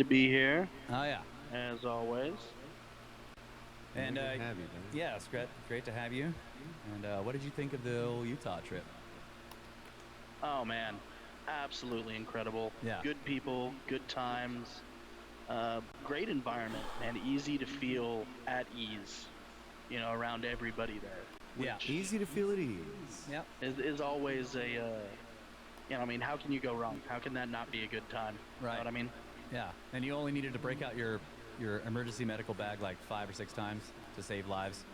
to be here, Oh yeah. as always. And Good to have you, man. yeah, it's great to have you. And what did you think of the old Utah trip? Oh man, absolutely incredible. Yeah. Good people, good times, great environment, and easy to feel at ease. Around everybody there. Yeah. Which Easy to feel at ease. Yep. is always I mean, how can you go wrong? How can that not be a good time? You Right. know what I mean? Yeah. And you only needed to break out your emergency medical bag like 5 or 6 times to save lives.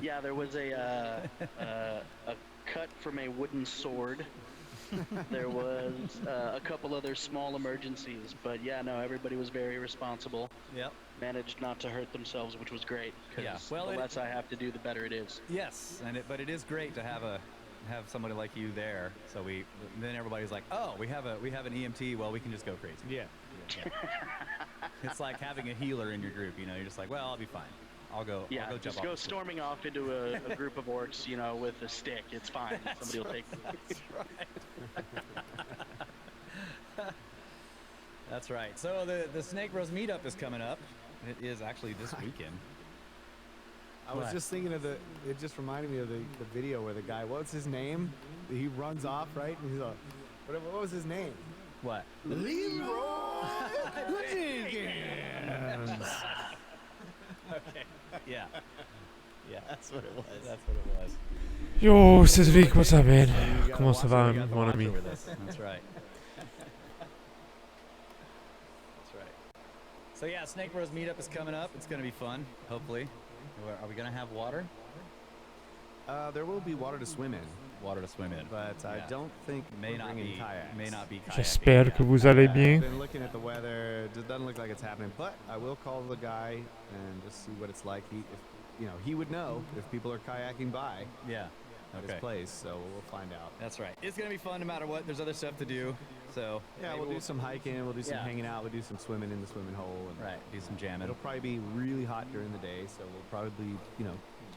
Yeah, there was a cut from a wooden sword. There was a couple other small emergencies, but yeah, no, everybody was very responsible. Yep. Managed not to hurt themselves, which was great. Because Yeah, well, the it- less I have to do, the better it is. Yes, but it is great to have somebody like you there. So then everybody's like, oh, we have an EMT. Well, we can just go crazy. Yeah. It's like having a healer in your group. You're just like, well, I'll be fine. I'll go. Yeah, I'll go jump just off go the cliff." storming off into a group of orcs, with a stick. It's fine. Somebody will take me. That's right. That's right. So the Snake Bros meetup is coming up. It is actually this weekend. I was What? just thinking of it just reminded me of the video where the guy, what's his name? He runs off, right? And he's like, what was his name? What? Leroy Okay. Yeah. Yeah. That's what it was. That's what it was. Yo, c'est Vic, what's up, man? You gotta Comment ça watch va, it, you got to mon watch ami? it with That's right. That's right. So yeah, Snake Bros meetup is coming up. It's gonna be fun. Hopefully. Are we gonna have water? There will be water to swim in, Water to swim in. but I Yeah. don't think May we're not bringing be. kayaks. May not be kayaking. J'espère que vous allez I've bien. been looking at the weather. It doesn't look like it's happening, but I will call the guy and just see what it's like. He would know if people are kayaking by Yeah. this Okay. place, so we'll find out. That's right. It's gonna be fun no matter what. There's other stuff to do. So Yeah, maybe we'll do some hiking, we'll do some Yeah. hanging out, we'll do some swimming in the swimming hole. And Right. Do some jamming. It'll probably be really hot during the day, so we'll probably,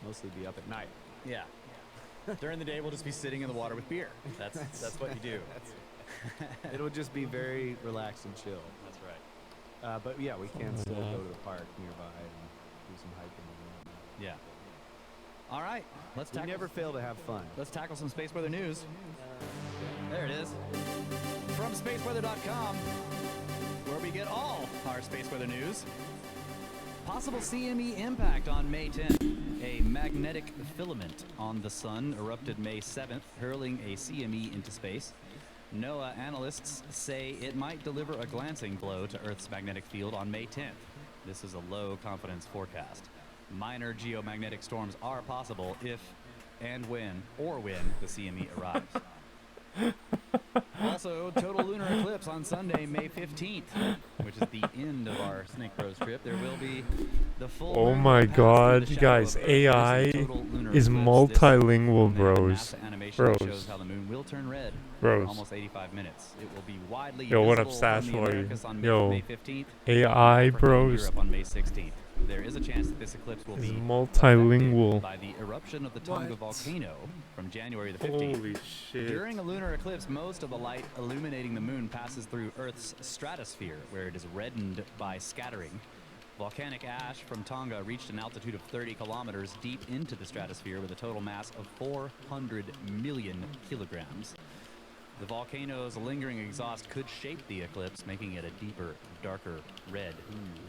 mostly be up at night. Yeah. During the day, we'll just be sitting in the water with beer. That's what you do. It'll just be very relaxed and chill. That's right. But yeah, we can still go to the park nearby and do some hiking and whatnot. Yeah. All right. Let's We tackle. never fail to have fun. Let's tackle some space weather news. There it is. From spaceweather.com, where we get all our space weather news. Possible CME impact on May 10th. A magnetic filament on the sun erupted May 7th, hurling a CME into space. NOAA analysts say it might deliver a glancing blow to Earth's magnetic field on May 10th. This is a low confidence forecast. Minor geomagnetic storms are possible if and when the CME arrives. Also, total lunar eclipse on Sunday, May 15th, which is the end of our Snake Bros trip. There will be the full Oh moon my pass through god, the shadow guys, of Earth. AI This is total lunar is eclipse. This multilingual, and bros. NASA animation that Bros. shows how the moon will turn red for Bros. almost 85 minutes. It will be widely Yo, what up, visible from the Stash Boy? Americas on Yo, May 15th. AI, Africa and bros, Europe on May 16th. There is a chance that this eclipse will is be multilingual. affected by the eruption of the Tonga volcano from January the 15th. Holy shit. During a lunar eclipse, most of the light illuminating the moon passes through Earth's stratosphere, where it is reddened by scattering. Volcanic ash from Tonga reached an altitude of 30 kilometers deep into the stratosphere with a total mass of 400 million kilograms. The volcano's lingering exhaust could shape the eclipse, making it a deeper, darker red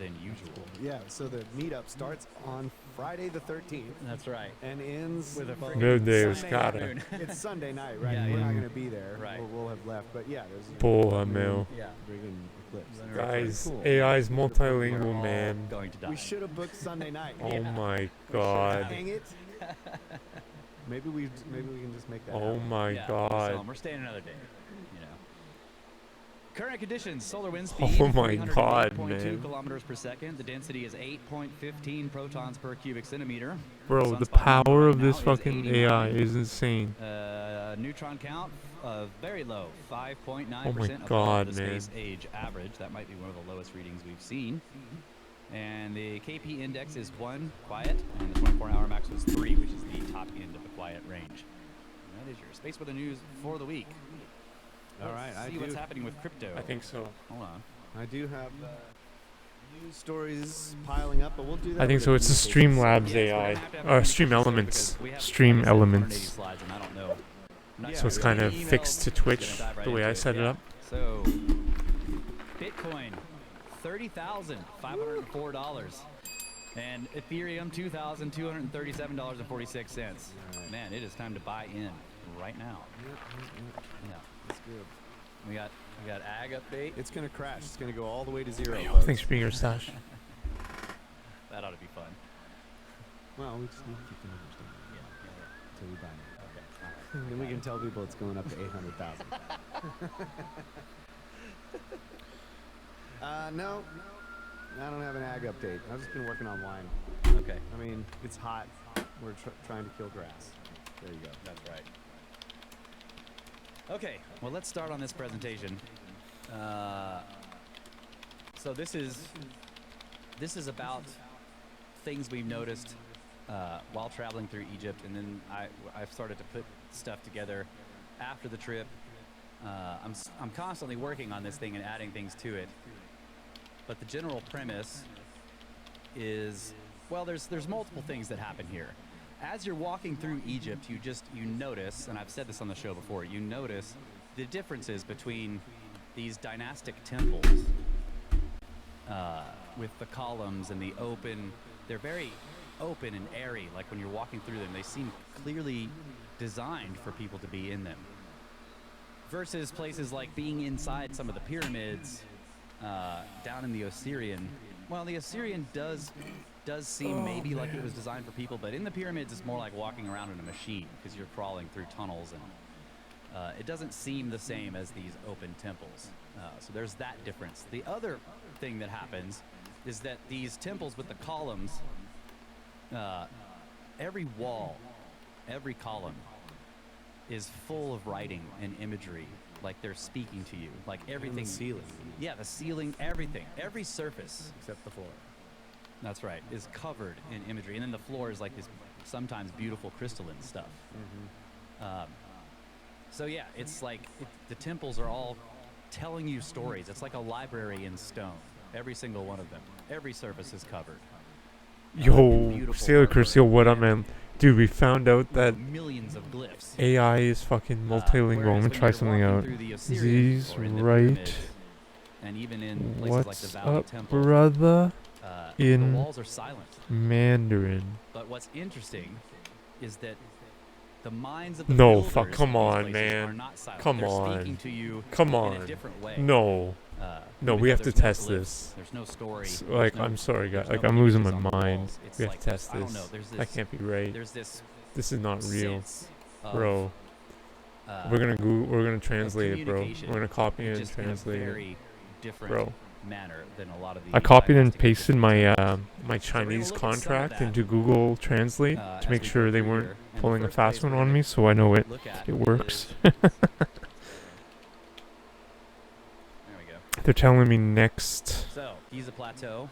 than usual. Yeah, so the meetup starts on Friday the 13th That's right. and ends With a well, freaking Meu Deus, Sunday cara. afternoon. It's Sunday night, right? Yeah, We're yeah. not going to be there. Right. We'll have left. But yeah, there's Porra, meu. Yeah. friggin' eclipse. Lunar Guys, Cool. AI is We're multilingual, all man. going to die. We should have booked Sunday night. Oh my Dang god. it. Maybe we can just make that Oh happen. my Yeah, god. so we're staying another day. Current conditions: solar wind Oh speed my god, 308.2 man. kilometers per second. The density is 8.15 protons per cubic centimeter. Bro, the Sunspot number power right of this now is fucking 89. AI is insane. Neutron count very low, 5.9% Oh my above god, the man. space age average. That might be one of the lowest readings we've seen. And the KP index is 1, quiet, and the 24-hour max was 3, which is the top end of the quiet range. And that is your space weather news for the week. All right, Let's see what's happening with crypto. I think so. Hold on. I do have news stories piling up, but we'll do that. I think with so. It's a Yes, Streamlabs we're AI. gonna have to have Or communication Stream soon Elements. because we have, Stream like I said, 180 Elements. slides, and I don't know. I'm not So it's sure kind any of emails. fixed to Just gonna Twitch dive right the way into I set it up. So, Bitcoin, $30,504, and Ethereum, $2,237.46. Man, it is time to buy in right now. Yeah, That's good. we got ag update. It's gonna crash. It's gonna go all the way to zero. Yo, folks. thanks for being your stash. That ought to be fun. Well, we just need to keep the numbers down Yeah. until we buy it. Okay. Then we can tell people it's going up to 800,000. No, I don't have an ag update. I've just been working on wine. Okay. I mean, it's hot. We're trying to kill grass. There you go. That's right. Okay, well, let's start on this presentation. So this is about things we've noticed while traveling through Egypt, and then I've started to put stuff together after the trip. I'm constantly working on this thing and adding things to it. But the general premise is, well, there's multiple things that happen here. As you're walking through Egypt, you notice, and I've said this on the show before, you notice the differences between these dynastic temples with the columns and the open. They're very open and airy, like when you're walking through them. They seem clearly designed for people to be in them. Versus places like being inside some of the pyramids down in the Osirian. Well, the Osirian does seem maybe like it was designed for people, but in the pyramids it's more like walking around in a machine because you're crawling through tunnels, and it doesn't seem the same as these open temples. So there's that difference. The other thing that happens is that these temples with the columns, every wall, every column is full of writing and imagery, like they're speaking to you, like everything. And the ceiling. Yeah, the ceiling, everything, every surface. Except the floor. That's right, is covered in imagery. And then the floor is like this sometimes beautiful crystalline stuff. So yeah, it's like the temples are all telling you stories. It's like a library in stone. Every single one of them. Every surface is covered. Yo, Beautiful Sailor artwork. Chris, yo, what up, man? Dude, we found out that Millions of glyphs. AI is fucking multilingual. I'm Whereas gonna when try you're something walking out. through the Assyrian Z's or in the right. pyramids, and even in places like the What's Valley up, Temple, brother? the In walls are silent. Mandarin. But what's interesting is that the minds of the No, builders fuck, come of these on, places man. are not silent. Come They're on. speaking to you Come in a on. different way. No. No, Even we though have to there's no test glyphs, this. There's no story. Like, there's no- I'm sorry, guys. there's Like, no I'm losing my images on the mind. walls. It's We have like to test I don't know. this. There's That this. can't be right. There's this This is not real, sense of, bro. We're gonna translate it, bro. We're communication gonna copy and just in a translate it, very different bro. manner than a lot of the I copied and dynastic pasted Egyptian my temples. my So we're gonna Chinese look at some of contract that, into Google Translate as to make we go sure they through weren't here. And the pulling a first fast place one we're on gonna me, so I know it look at works. is- there we go. They're telling me next. So Giza Plateau.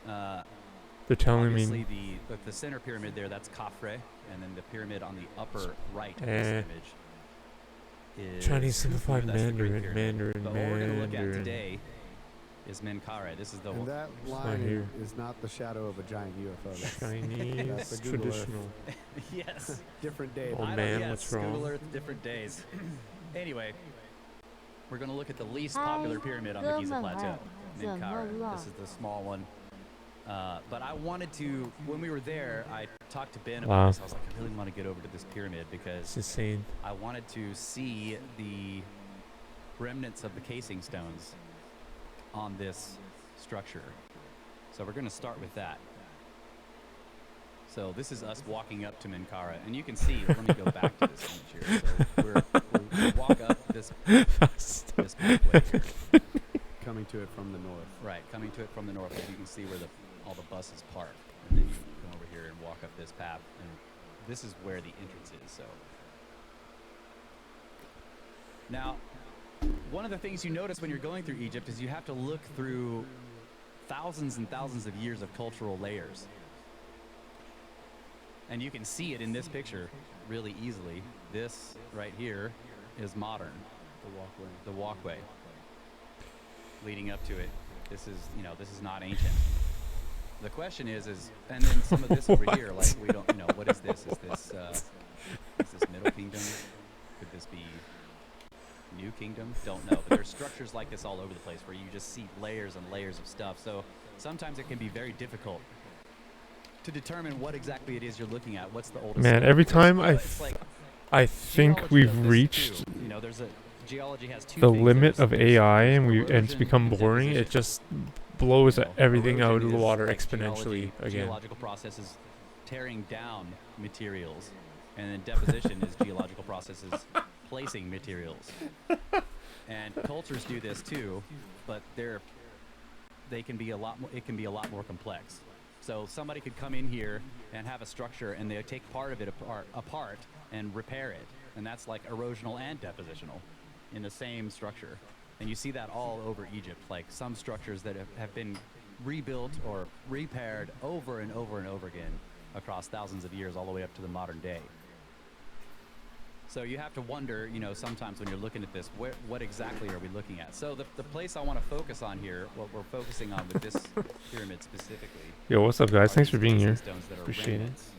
They're telling Obviously, me the center pyramid there, that's Khafre, and then the pyramid on the upper right of Eh. this image is Chinese simplified that's the Great Mandarin, Pyramid. Mandarin, But what we're going to look at Mandarin. today is Menkaure. This is the And that not line here. is not the shadow of a giant UFO. That's Chinese That's the Google Earth. traditional. yes. different day. Oh, I don't- man, yes, what's wrong? Google Earth, different days. Anyway, we're going to look at the least popular pyramid on the Giza Plateau, Menkaure. This is the small one. But I wanted to, when we were there, I talked to Ben about Wow. this. I was like, I really want to get over to this pyramid because It's insane. I wanted to see the remnants of the casing stones on this structure. So we're going to start with that. So this is us walking up to Menkaure, and you can see, let me go back to this image here. So we walk up this pathway here. Coming to it from the north. Right, coming to it from the north, you can see where all the buses park, and then you come over here and walk up this path, and this is where the entrance is. So now, one of the things you notice when you're going through Egypt is you have to look through thousands and thousands of years of cultural layers, and you can see it in this picture really easily. This right here is modern, The walkway. the walkway. leading up to it. This is, you know, this is not ancient. The question is, and then some of this over here, like we don't, you know, what is this? Is this Middle Kingdom? Could this be New Kingdom? Don't know. But there's structures like this all over the place where you just see layers and layers of stuff. So sometimes it can be very difficult to determine what exactly it is you're looking at. What's the oldest? Man, every time I think geology we've does this reached too. You know, geology has two the things. limit There's of AI and erosion it's become and boring. It deposition. just blows You know, everything out of erosion the is water like exponentially again. Geological processes tearing down materials, and then deposition is geological processes placing materials. And cultures do this too, but they can be a lot more. It can be a lot more complex. So somebody could come in here and have a structure, and they take part of it apart and repair it, and that's like erosional and depositional in the same structure. And you see that all over Egypt, like some structures that have been rebuilt or repaired over and over and over again across thousands of years, all the way up to the modern day. So you have to wonder, you know, sometimes when you're looking at this, what exactly are we looking at? So the place I want to focus on here, what we're focusing on with this pyramid specifically. Yo, what's up, guys? Thanks for being here. Stones that are Appreciate it. remnants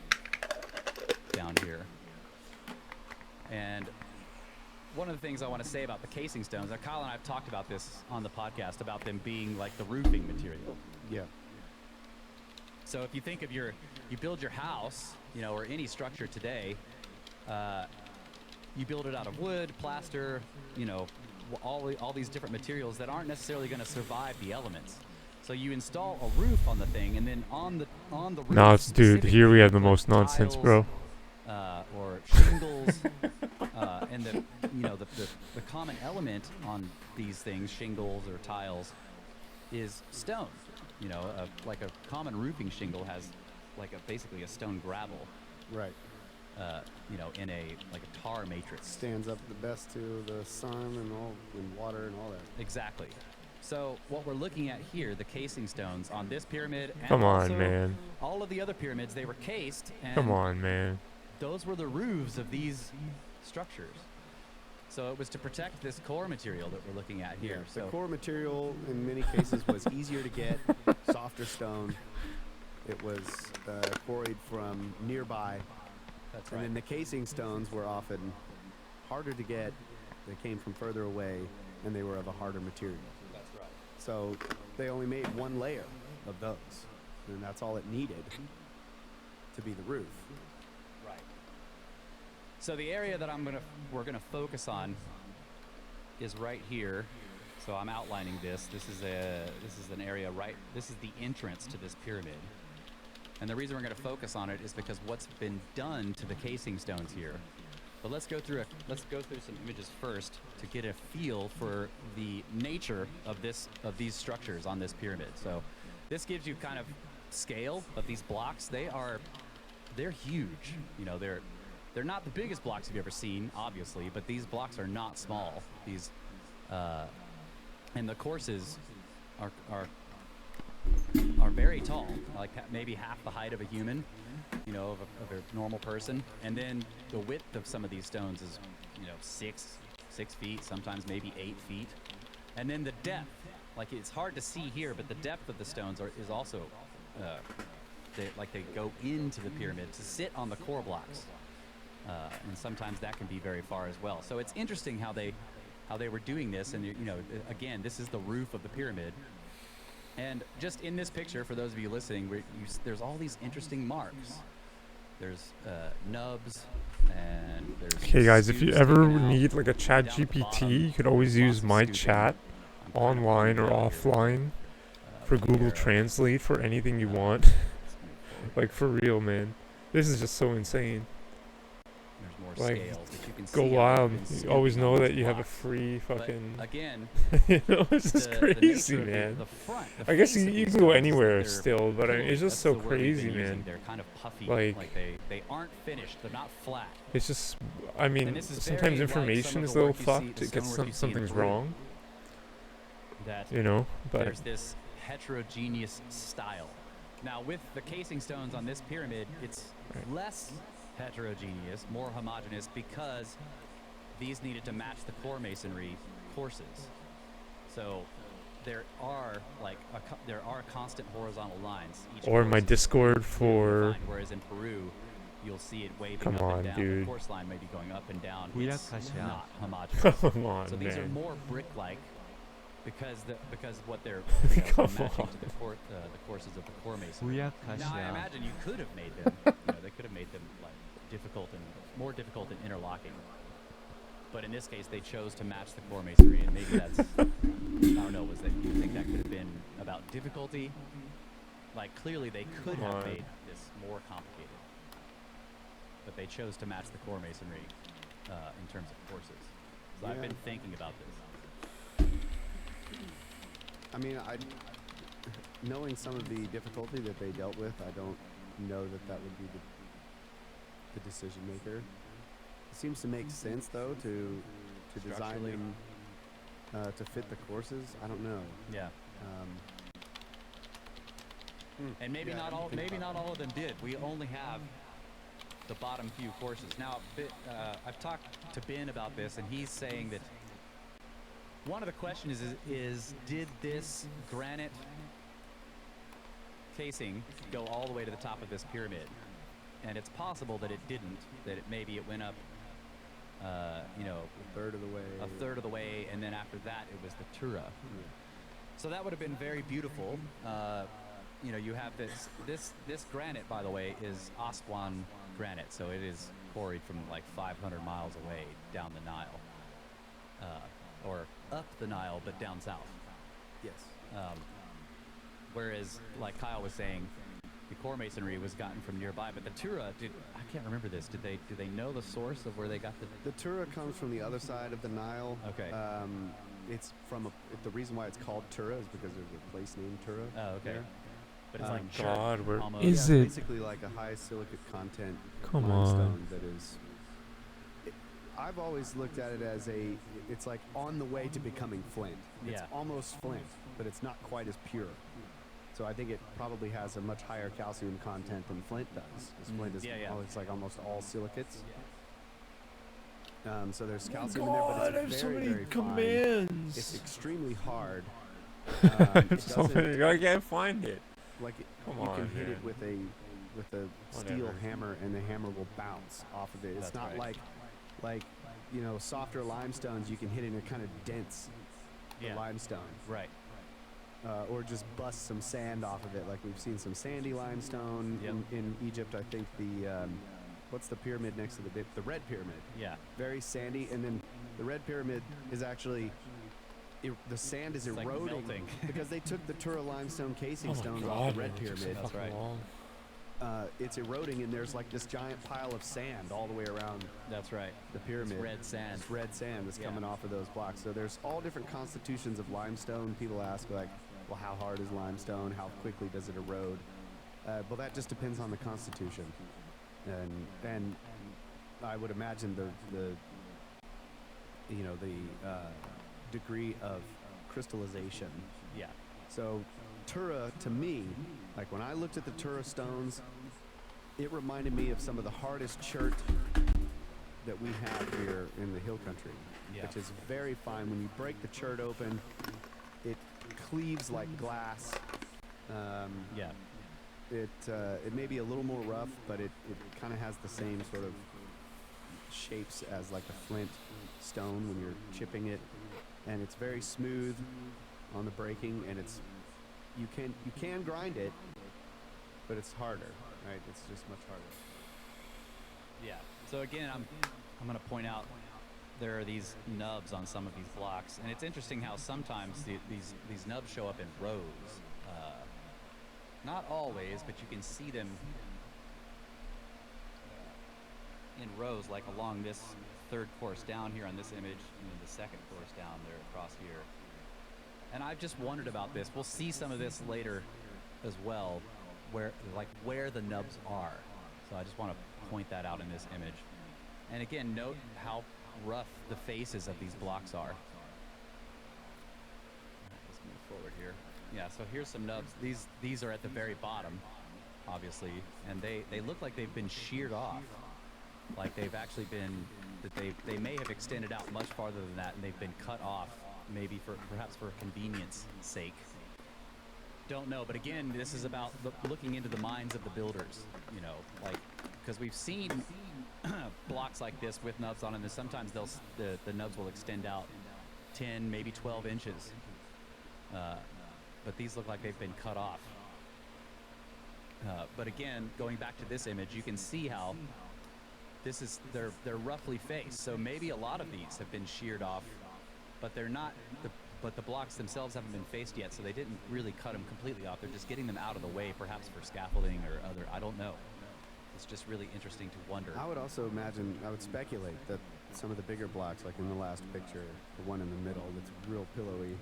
down here. And one of the things I want to say about the casing stones, now Kyle and I have talked about this on the podcast, about them being like the roofing material. Yeah. So if you think of you build your house, you know, or any structure today, you build it out of wood, plaster, you know, all these different materials that aren't necessarily going to survive the elements. So you install a roof on the thing, and then on the roof. Now it's, dude, here we have the put most nonsense, tiles, bro. Or shingles, and the common element on these things, shingles or tiles, is stone. You know, like a common roofing shingle has basically a stone gravel. Right. You know, in a tar matrix. Stands up the best to the sun and water and all that. Exactly. So what we're looking at here, the casing stones on this pyramid, and Come on, also man. all of the other pyramids, they were cased, and Come on, man. those were the roofs of these structures. So it was to protect this core material that we're looking at here. The So core material in many cases was easier to get, softer stone. It was quarried from nearby. that's And right. then the casing stones were often harder to get. They came from further away, and they were of a harder material. That's right. So they only made one layer of those, and that's all it needed to be the roof. Right. So the area that we're gonna focus on is right here. So I'm outlining this. This is an area right. This is the entrance to this pyramid. And the reason we're going to focus on it is because what's been done to the casing stones here. But let's go through some images first to get a feel for the nature of these structures on this pyramid. So this gives you kind of scale of these blocks. They're huge. You know, they're not the biggest blocks you've ever seen, obviously, but these blocks are not small. These and the courses are very tall, like maybe half the height of a human, you know, of a normal person. And then the width of some of these stones is, you know, 6 feet, sometimes maybe 8 feet. And then the depth, like it's hard to see here, but the depth of the stones is also, they go into the pyramid to sit on the core blocks. And sometimes that can be very far as well. So it's interesting how they were doing this. And, you know, again, this is the roof of the pyramid. And just in this picture, for those of you listening, there's all these interesting marks. There's nubs, and there's. Okay, guys, if you scoops ever sticking out need like a chat down at the GPT, bottom. you could always use Lots of my scooping. chat I'm kind of online or pointing out here, offline for right Google here. Translate for anything you want. Let's move forward. Like, for real, man. This is just so insane. There's more Like, scales that you can go see. wild. I've been You always scooping know on that these you have a blocks. free But fucking... again, you know, it's just the crazy, nature of man. the front, the I guess face you of can these go stones is anywhere that they're still, but I mean, it's just That's so the word we've been crazy, using. man. They're kind of puffy. Like- they aren't finished. They're not flat. It's just, I And mean, this is sometimes very like information some of is the a little work you see- fucked. the It gets stonework you see in something's Peru. wrong, That you know, but there's this heterogeneous style. Now with the casing stones on this pyramid, it's Right. less heterogeneous, more homogeneous, because these needed to match the core masonry courses. So there are there are constant horizontal lines. Each Or my course is Discord clearly for. defined, whereas in Peru, you'll see it waving Come up on, and down. dude. The course line may be going up and down. It's Booyakasha. not homogeneous. Come on, So these are man. more brick-like because what they're Come matching on. to the courses of the core masonry. Booyakasha. Now I imagine you could have made them. They could have made them like more difficult and interlocking. But in this case, they chose to match the core masonry, and maybe that's I don't know. Was that you think that could have been about difficulty? Like clearly they could Come have on. made this more complicated, but they chose to match the core masonry in terms of courses. So I've Yeah. been thinking about this. I mean, knowing some of the difficulty that they dealt with, I don't know that would be the decision maker. It seems to make sense though to design Structurally. them to fit the courses. I don't know. Yeah. And maybe Yeah, I not didn't all. think Maybe about not all of them did. We only have the bottom few courses. Now, I've talked to Ben about this, and he's saying that one of the questions is did this granite casing go all the way to the top of this pyramid? And it's possible that it didn't. That maybe it went up, A third of the way. a third of the way, and then after that it was the Tura. So that would have been very beautiful. You have this granite, by the way, is Aswan granite, so it is quarried from like 500 miles away down the Nile, or up the Nile, but down south. Yes. Whereas, like Kyle was saying, the core masonry was gotten from nearby, but the Tura, I can't remember this. Do they know the source of where they got the? The Tura comes from the other side of the Nile. Okay. It's from the reason why it's called Tura is because there's a place named Tura. Oh, okay. there. But it's like chert, God, where almost. is Yeah, it? it's basically like a high silicate content Come limestone on. that is. I've always looked at it as it's like on the way to becoming flint. It's Yeah. almost flint, but it's not quite as pure. So I think it probably has a much higher calcium content than flint does. 'Cause flint is it's like almost all silicates. So there's calcium in there, but it's very, very fine. It's extremely hard. So many. I can't find it. Like Come you can on, hit man. it with a steel Whatever. hammer, and the hammer will bounce off of it. It's That's not right. like softer limestones you can hit in a kind of dense Yeah. limestone, Right. or just bust some sand off of it. Like we've seen some sandy limestone Yep. in Egypt. I think the what's the pyramid next to the Red Pyramid? Yeah. Very sandy, and then the Red Pyramid is actually. The sand is It's like eroding melting. because they took the Tura limestone casing Oh my stones God, off the man, Red it took so Pyramid. That's fucking right. long. It's eroding, and there's like this giant pile of sand all the way around That's right. the pyramid. It's red sand. It's red sand that's Yeah. coming off of those blocks. So there's all different constitutions of limestone. People ask like, well, how hard is limestone? How quickly does it erode? Well, that just depends on the constitution, and I would imagine the degree of crystallization. Yeah. So Tura, to me, like when I looked at the Tura stones, it reminded me of some of the hardest chert that we have here in the hill country, Yeah. which is very fine. When you break the chert open, it cleaves like glass. Yeah. It may be a little more rough, but it kind of has the same sort of shapes as like a flint stone when you're chipping it, and it's very smooth on the breaking, and you can grind it, but it's harder, right? It's just much harder. Yeah. So again, I'm going to point out there are these nubs on some of these blocks, and it's interesting how sometimes these nubs show up in rows. Not always, but you can see them in rows, like along this third course down here on this image, and then the second course down there across here. And I've just wondered about this. We'll see some of this later as well, where the nubs are. So I just want to point that out in this image. And again, note how rough the faces of these blocks are. Let's move forward here. Yeah, so here's some nubs. These are at the very bottom, obviously, and they look like they've been sheared off. Like they've actually been, that they may have extended out much farther than that, and they've been cut off maybe perhaps for convenience sake. Don't know, but again, this is about looking into the minds of the builders, you know, like, because we've seen blocks like this with nubs on them, and sometimes the nubs will extend out 10, maybe 12 inches. But these look like they've been cut off. But again, going back to this image, you can see how they're roughly faced. So maybe a lot of these have been sheared off, but they're not. But the blocks themselves haven't been faced yet, so they didn't really cut them completely off. They're just getting them out of the way, perhaps for scaffolding or other. I don't know. It's just really interesting to wonder. I would also imagine, I would speculate that some of the bigger blocks, like in the last picture, the one in the middle that's real pillowy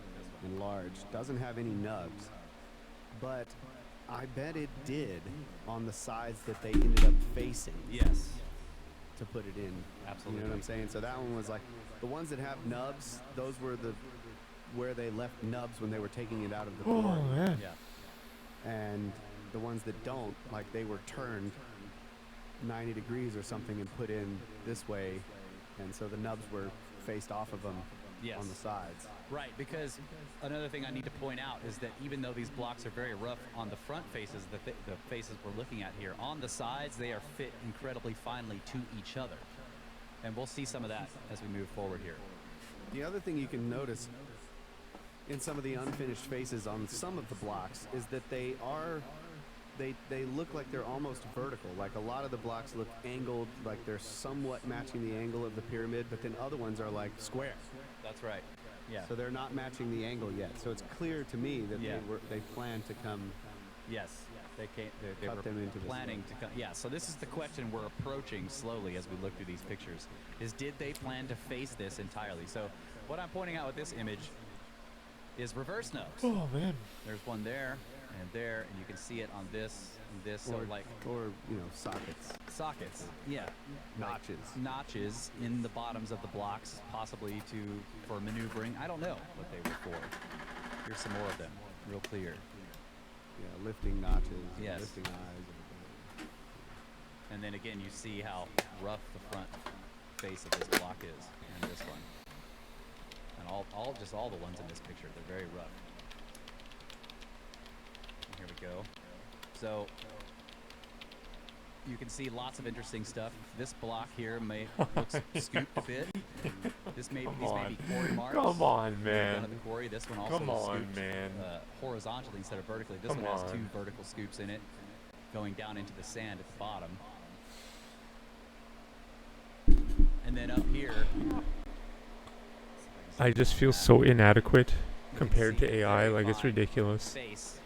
and large, doesn't have any nubs. But I bet it did on the sides that they ended up facing. Yes. To put it in. Absolutely. You know what I'm saying? So that one was like, the ones that have nubs, those were where they left nubs when they were taking it out of the Oh quarry. man. Yeah. And the ones that don't, like they were turned 90 degrees or something and put in this way, and so the nubs were faced off of them on the sides. Right, because another thing I need to point out is that even though these blocks are very rough on the front faces, the faces we're looking at here, on the sides they are fit incredibly finely to each other. And we'll see some of that as we move forward here. The other thing you can notice in some of the unfinished faces on some of the blocks is that they look like they're almost vertical. Like a lot of the blocks look angled, like they're somewhat matching the angle of the pyramid, but then other ones are like square. That's right. Yeah. So they're not matching the angle yet. So it's clear to me that they plan to come. Yes. They were them into planning to come. Yeah. So this is the question we're approaching slowly as we look through these pictures: is did they plan to face this entirely? So what I'm pointing out with this image is reverse nubs. Oh man. There's one there and there, and you can see it on this and this. So or you know, sockets. Sockets. Yeah. Notches. Like notches in the bottoms of the blocks, possibly for maneuvering. I don't know what they were for. Here's some more of them, real clear. Yeah, lifting notches. Yes. Lifting eyes. And then again, you see how rough the front face of this block is, and this one. And all the ones in this picture, they're very rough. And here we go. So you can see lots of interesting stuff. This block here looks scooped a bit. These may be quarry marks. Come on, Done man. at the quarry. This one also Come on, scooped, man. horizontally instead of vertically. This Come one has on. 2 vertical scoops in it, going down into the sand at the bottom. And then up here, I just feel so inadequate compared to AI. Like it's ridiculous. face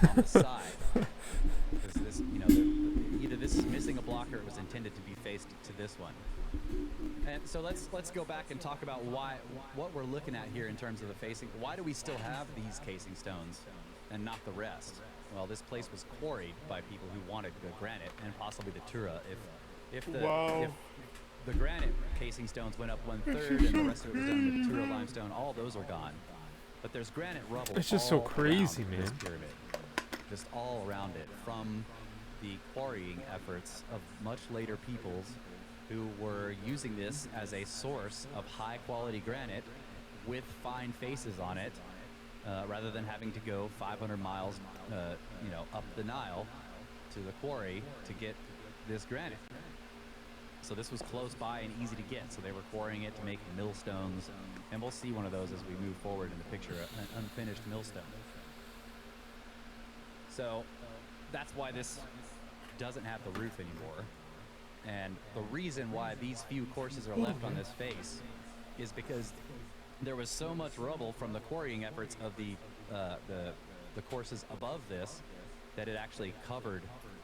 on the side. Because this, you know, either this is missing a block or it was intended to be faced to this one. And so let's go back and talk about what we're looking at here in terms of the facing. Why do we still have these casing stones and not the rest? Well, this place was quarried by people who wanted the granite and possibly the Tura. If the granite casing stones went up 1/3 and the rest of it was done with Tura limestone, all those are gone. But there's granite rubble. It's just so all crazy, around this man. pyramid, just all around it, from the quarrying efforts of much later peoples who were using this as a source of high quality granite with fine faces on it, rather than having to go 500 miles, up the Nile to the quarry to get this granite. So this was close by and easy to get. So they were quarrying it to make millstones, and we'll see one of those as we move forward in the picture, an unfinished millstone. So that's why this doesn't have the roof anymore. And the reason why these few courses are left on this face is because there was so much rubble from the quarrying efforts of the courses above this that it actually covered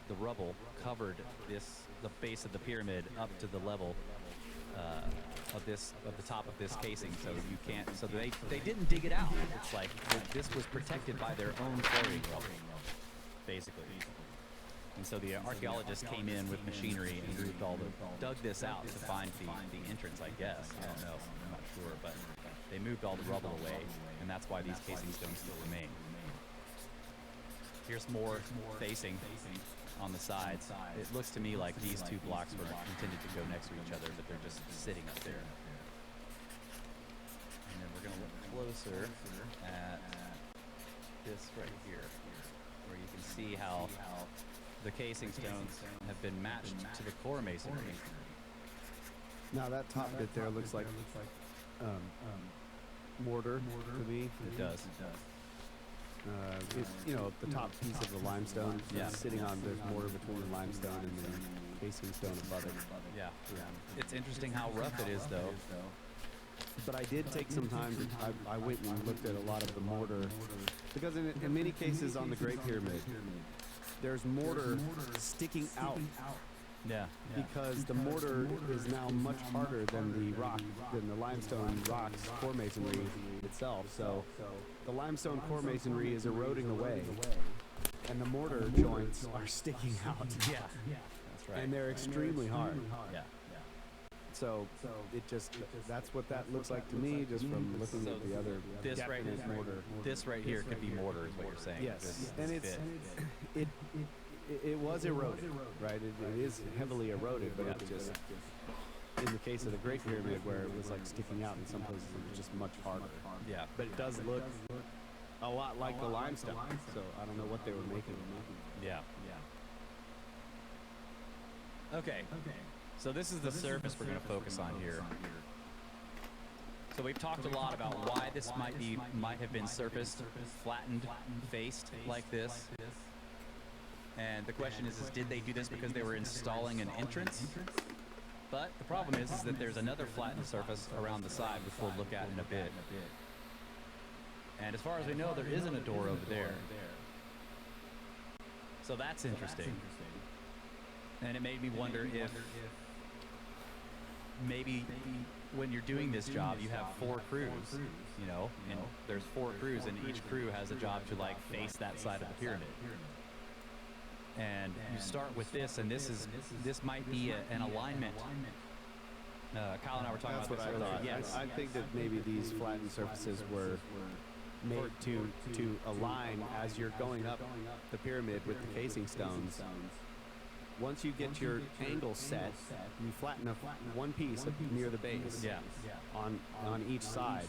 the rubble, covered the base of the pyramid up to the level of the top of this casing. So you can't. So they didn't dig it out. It's like this was protected by their own quarrying rubble, basically. And so the archaeologists came in with machinery and dug this out to find the entrance, I guess. I don't know. I'm not sure. But they moved all the rubble away, and that's why these casing stones still remain. Here's more facing on the sides. It looks to me like these 2 blocks were intended to go next to each other, but they're just sitting up there. And then we're going to look closer at this right here, where you can see how the casing stones have been matched to the core masonry. Now that top bit there looks like mortar to me. It does. The top piece of the limestone Yeah. is sitting on, there's mortar between the limestone and the casing stone above it. Yeah. It's interesting how rough it is, though. But I did take some time to, I went and looked at a lot of the mortar, because in many cases on the Great Pyramid, there's mortar sticking out Yeah. because the mortar is now much harder than the limestone rocks core masonry itself. So the limestone core masonry is eroding away, and the mortar joints are sticking out. Yeah. That's right. And they're extremely hard. Yeah. So that's what that looks like to me, just from looking So at the other this right definite mortar. This right here could be mortar, is what you're saying. Yes, This and fit. it was eroded, right? It is heavily eroded, but it just, in the case of the Great Pyramid, where it was like sticking out in some places, it was just much harder. Yeah. But it does look a lot like the limestone, so I don't know what they were making. Yeah. Okay. So this is the surface we're going to focus on here. So we've talked a lot about why this might have been surfaced, flattened, faced like this. And the question is did they do this because they were installing an entrance? But the problem is that there's another flattened surface around the side, which we'll look at in a bit. And as far as we know, there isn't a door over there. So that's interesting. And it made me wonder if maybe when you're doing this job, you have 4 crews, and there's 4 crews, and each crew has a job to like face that side of the pyramid. And you start with this, and this might be an alignment. Kyle and I were talking That's about what this I earlier. thought. Yes. I think that maybe these flattened surfaces were made to align as you're going up the pyramid with the casing stones. Once you get your angle set, you flatten one piece near the base on each side,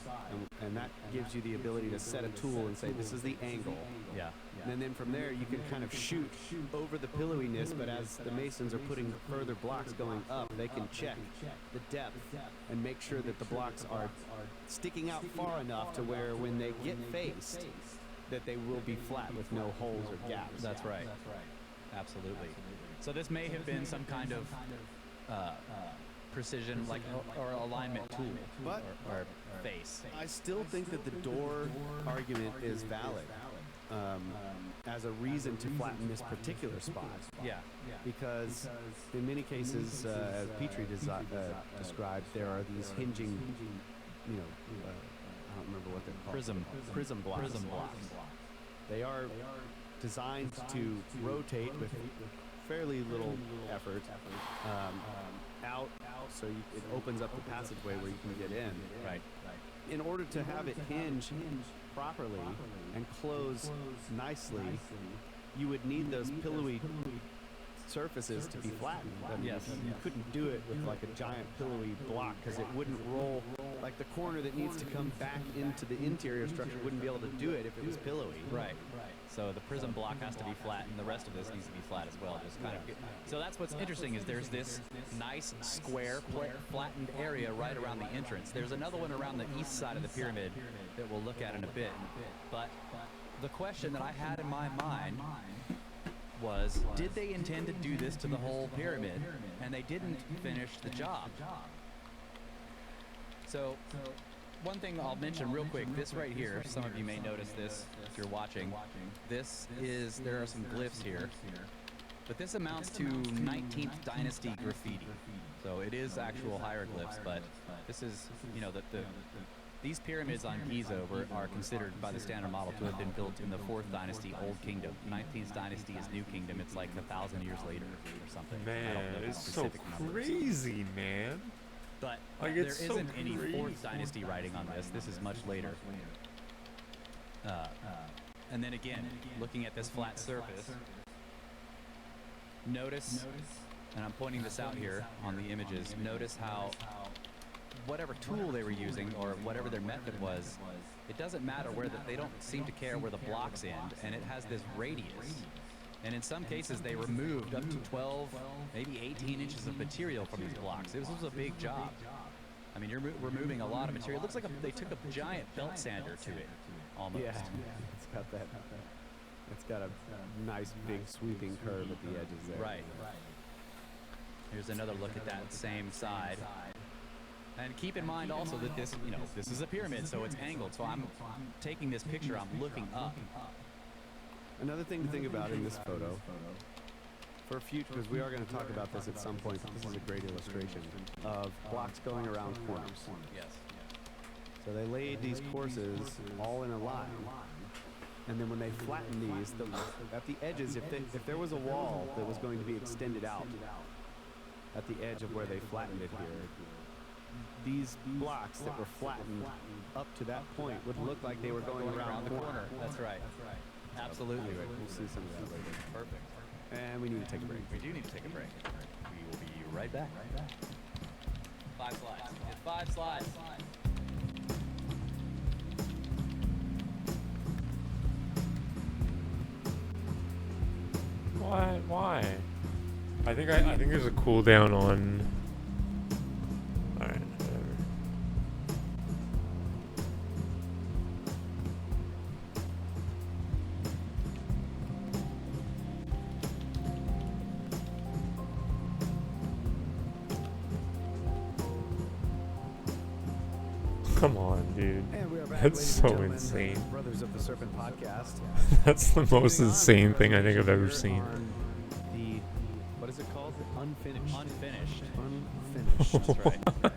and that gives you the ability to set a tool and say, this is the angle. Yeah. And then from there, you can kind of shoot over the pillowiness, but as the masons are putting further blocks going up, they can check the depth and make sure that the blocks are sticking out far enough to where when they get faced, that they will be flat with no holes or gaps. That's right. Absolutely. So this may have been some kind of precision, like or alignment tool, But or face. I still think that the door argument is valid as a reason to flatten this particular spot. Yeah. Because in many cases, as Petrie described, there are these hinging, I don't remember what they're called. Prism blocks. Prism blocks. They are designed to rotate with fairly little effort out, so it opens up the passageway where you can get in. Right. In order to have it hinge properly and close nicely, you would need those pillowy surfaces to be flattened. I mean, Yes. You couldn't do it with like a giant pillowy block because it wouldn't roll. Like the corner that needs to come back into the interior structure wouldn't be able to do it if it was pillowy. Right. So the prism block has to be flat, and the rest of this needs to be flat as well. Just kind of. So that's what's interesting is there's this nice square flattened area right around the entrance. There's another one around the east side of the pyramid that we'll look at in a bit. But the question that I had in my mind was, did they intend to do this to the whole pyramid, and they didn't finish the job? So one thing I'll mention real quick, this right here, some of you may notice this if you're watching. There are some glyphs here, but this amounts to 19th dynasty graffiti. So it is actual hieroglyphs, but this is, these pyramids on Giza are considered by the standard model to have been built in the 4th dynasty, Old Kingdom. 19th dynasty is New Kingdom. It's like 1,000 years later or something. I Man, don't know the it's so specific numbers. crazy, man. But Like, there it's so isn't any 4th crazy. dynasty writing on this. This is much later. And then again, looking at this flat surface, notice, and I'm pointing this out here on the images, notice how whatever tool they were using or whatever their method was, it doesn't matter where they don't seem to care where the blocks end, and it has this radius. And in some cases, they removed up to 12, maybe 18 inches of material from these blocks. This was a big job. I mean, you're removing a lot of material. It looks like they took a giant belt sander to it, almost. Yeah, it's got that. It's got a nice big sweeping curve at the edges there. Right. Here's another look at that same side. And keep in mind also that this is a pyramid, so it's angled. So I'm taking this picture, I'm looking up. Another thing to think about in this photo, for future, because we are going to talk about this at some point, but this is a great illustration of blocks going around corners. Yes. So they laid these courses all in a line, and then when they flattened these, at the edges, if there was a wall that was going to be extended out at the edge of where they flattened it here, these blocks that were flattened up to that point would look like they were going around the corner. That's right. Absolutely. We'll see some of that later. Perfect. And we need to take a break. We do need to take a break. We will be right back. 5 slides. It's 5 slides. What? Why? I think there's a cooldown on. All right. Whatever. Come on, dude. And we are back, That's ladies so and gentlemen, insane. Brothers of the Serpent podcast. That's the most insane thing I think I've ever seen. The, what is it called? Unfinished. Unfinished. Unfinished. That's right.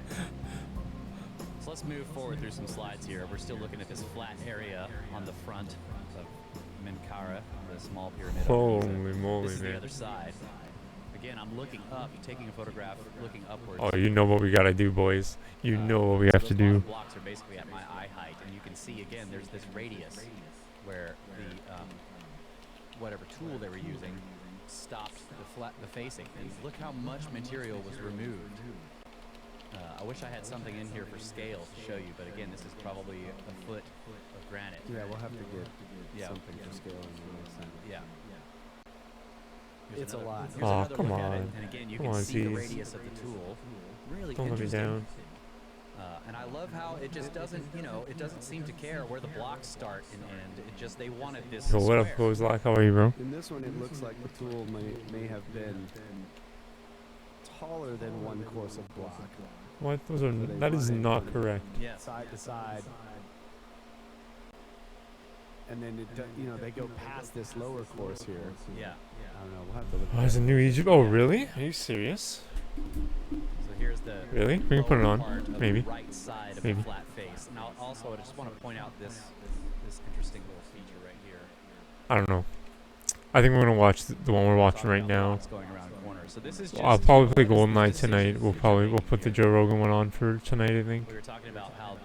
So let's move forward through some slides here. We're still looking at this flat area on the front of Menkara, the small pyramid. Holy moly, This is the man. other side. Again, I'm looking up, taking a photograph, looking upwards. Oh, you know what we gotta do, boys. You know what we have to do. The blocks are basically at my eye height, and you can see again there's this radius where the whatever tool they were using stopped the facing. And look how much material was removed. I wish I had something in here for scale to show you, but again, this is probably a foot of granite. Yeah, we'll have to get something for scale in the next time. Yeah. It's a lot. Here's Aw, another come look at it, on. and again, you Come can on, see the geez. radius of the tool. Really Don't let me interesting. down. And I love how it just doesn't, it doesn't seem to care where the blocks start and end. It just, they wanted this Yo, what up, square. boys? Like, how are you, bro? In this one, it looks like the tool may have been taller than one course of block. What? That is not correct. Yeah. Side to side. And then, they go past this lower course here. Yeah. I don't know. We'll have to look Oh, at it's it. a New Egypt. Oh, really? Are you serious? So here's the Really? We can put it lower on. part of Maybe. the right side of Maybe. the flat face. Now, also, I just want to point out this interesting little feature right here. I don't know. I think we're gonna watch the one we're watching right now. Blocks going around corners. So this is just I'll probably play what is Golden the Knight decision tonight. We'll put the Joe Rogan one on for tonight, I think. We were talking about how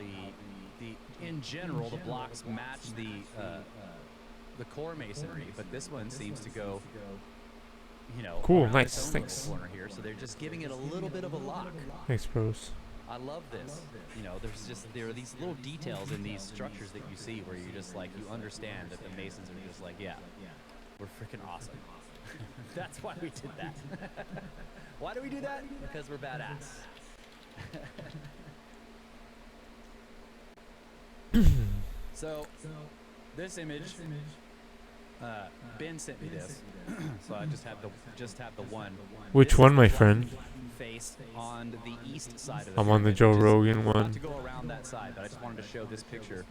in general the blocks match the core masonry, but this one seems to go, Cool, around nice, its own thanks. little corner here. So they're just giving it a little bit of a lock. Thanks, bros. I love this. There are these little details in these structures that you see where you just like you understand that the masons are just like, yeah, we're freaking awesome. That's why we did that. Why do we do that? Because we're badass. So, this image, Ben sent me this, so I just have the one. Which This one, is my the friend? Face on the east side of the I'm on the pyramid, Joe which is Rogan not one. to go around that side, but I just wanted to show this picture.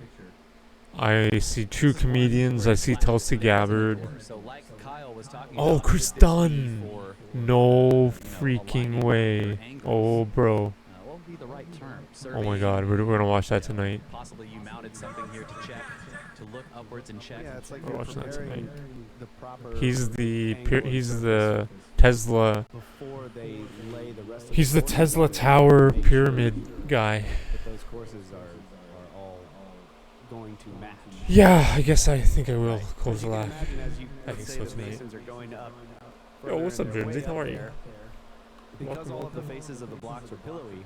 I see two comedians. I see Tulsi Gabbard. So like Kyle was talking Oh, about, Chris could this be Dunn. for, No freaking way. Oh, bro. what would be the right term? Oh my Surveying, God, we're gonna watch that tonight. Possibly you mounted something here to check, to look upwards and check. Yeah, it's like We're they're watching that preparing tonight. the proper He's the angle of he's surface the Tesla. before they lay the rest of He's the course Tesla together, Tower make sure pyramid guy. that those courses are all going to match. Yeah, I guess I think I will Right. close As the you can laugh. imagine, as you, I let's think say so the tonight. masons are going up Yo, further what's and up, they're Jonesy? way How up are you? there, because all of the faces of the blocks are pillowy,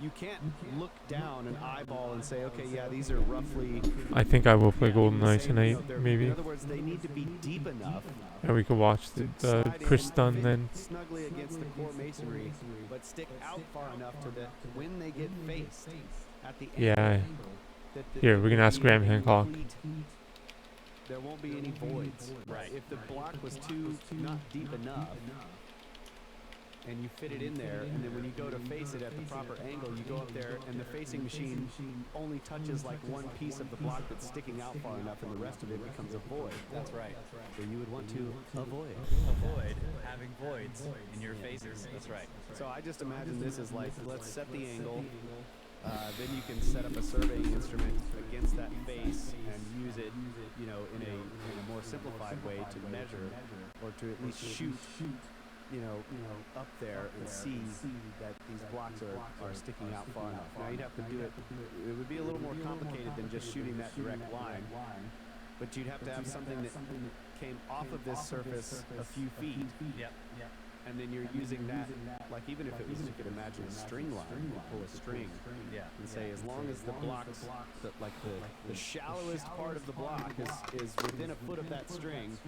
you can't look down and eyeball and say, okay, yeah, these are roughly. I think I will play in the GoldenEye same, tonight, in maybe. other words, they need to be deep enough And we could watch to the slide Chris in, Dunn fit then. snugly against the core masonry, but stick out far enough to that when they get faced at the Yeah. angle, Here, we can ask Graham Hancock. There won't be any voids. Right. If the block was too not deep enough, and you fit it in there, and then when you go to face it at the proper angle, you go up there, and the facing machine only touches like one piece of the block that's sticking out far enough, and the rest of it becomes a void. That's right. So you would want to avoid. Avoid having voids in your faces. That's right. So I just imagine this is like, let's set the angle, then you can set up a surveying instrument against that face and use it, you know, in a more simplified way to measure, or to at least shoot, you know, up there and see that these blocks are sticking out far enough. Now you'd have to do it. It would be a little more complicated than just shooting that direct line, but you'd have to have something that came off of this surface a few feet. Yep. And then you're using that, like even if it was, you could imagine a string line, you could pull a string and say, as long as the blocks, the shallowest part of the block is within a foot of that string,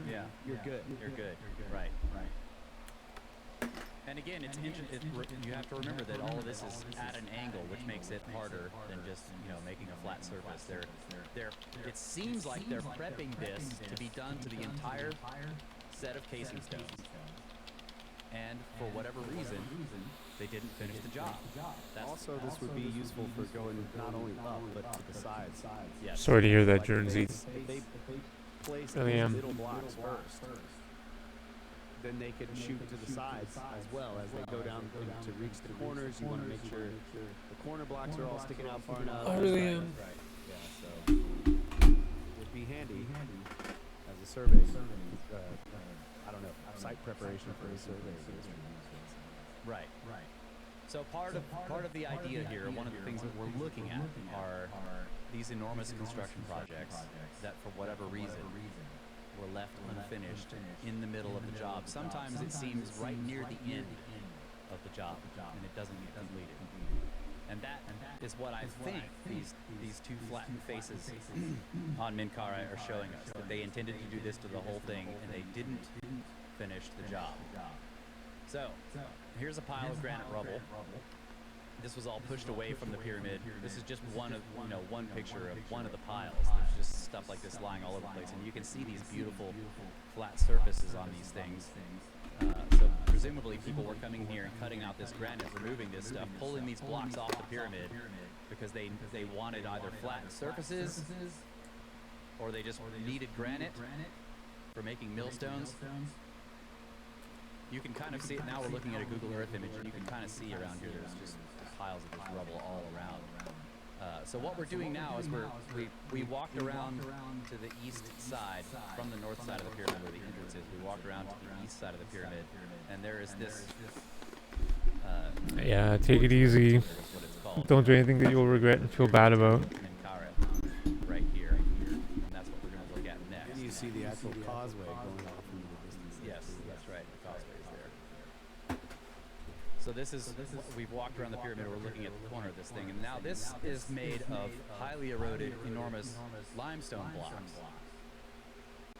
you're good. You're good. Right. And again, it's you have to remember that all of this is at an angle, which makes it harder than just making a flat surface. It seems like they're prepping this to be done to the entire set of casing stones, and for whatever reason, they didn't finish the job. Also, this would be useful for going not only up but to the sides. Yes. Sorry to hear that, Jonesy. If they place Really these am. middle blocks first, then they could shoot to the sides as well as they go down to reach the corners. You want to make sure the corner blocks are all sticking out far enough. I really am. Right. Yeah. So it would be handy as a survey. I don't know, site preparation for a survey. Right. So part of the idea here, one of the things that we're looking at are these enormous construction projects that, for whatever reason, were left unfinished in the middle of the job. Sometimes it seems right near the end of the job, and it doesn't get completed. And that is what I think these two flattened faces on Minkara are showing us, that they intended to do this to the whole thing, and they didn't finish the job. So here's a pile of granite rubble. This was all pushed away from the pyramid. This is just one picture of one of the piles. There's just stuff like this lying all over the place, and you can see these beautiful flat surfaces on these things. So presumably people were coming here and cutting out this granite, removing this stuff, pulling these blocks off the pyramid because they wanted either flat surfaces or they just needed granite for making millstones. You can kind of see it now. We're looking at a Google Earth image, and you can kind of see around here there's just piles of this rubble all around. So what we're doing now is we walked around to the east side from the north side of the pyramid where the entrance is. We walked around to the east side of the pyramid, and there is this. Yeah, take it easy. Is what it's called. Don't do anything that you'll regret and feel bad about. Minkara, right here, and that's what we're going to look at next. And you see the actual causeway going off into the distance. Yes, that's right. The causeway is there. So this is we've walked around the pyramid. We're looking at the corner of this thing, and now this is made of highly eroded, enormous limestone blocks.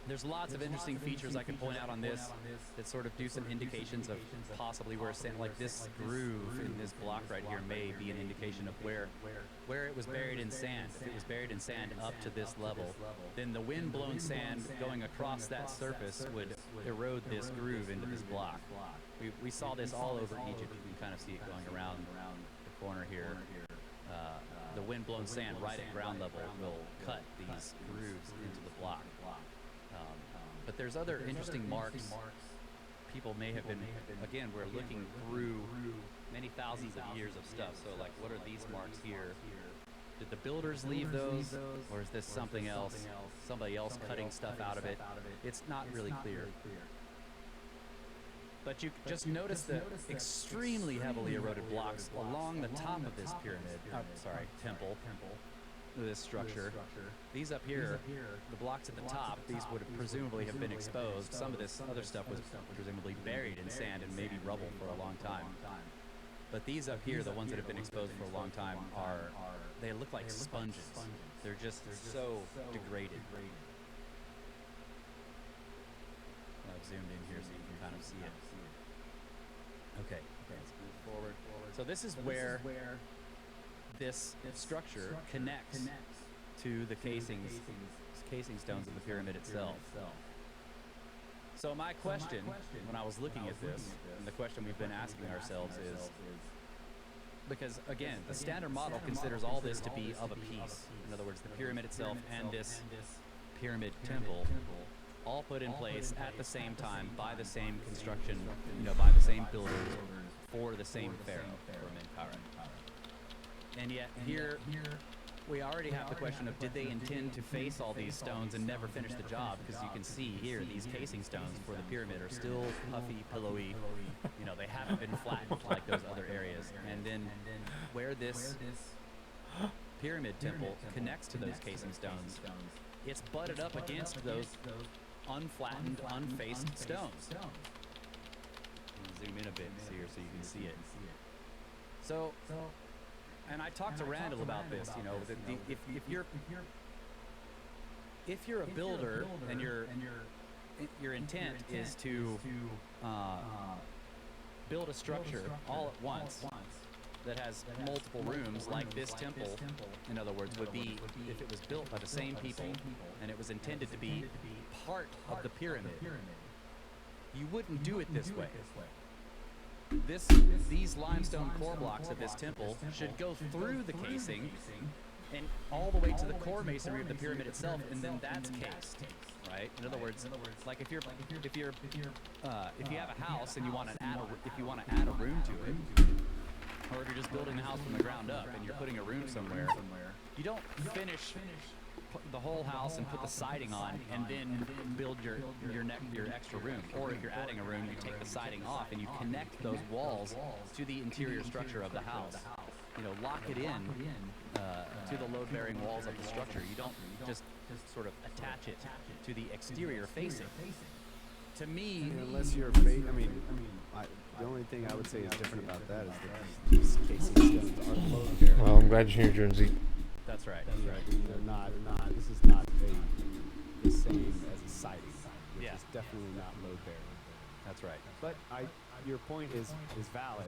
There's lots of interesting features I can point out on this that sort of do some indications of possibly where sand, like this groove in this block right here, may be an indication of where it was buried in sand. If it was buried in sand up to this level, then the wind-blown sand going across that surface would erode this groove into this block. We saw this all over Egypt. You can kind of see it going around the corner here. The wind-blown sand right at ground level will cut these grooves into the block. But there's other interesting marks. People may have been, again, we're looking through many thousands of years of stuff. So like, what are these marks here? Did the builders leave those? Or is this something else? Somebody else cutting stuff out of it? It's not really clear. But you just notice the extremely heavily eroded blocks along the top of this pyramid, temple. this structure. These up here, the blocks at the top, these would have presumably have been exposed. Some of this other stuff was presumably buried in sand and maybe rubble for a long time. But these up here, the ones that have been exposed for a long time, they look like sponges. They're just so degraded. I've zoomed in here so you can kind of see it. Okay, let's move forward. So this is where this structure connects to the casing stones of the pyramid itself. So my question, when I was looking at this, and the question we've been asking ourselves is, because again, the standard model considers all this to be of a piece. In other words, the pyramid itself and this pyramid temple, all put in place at the same time by the same construction, by the same builders for the same pharaoh, or Menkaure. And yet here we already have the question of, did they intend to face all these stones and never finish the job? Because you can see here, these casing stones for the pyramid are still puffy, pillowy. They haven't been flattened like those other areas. And then where this pyramid temple connects to those casing stones, it's butted up against those unflattened, unfaced stones. Zoom in a bit here so you can see it. So, and I talked to Randall about this. If you're a builder and your intent is to build a structure all at once that has multiple rooms, like this temple, in other words, would be if it was built by the same people and it was intended to be part of the pyramid, you wouldn't do it this way. These limestone core blocks of this temple should go through the casing and all the way to the core masonry of the pyramid itself, and then that's cased, right? In other words, like if you have a house and you want to add a room to it, or if you're just building the house from the ground up and you're putting a room somewhere, you don't finish the whole house and put the siding on and then build your extra room. Or if you're adding a room, you take the siding off and you connect those walls to the interior structure of the house. Lock it in to the load-bearing walls of the structure. You don't just sort of attach it to the exterior facing. To me, unless you're the only thing I would say is different about that is that these casing stones are load-bearing. Well, I'm glad you changed your Z. That's right. They're not. This is not the same as a siding, which is definitely not load-bearing. That's right. But your point is valid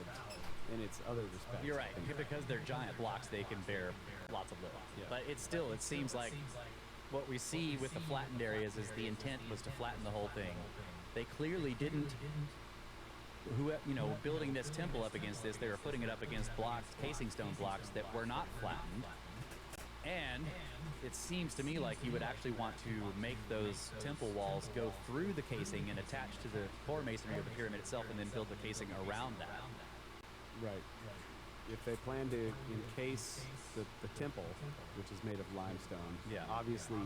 in its other respects. You're right. Because they're giant blocks, they can bear lots of load. Yeah. But it seems like what we see with the flattened areas is the intent was to flatten the whole thing. They clearly didn't. Building this temple up against this, they were putting it up against blocks, casing stone blocks that were not flattened. And it seems to me like you would actually want to make those temple walls go through the casing and attach to the core masonry of the pyramid itself, and then build the casing around that. Right. If they plan to encase the temple, which is made of limestone, obviously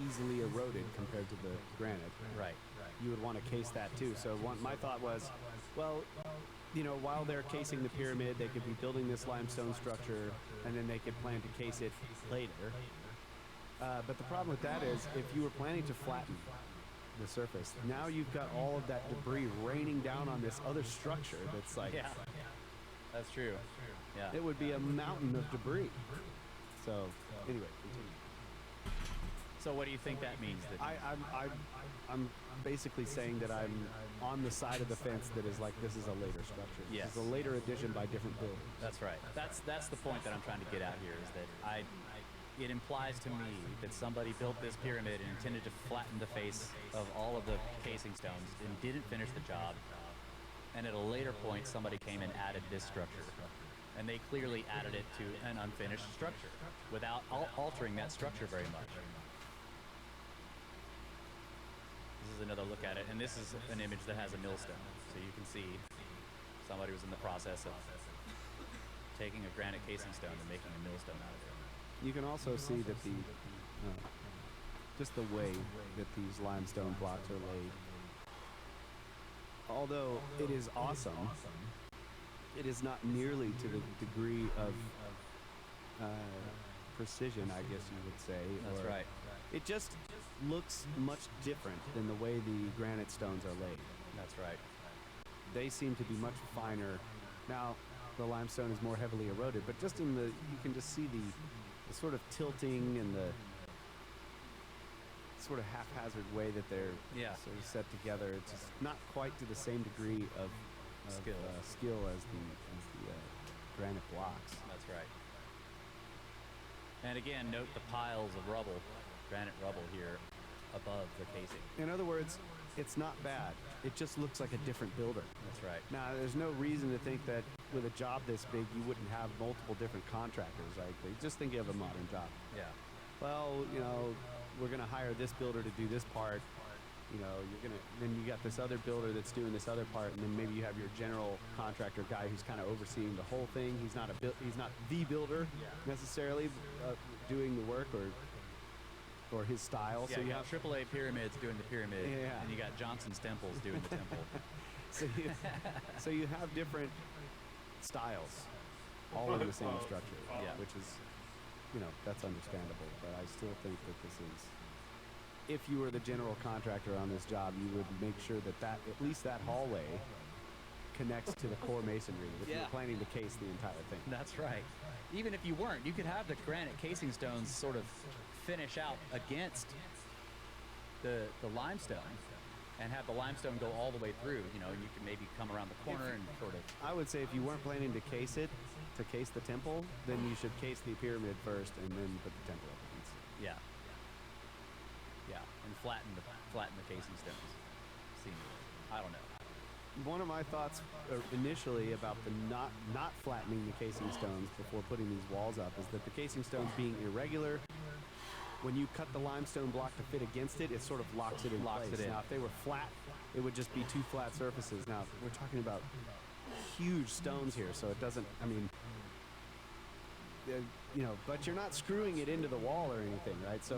easily eroded compared to the granite. Right. You would want to case that too. So my thought was, well, while they're casing the pyramid, they could be building this limestone structure, and then they could plan to case it later. But the problem with that is, if you were planning to flatten the surface, now you've got all of that debris raining down on this other structure that's like... Yeah, that's true. Yeah. It would be a mountain of debris. So, anyway, continue. So what do you think that means? I'm basically saying that I'm on the side of the fence that is like, this is a later structure. Yes. This is a later addition by different builders. That's right. That's the point that I'm trying to get at here, is that it implies to me that somebody built this pyramid and intended to flatten the face of all of the casing stones and didn't finish the job. And at a later point, somebody came and added this structure. And they clearly added it to an unfinished structure without altering that structure very much. This is another look at it, and this is an image that has a millstone. So you can see somebody was in the process of taking a granite casing stone and making a millstone out of it. You can also see that just the way that these limestone blocks are laid. Although it is awesome, it is not nearly to the degree of precision, I guess you would say. That's right. It just looks much different than the way the granite stones are laid. That's right. They seem to be much finer. Now, the limestone is more heavily eroded, but just in the, you can just see the sort of tilting and the sort of haphazard way that they're sort of set together. It's just not quite to the same degree of skill as the granite blocks. That's right. And again, note the piles of rubble, granite rubble here above the casing. In other words, it's not bad. It just looks like a different builder. That's right. Now, there's no reason to think that with a job this big, you wouldn't have multiple different contractors, right? Just think of a modern job. Yeah. Well, you know, we're going to hire this builder to do this part. You know, then you got this other builder that's doing this other part, and then maybe you have your general contractor guy who's kind of overseeing the whole thing. He's not the builder necessarily doing the work or his style. Yeah, so you have AAA Pyramids doing the pyramid, Yeah. and you got Johnson's Temples doing the temple. So you have different styles, all in the same structure. Yeah. Which is, you know, that's understandable. But I still think that this is, if you were the general contractor on this job, you would make sure that at least that hallway connects to the core masonry if you're planning to case the entire thing. That's right. Even if you weren't, you could have the granite casing stones sort of finish out against the limestone and have the limestone go all the way through, you know, and you can maybe come around the corner and sort of... I would say if you weren't planning to case the temple, then you should case the pyramid first and then put the temple up against it. Yeah. Yeah, and flatten the casing stones. Seemingly. I don't know. One of my thoughts initially about the not flattening the casing stones before putting these walls up is that the casing stones being irregular, when you cut the limestone block to fit against it, it sort of locks it in place. Now, if they were flat, it would just be two flat surfaces. Now, we're talking about huge stones here, so it doesn't, I mean, you know, but you're not screwing it into the wall or anything, right? So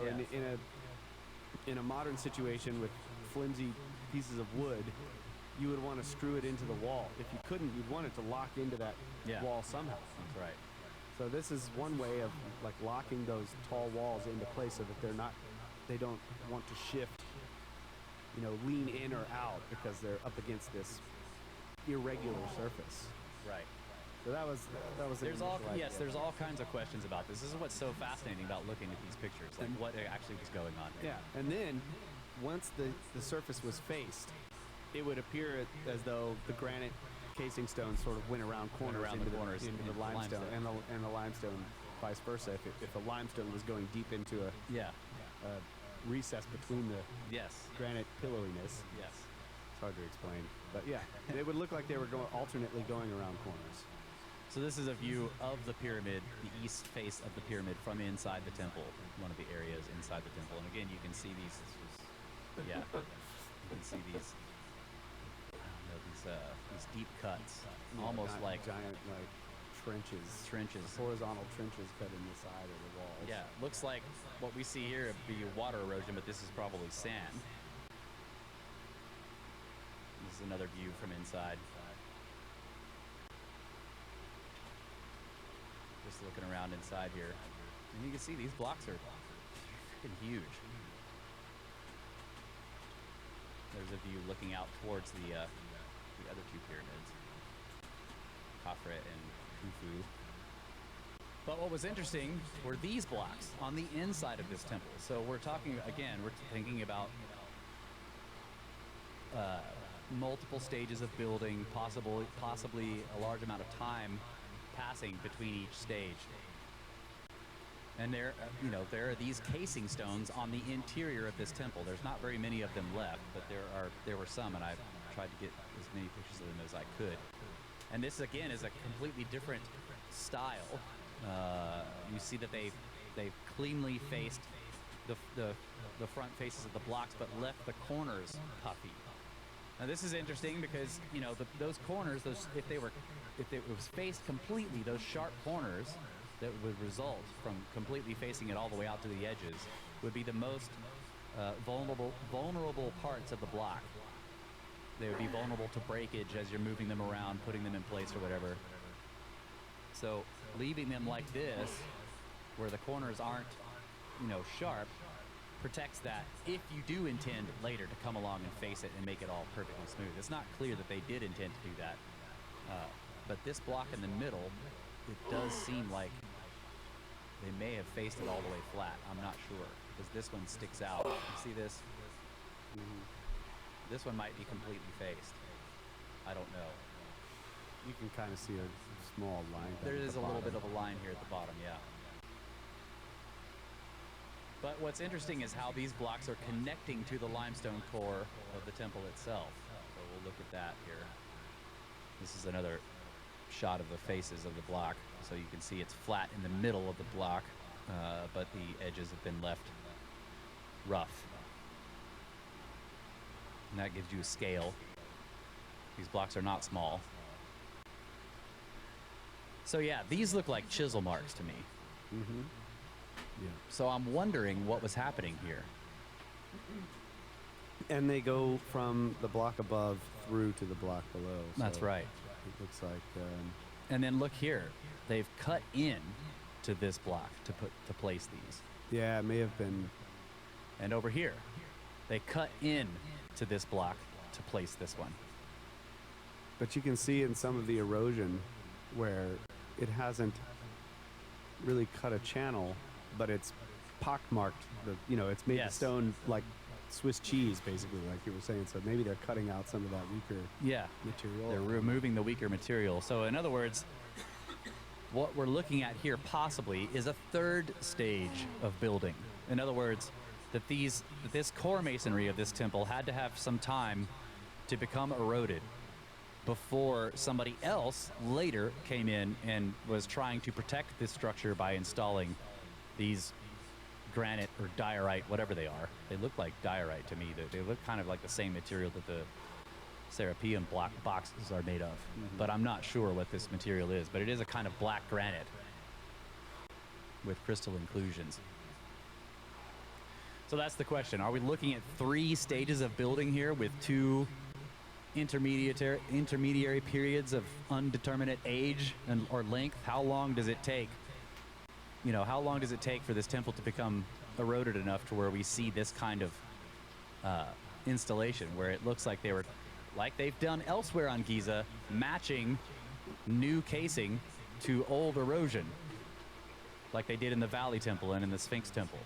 in a modern situation with flimsy pieces of wood, you would want to screw it into the wall. If you couldn't, you'd want it to lock into that wall somehow. That's right. So this is one way of like locking those tall walls into place so that they don't want to shift, you know, lean in or out because they're up against this irregular surface. Right. So that was there's all kinds of questions about this. This is what's so fascinating about looking at these pictures, like what actually was going on here. Yeah, and then once the surface was faced, it would appear as though the granite casing stone sort of went around corners into the limestone, and the limestone vice versa. If the limestone was going deep into a recess between the granite pillowiness. Yes. It's hard to explain, but yeah, it would look like they were alternately going around corners. So this is a view of the pyramid, the east face of the pyramid from inside the temple, one of the areas inside the temple. And again, you can see these, you can see these, I don't know, these deep cuts, almost like giant trenches, horizontal trenches cut in the side of the walls. Yeah, looks like what we see here would be water erosion, but this is probably sand. This is another view from inside. Just looking around inside here, and you can see these blocks are freaking huge. There's a view looking out towards the other two pyramids, Khafre and Khufu. But what was interesting were these blocks on the inside of this temple. So we're talking again, we're thinking about multiple stages of building, possibly a large amount of time passing between each stage. And there are these casing stones on the interior of this temple. There's not very many of them left, but there were some, and I tried to get as many pictures of them as I could. And this again is a completely different style. You see that they've cleanly faced the front faces of the blocks, but left the corners puffy. Now this is interesting because those corners, if it was faced completely, those sharp corners that would result from completely facing it all the way out to the edges would be the most vulnerable parts of the block. They would be vulnerable to breakage as you're moving them around, putting them in place or whatever. So leaving them like this where the corners aren't, sharp, protects that if you do intend later to come along and face it and make it all perfectly smooth. It's not clear that they did intend to do that. But this block in the middle, it does seem like they may have faced it all the way flat. I'm not sure, because this one sticks out. You see this? This one might be completely faced. I don't know. You can kind of see a small line. There is a little bit of a line here at the bottom, yeah. But what's interesting is how these blocks are connecting to the limestone core of the temple itself. So we'll look at that here. This is another shot of the faces of the block. So you can see it's flat in the middle of the block, but the edges have been left rough. And that gives you a scale. These blocks are not small. So yeah, these look like chisel marks to me. Mm-hmm. Yeah. So I'm wondering what was happening here. And they go from the block above through to the block below. That's so right. It looks like. And then look here, they've cut in to this block to place these. Yeah, it may have been. And over here, they cut in to this block to place this one. But you can see in some of the erosion where it hasn't really cut a channel, but it's pockmarked. It's made the stone like Swiss cheese, basically, like you were saying. So maybe they're cutting out some of that weaker material. They're removing the weaker material. So in other words, what we're looking at here possibly is a third stage of building. In other words, that this core masonry of this temple had to have some time to become eroded before somebody else later came in and was trying to protect this structure by installing these granite or diorite, whatever they are. They look like diorite to me. They look kind of like the same material that the Serapeum block boxes are made of. Mm-hmm. But I'm not sure what this material is. But it is a kind of black granite with crystal inclusions. So that's the question. Are we looking at 3 stages of building here with 2 intermediary periods of undeterminate age or length? How long does it take? How long does it take for this temple to become eroded enough to where we see this kind of installation where it looks like they've done elsewhere on Giza, matching new casing to old erosion, like they did in the Valley Temple and in the Sphinx Temple.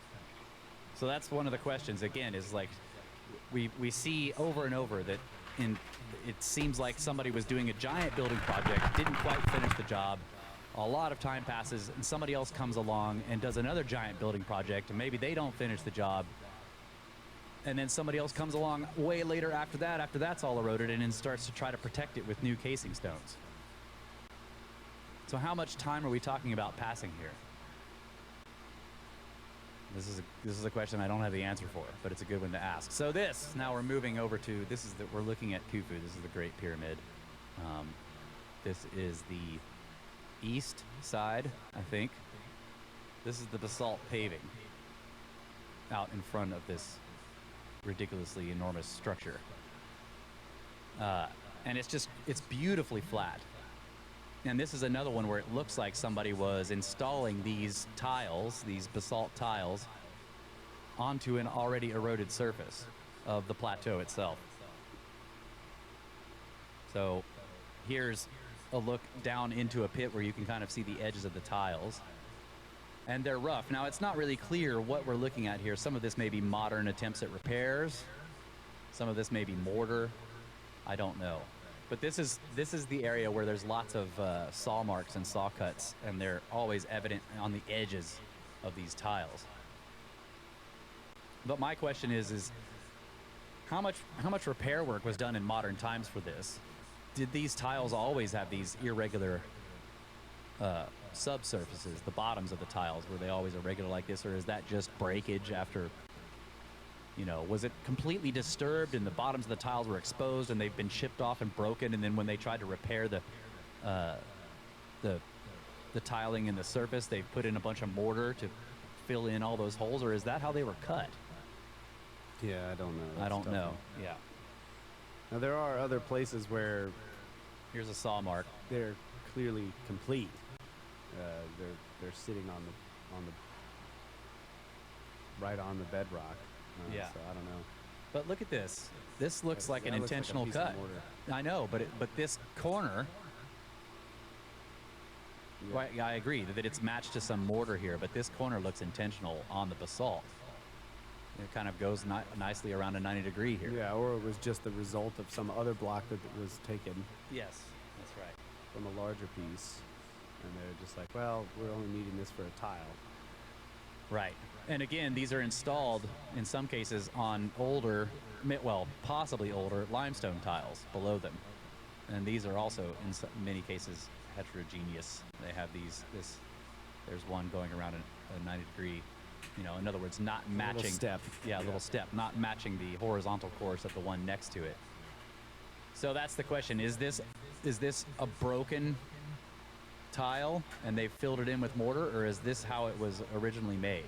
So that's one of the questions, again, is like we see over and over that it seems like somebody was doing a giant building project, didn't quite finish the job. A lot of time passes and somebody else comes along and does another giant building project, and maybe they don't finish the job. And then somebody else comes along way later after that's all eroded, and then starts to try to protect it with new casing stones. So how much time are we talking about passing here? This is a question I don't have the answer for, but it's a good one to ask. So now we're moving over to, we're looking at Khufu. This is the Great Pyramid. This is the east side, I think. This is the basalt paving out in front of this ridiculously enormous structure. And it's beautifully flat. And this is another one where it looks like somebody was installing these tiles, these basalt tiles, onto an already eroded surface of the plateau itself. So here's a look down into a pit where you can kind of see the edges of the tiles. And they're rough. Now, it's not really clear what we're looking at here. Some of this may be modern attempts at repairs. Some of this may be mortar. I don't know. But this is the area where there's lots of saw marks and saw cuts, and they're always evident on the edges of these tiles. But my question is how much repair work was done in modern times for this? Did these tiles always have these irregular subsurfaces, the bottoms of the tiles? Were they always irregular like this, or is that just breakage after? Was it completely disturbed and the bottoms of the tiles were exposed and they've been chipped off and broken, and then when they tried to repair the tiling in the surface, they put in a bunch of mortar to fill in all those holes? Or is that how they were cut? Yeah, I don't know. I don't know. Yeah. Now there are other places where Here's a saw mark. they're clearly complete. They're sitting on right on the bedrock. Yeah. So I don't know. But look at this. This looks like an That looks like a intentional piece of cut. mortar. I know, but this corner. Yeah. Well, yeah, I agree that it's matched to some mortar here, but this corner looks intentional on the basalt. It kind of goes nicely around a 90-degree here. Yeah, or it was just the result of some other block that was taken Yes, that's right. from a larger piece, and they're just like, well, we're only needing this for a tile. Right. And again, these are installed in some cases on older, well, possibly older limestone tiles below them. And these are also in many cases heterogeneous. They have there's one going around a 90-degree, in other words, not matching. Little step. Yeah, a little step, not matching the horizontal course of the one next to it. So that's the question. Is this a broken tile and they filled it in with mortar, or is this how it was originally made?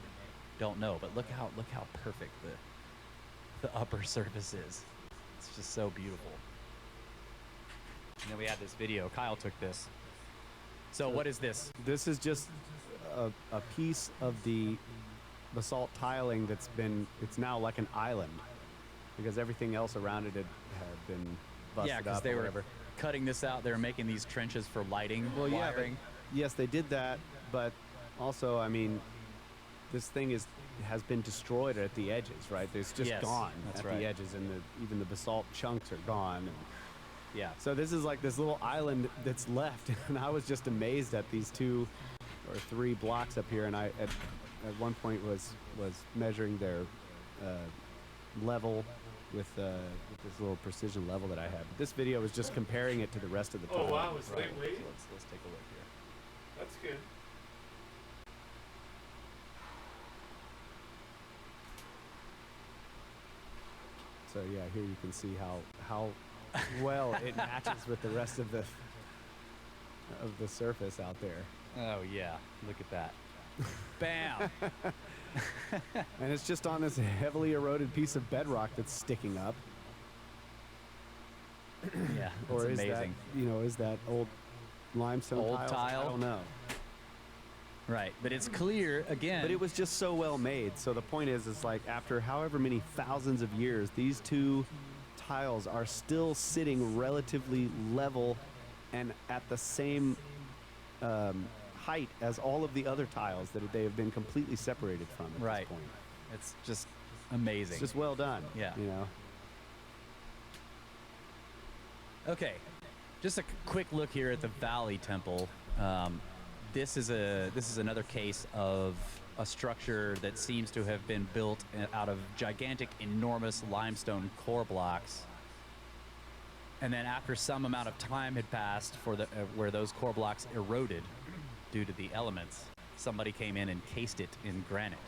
Don't know, but look how perfect the upper surface is. It's just so beautiful. And then we had this video. Kyle took this. So what is this? This is just a piece of the basalt tiling it's now like an island, because everything else around it had been busted Yeah, because up they or were whatever. cutting this out. They were making these trenches for lighting, Well, yeah, wiring. yes, they did that, but also, I mean, this thing has been destroyed at the edges, right? It's just Yes, gone that's at right. the edges, and even the basalt chunks are gone. And Yeah. so this is like this little island that's left, and I was just amazed at these 2 or 3 blocks up here, and I at one point was measuring their level with this little precision level that I had. But this video was just comparing it to the rest of the tile. Oh wow, it's Right. lightweight. So let's take a look here. That's good. So yeah, here you can see how well it matches with the rest of the surface out there. Oh yeah, look at that. Bam. And it's just on this heavily eroded piece of bedrock that's sticking up. Yeah, that's Or is amazing. that, is that old limestone Old tiles? tile? I don't know. Right, but it's clear again. But it was just so well made. So the point is like after however many thousands of years, these 2 tiles are still sitting relatively level and at the same height as all of the other tiles that they have been completely separated from at Right. this point. It's just amazing. It's just well done. Yeah. You know. Okay, just a quick look here at the Valley Temple. This is another case of a structure that seems to have been built out of gigantic, enormous limestone core blocks. And then after some amount of time had passed where those core blocks eroded due to the elements, somebody came in and cased it in granite.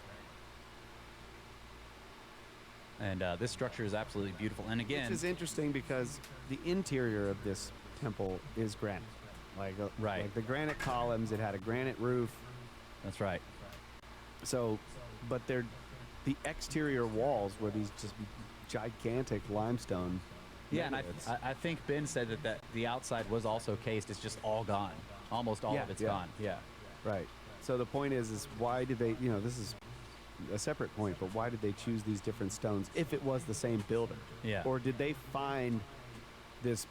And this structure is absolutely beautiful. And again, Which is interesting because the interior of this temple is granite. Right. Like the granite columns, it had a granite roof. that's right. So, but the exterior walls were these just gigantic limestone. Yeah, and monoliths. I think Ben said that the outside was also cased. It's just all gone. Almost all Yeah, of it's yeah. gone. Yeah. Right. So the point is why did they, this is a separate point, but why did they choose these different stones if it was the same builder? Yeah. Or did they find this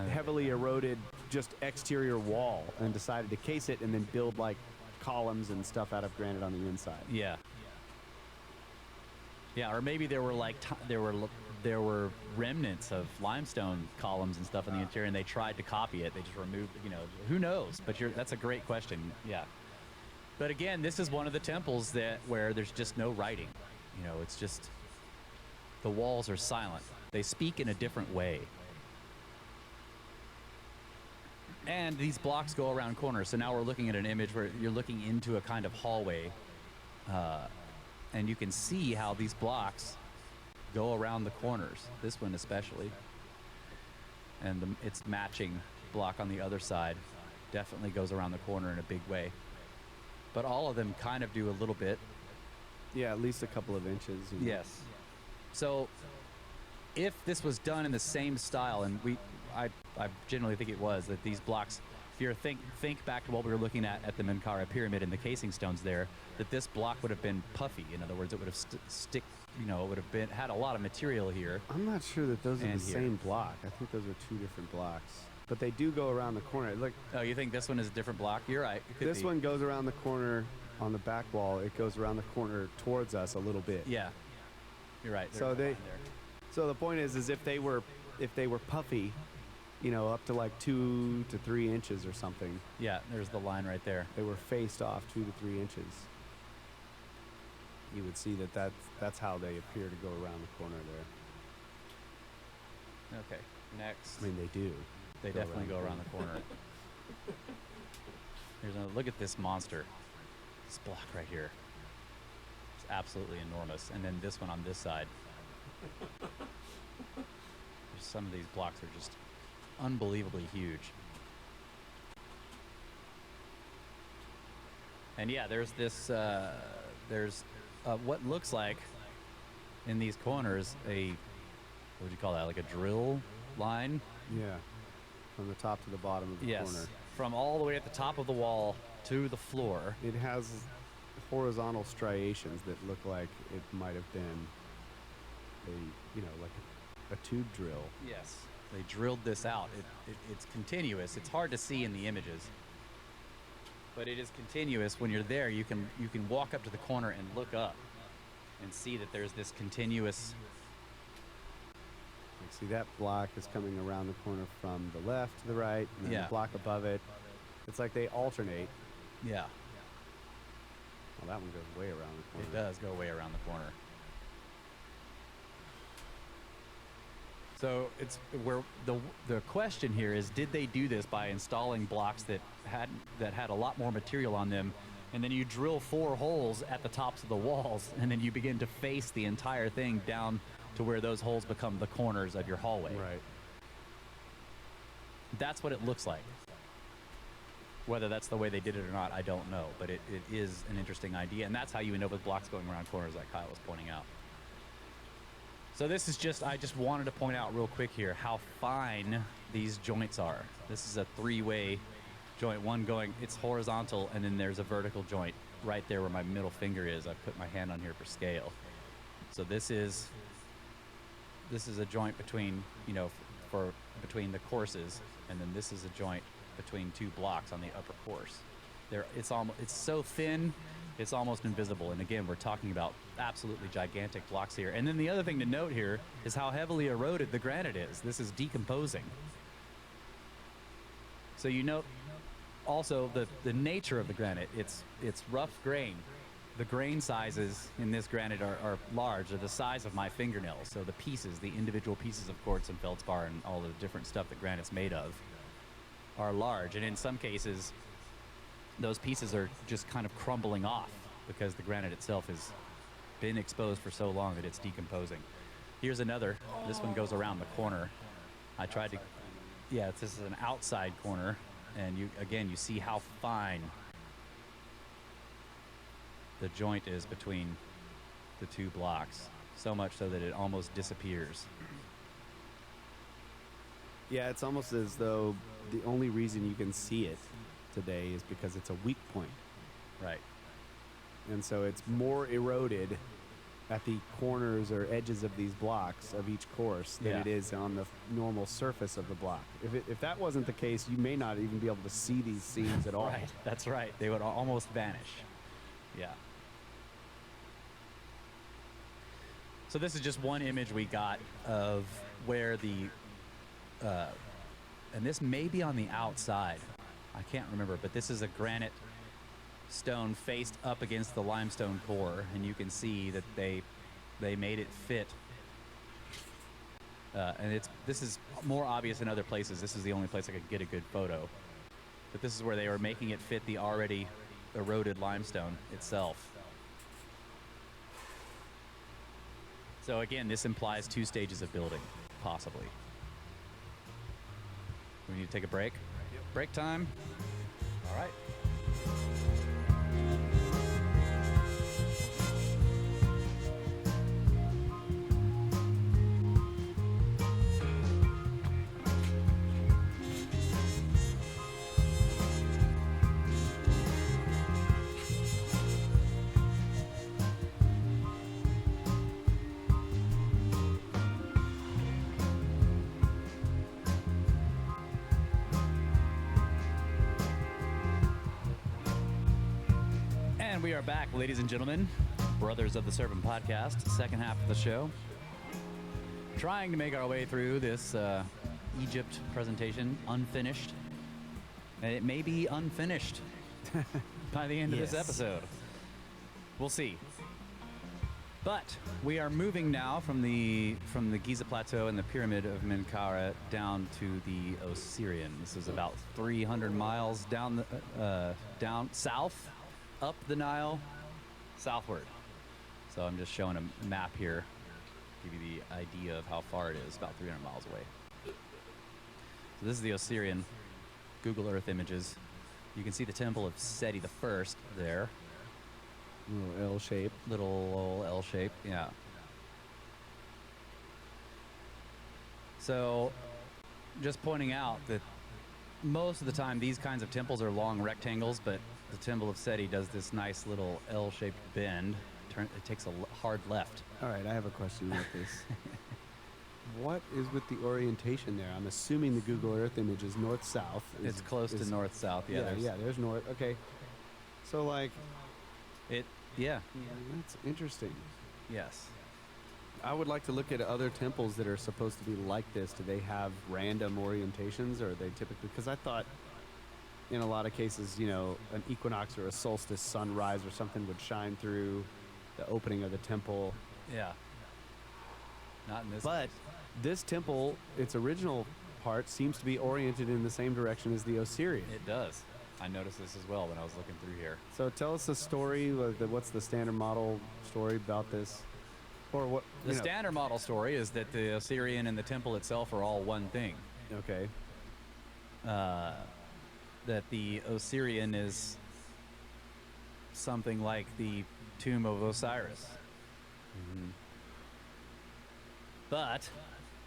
heavily eroded just exterior wall and decided to case it and then build like columns and stuff out of granite on the inside? Yeah. Yeah, or maybe there were there were remnants of limestone columns and stuff in the interior, and they tried to copy it. They just removed, who knows? But that's a great question. Yeah. But again, this is one of the temples where there's just no writing. It's just the walls are silent. They speak in a different way. And these blocks go around corners. So now we're looking at an image where you're looking into a kind of hallway. And you can see how these blocks go around the corners. This one especially. And its matching block on the other side definitely goes around the corner in a big way. But all of them kind of do a little bit. Yeah, at least a couple of inches. Yes. So if this was done in the same style, and I generally think it was, that these blocks if you think back to what we were looking at the Menkaure pyramid and the casing stones there, that this block would have been puffy. In other words, it would have it would have had a lot of material here. I'm not sure that those are the And here. same block. I think those are two different blocks. But they do go around the corner. Look, Oh, you think this one is a different block? You're right. It could this be. one goes around the corner on the back wall. It goes around the corner towards us a little bit. Yeah. You're right. So There's a they- line there. So the point is if they were puffy, up to like 2 to 3 inches or something, Yeah, there's the line right there. they were faced off 2 to 3 inches. You would see that's how they appear to go around the corner there. Okay. Next. I mean, they do. They definitely go around the corner. Here's another. Look at this monster. This block right here. It's absolutely enormous. And then this one on this side. Some of these blocks are just unbelievably huge. And yeah, there's this. There's what looks like in these corners a what would you call that? Like a drill line. Yeah. From the top to the bottom of the Yes, corner. from all the way at the top of the wall to the floor. It has horizontal striations that look like it might have been like a tube drill. Yes, they drilled this out. It's continuous. It's hard to see in the images, but it is continuous. When you're there, you can walk up to the corner and look up and see that there's this continuous. Like, see, that block is coming around the corner from the left to the right, and then Yeah. the block above it. It's like they alternate. Yeah, Well, that one goes way around the corner. it does go way around the corner. So it's where the question here is: did they do this by installing blocks that had a lot more material on them, and then you drill 4 holes at the tops of the walls, and then you begin to face the entire thing down to where those holes become the corners of your hallway? Right. That's what it looks like. Whether that's the way they did it or not, I don't know, but it is an interesting idea, and that's how you end up with blocks going around corners, like Kyle was pointing out. So this is I just wanted to point out real quick here how fine these joints are. This is a 3-way joint, one going, it's horizontal, and then there's a vertical joint right there where my middle finger is. I put my hand on here for scale. So this is a joint between, between the courses, and then this is a joint between 2 blocks on the upper course. It's so thin, it's almost invisible. And again, we're talking about absolutely gigantic blocks here. And then the other thing to note here is how heavily eroded the granite is. This is decomposing. So you note also the nature of the granite. It's rough grain. The grain sizes in this granite are large. They're the size of my fingernails. So the individual pieces of quartz and feldspar and all the different stuff that granite's made of are large. And in some cases, those pieces are just kind of crumbling off because the granite itself has been exposed for so long that it's decomposing. Here's another. This one goes around the corner. I tried to, this is an outside corner, and you see how fine the joint is between the 2 blocks, so much so that it almost disappears. Yeah, it's almost as though the only reason you can see it today is because it's a weak point. Right. And so it's more eroded at the corners or edges of these blocks of each course than Yeah. it is on the normal surface of the block. If that wasn't the case, you may not even be able to see these seams at all. Right. That's right. They would almost vanish. Yeah. So this is just one image we got of where and this may be on the outside. I can't remember, but this is a granite stone faced up against the limestone core, and you can see that they made it fit. And this is more obvious in other places. This is the only place I could get a good photo. But this is where they were making it fit the already eroded limestone itself. So again, this implies 2 stages of building, possibly. We need to take a break. Yep. Break time. All right. are back, ladies and gentlemen. Brothers of the Serpent podcast, second half of the show. Trying to make our way through this Egypt presentation, unfinished. And it may be unfinished by the end of this episode. We'll see. But we are moving now from the Giza Plateau and the Pyramid of Menkaure down to the Osirian. This is about 300 miles down south, up the Nile, southward. So I'm just showing a map here, give you the idea of how far it is, about 300 miles away. So this is the Osirian, Google Earth images. You can see the temple of Seti the First there. Little L shape. Little old L shape, yeah. So, just pointing out that most of the time these kinds of temples are long rectangles, but the Temple of Seti does this nice little L-shaped bend. It takes a hard left. All right, I have a question about this. What is with the orientation there? I'm assuming the Google Earth image is north-south. It's close to north-south, yeah. There's north. Okay. So, like... Yeah. That's interesting. Yes. I would like to look at other temples that are supposed to be like this. Do they have random orientations, or are they typically... Because I thought in a lot of cases, you know, an equinox or a solstice sunrise or something would shine through the opening of the temple. Yeah. Not in this But case. this temple, its original part, seems to be oriented in the same direction as the Osirian. It does. I noticed this as well when I was looking through here. So tell us the story. What's the standard model story about this? Or what? The standard model story is that the Osirian and the temple itself are all one thing. Okay. That the Osirian is something like the tomb of Osiris. Mm-hmm. But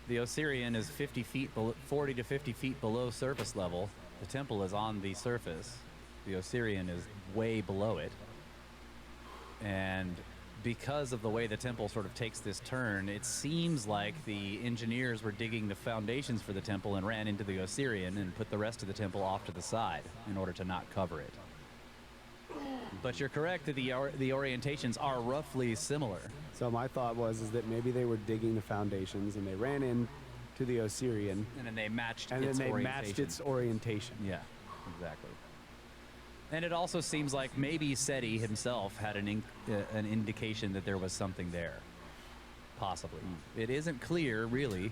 the Osirian is 40 to 50 feet below surface level. The temple is on the surface. The Osirian is way below it. And because of the way the temple sort of takes this turn, it seems like the engineers were digging the foundations for the temple and ran into the Osirian and put the rest of the temple off to the side in order to not cover it. But you're correct that the orientations are roughly similar. So my thought was that maybe they were digging the foundations and they ran in to the Osirian. And then they matched and its then they orientation. matched its orientation. Yeah, exactly. And it also seems like maybe Seti himself had an indication that there was something there, possibly. It isn't clear, really,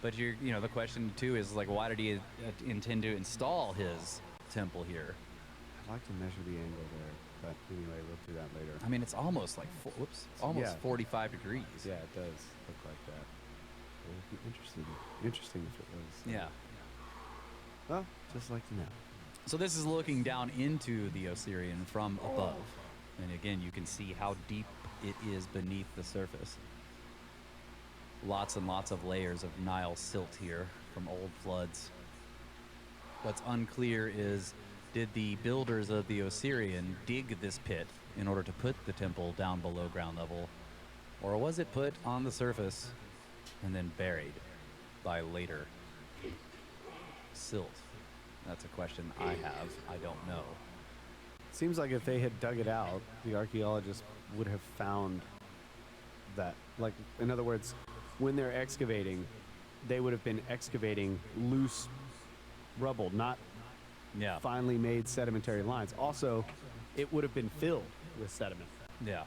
but the question too is like, why did he intend to install his temple here? I'd like to measure the angle there, but anyway, we'll do that later. I mean, it's almost like 45 degrees. Yeah, it does look like that. It would be interesting if it was. Yeah. Well, just like to know. So this is looking down into the Osirian from above. And again, you can see how deep it is beneath the surface. Lots and lots of layers of Nile silt here from old floods. What's unclear is, did the builders of the Osirian dig this pit in order to put the temple down below ground level? Or was it put on the surface and then buried by later silt? That's a question I have. I don't know. Seems like if they had dug it out, the archaeologists would have found that. Like, in other words, when they're excavating, they would have been excavating loose rubble, not finely made sedimentary lines. Also, it would have been filled with sediment. Yeah.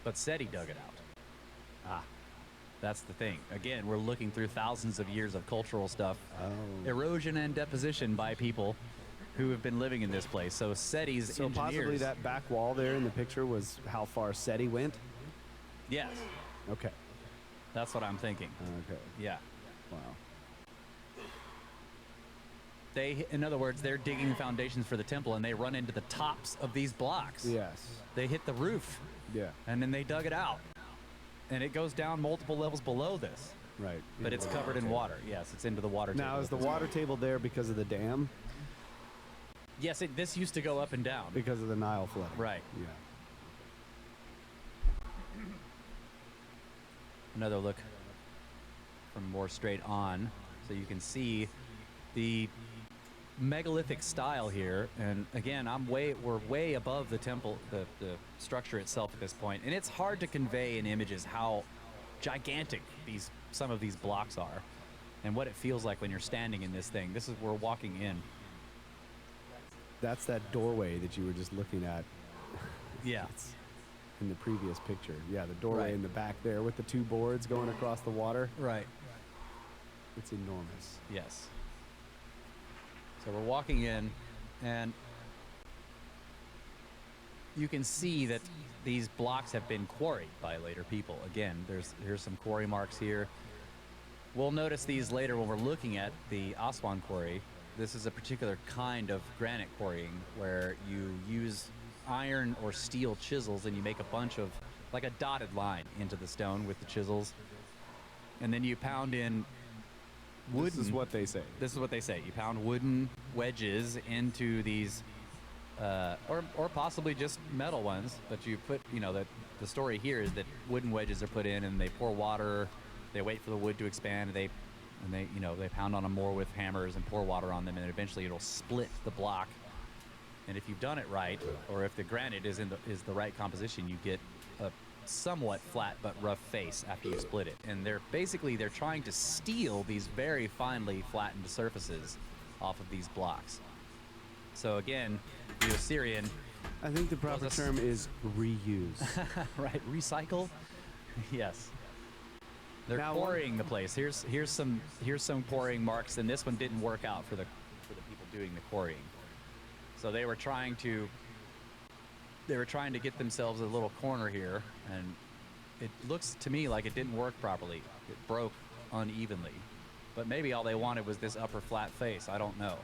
But Seti dug it out. Ah. That's the thing. Again, we're looking through thousands of years of cultural stuff. Oh. Erosion and deposition by people who have been living in this place. So Seti's So engineers... possibly that back wall there in the picture was how far Seti went? Yes. Okay. That's what I'm thinking. Okay. Yeah. Wow. In other words, they're digging foundations for the temple and they run into the tops of these blocks. Yes. They hit the roof. Yeah. And then they dug it out. And it goes down multiple levels below this. Right. But it's covered in water. Yes, it's into the water table. Now, is the water table there because of the dam? Yes, this used to go up and down. Because of the Nile flooding. Right. Yeah. Another look from more straight on. So you can see the megalithic style here, and again, we're way above the temple, the structure itself at this point, and it's hard to convey in images how gigantic some of these blocks are, and what it feels like when you're standing in this thing. We're walking in. That's that doorway that you were just looking at. Yeah. It's in the previous picture. Yeah, the doorway Right. in the back there with the 2 boards going across the water. Right. It's enormous. Yes. So we're walking in, and you can see that these blocks have been quarried by later people. Again, here's some quarry marks here. We'll notice these later when we're looking at the Aswan quarry. This is a particular kind of granite quarrying where you use iron or steel chisels and you make a bunch of, like a dotted line into the stone with the chisels. And then you pound in wooden. This is what they say. This is what they say. You pound wooden wedges into these, or possibly just metal ones. But you put, the story here is that wooden wedges are put in, and they pour water. They wait for the wood to expand. They pound on them more with hammers and pour water on them, and eventually it'll split the block. And if you've done it right, or if the granite is the right composition, you get a somewhat flat but rough face after you split it. And they're trying to steal these very finely flattened surfaces off of these blocks. So again, the Assyrian, I think the proper term is reuse. right? Recycle. Yes. They're Now, quarrying the place. Here's some quarrying marks, and this one didn't work out for the people doing the quarrying. So they were trying to get themselves a little corner here, and it looks to me like it didn't work properly. It broke unevenly. But maybe all they wanted was this upper flat face. I don't know.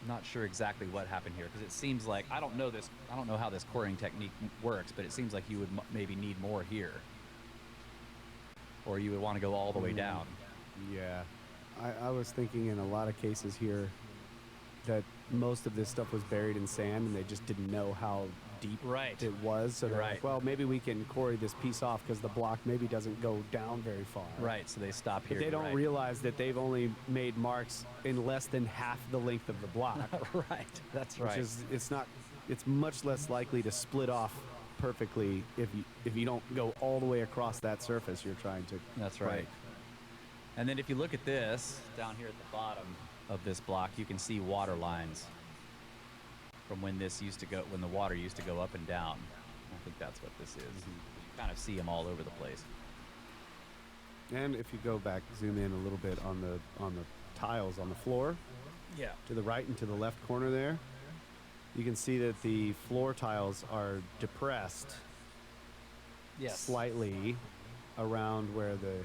Not sure exactly what happened here, because it seems like I don't know how this quarrying technique works, but it seems like you would maybe need more here, or you would want to go all the way down. Yeah, I was thinking in a lot of cases here that most of this stuff was buried in sand, and they just didn't know how deep Right. it was. So they're Right. like, well, maybe we can quarry this piece off because the block maybe doesn't go down very far. Right. So they stop here. But they don't right. realize that they've only made marks in less than half the length of the block. Right. That's right. Which is, it's much less likely to split off perfectly if you don't go all the way across that surface you're trying to. That's right. And then if you look at this down here at the bottom of this block, you can see water lines from when the water used to go up and down. I think that's what this is. You kind of see them all over the place. And if you go back, zoom in a little bit on the tiles on the floor, Yeah. to the right and to the left corner there, you can see that the floor tiles are depressed slightly around where the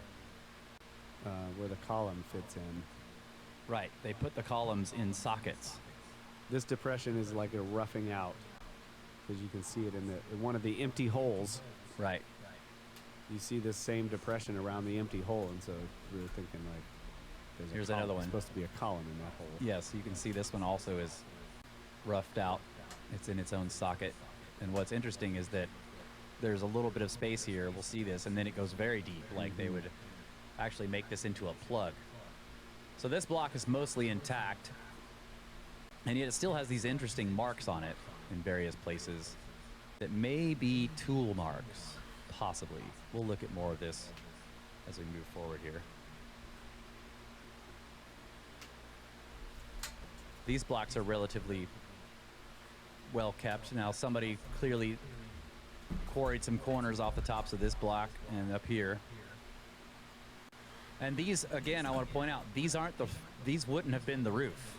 column fits in. Right. They put the columns in sockets. This depression is like a roughing out, because you can see it in one of the empty holes. Right. You see this same depression around the empty hole, and so we were thinking like, Here's another one. There's supposed to be a column in that hole. Yes, you can see this one also is roughed out. It's in its own socket. And what's interesting is that there's a little bit of space here. We'll see this, and then it goes very deep, like they would actually make this into a plug. So this block is mostly intact, and yet it still has these interesting marks on it in various places that may be tool marks, possibly. We'll look at more of this as we move forward here. These blocks are relatively well kept. Now somebody clearly quarried some corners off the tops of this block and up here. And these, again, I want to point out, these wouldn't have been the roof.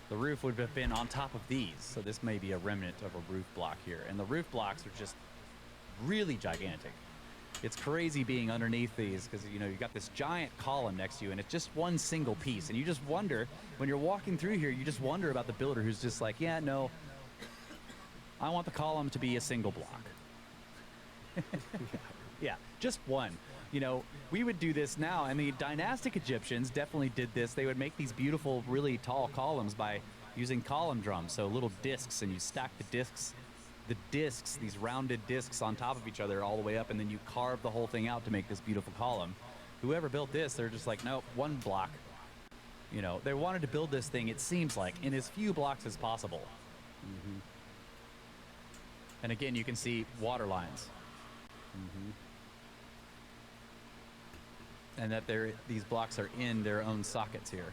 The roof would have been on top of these, so this may be a remnant of a roof block here. And the roof blocks are just really gigantic. It's crazy being underneath these, because you've got this giant column next to you, and it's just one single piece. And you just wonder, when you're walking through here, you just wonder about the builder who's just like, yeah, no, I want the column to be a single block. Yeah, just one. We would do this now, and the dynastic Egyptians definitely did this. They would make these beautiful, really tall columns by using column drums, so little discs, and you stack the discs, these rounded discs on top of each other all the way up, and then you carve the whole thing out to make this beautiful column. whoever built this, they're just like, nope, one block. You know, they wanted to build this thing, it seems like, in as few blocks as possible. Mm-hmm. And again, you can see water lines. Mm-hmm. And that these blocks are in their own sockets here.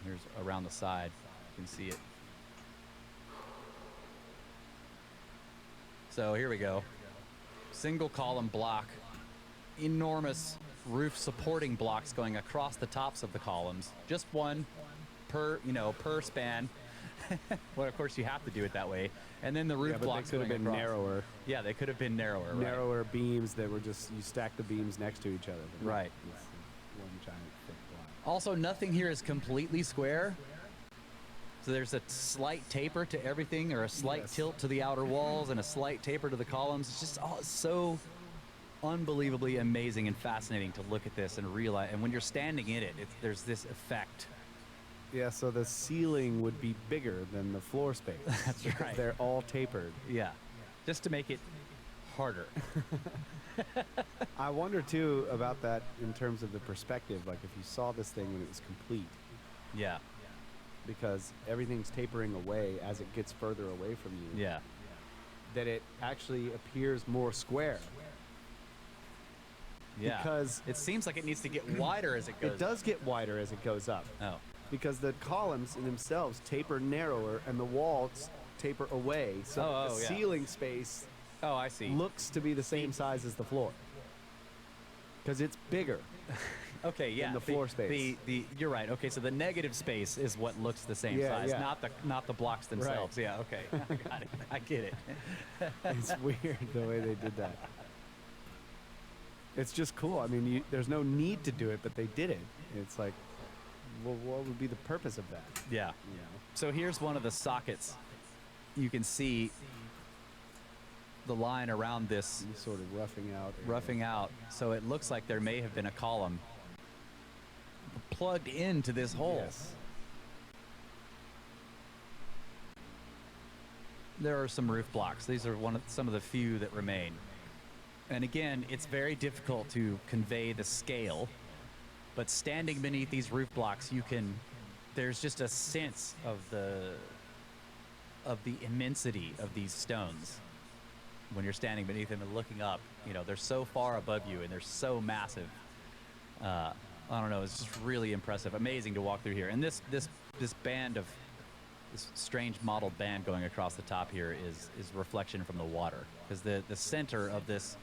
Here's around the side. You can see it. So here we go. Single column block. Enormous roof supporting blocks going across the tops of the columns. Just one per span. Well, of course, you have to do it that way. And then the roof blocks could have been across. narrower. Yeah, they could have been narrower. Narrower beams that were just, you stack the beams next to each other. Right. It's one giant thick block. Also, nothing here is completely square. So there's a slight taper to everything, or a slight tilt to the outer walls, and a slight taper to the columns. It's just so unbelievably amazing and fascinating to look at this and realize. And when you're standing in it, there's this effect. Yeah, so the ceiling would be bigger than the floor space. That's because right. They're all tapered. Yeah, just to make it harder. I wonder too about that in terms of the perspective. Like if you saw this thing when it was complete, Yeah, because everything's tapering away as it gets further away from you. yeah, That it actually appears more square. yeah. Because it seems like it needs to get wider as it goes. it does get wider as it goes up. Oh, Because the columns in themselves taper narrower and the walls taper away. So the yeah. ceiling space oh, I see. looks to be the same size as the floor. Because it's bigger. Okay, yeah. the floor space. You're right. Okay, so the negative space is what looks the same Yeah, size, yeah. not the blocks themselves. Yeah, okay. I got it. I get it. It's weird the way they did that. It's just cool. I mean, there's no need to do it, but they did it. It's like, well, what would be the purpose of that? Yeah. You know? So here's one of the sockets. You can see the line around this This sort of roughing out. area. roughing out. So it looks like there may have been a column plugged into this hole. Yes. There are some roof blocks. These are some of the few that remain. And again, it's very difficult to convey the scale, but standing beneath these roof blocks, there's just a sense of the immensity of these stones. When you're standing beneath them and looking up, they're so far above you and they're so massive. I don't know, it's just really impressive, amazing to walk through here. And this band of this strange mottled band going across the top here is reflection from the water, because the center of this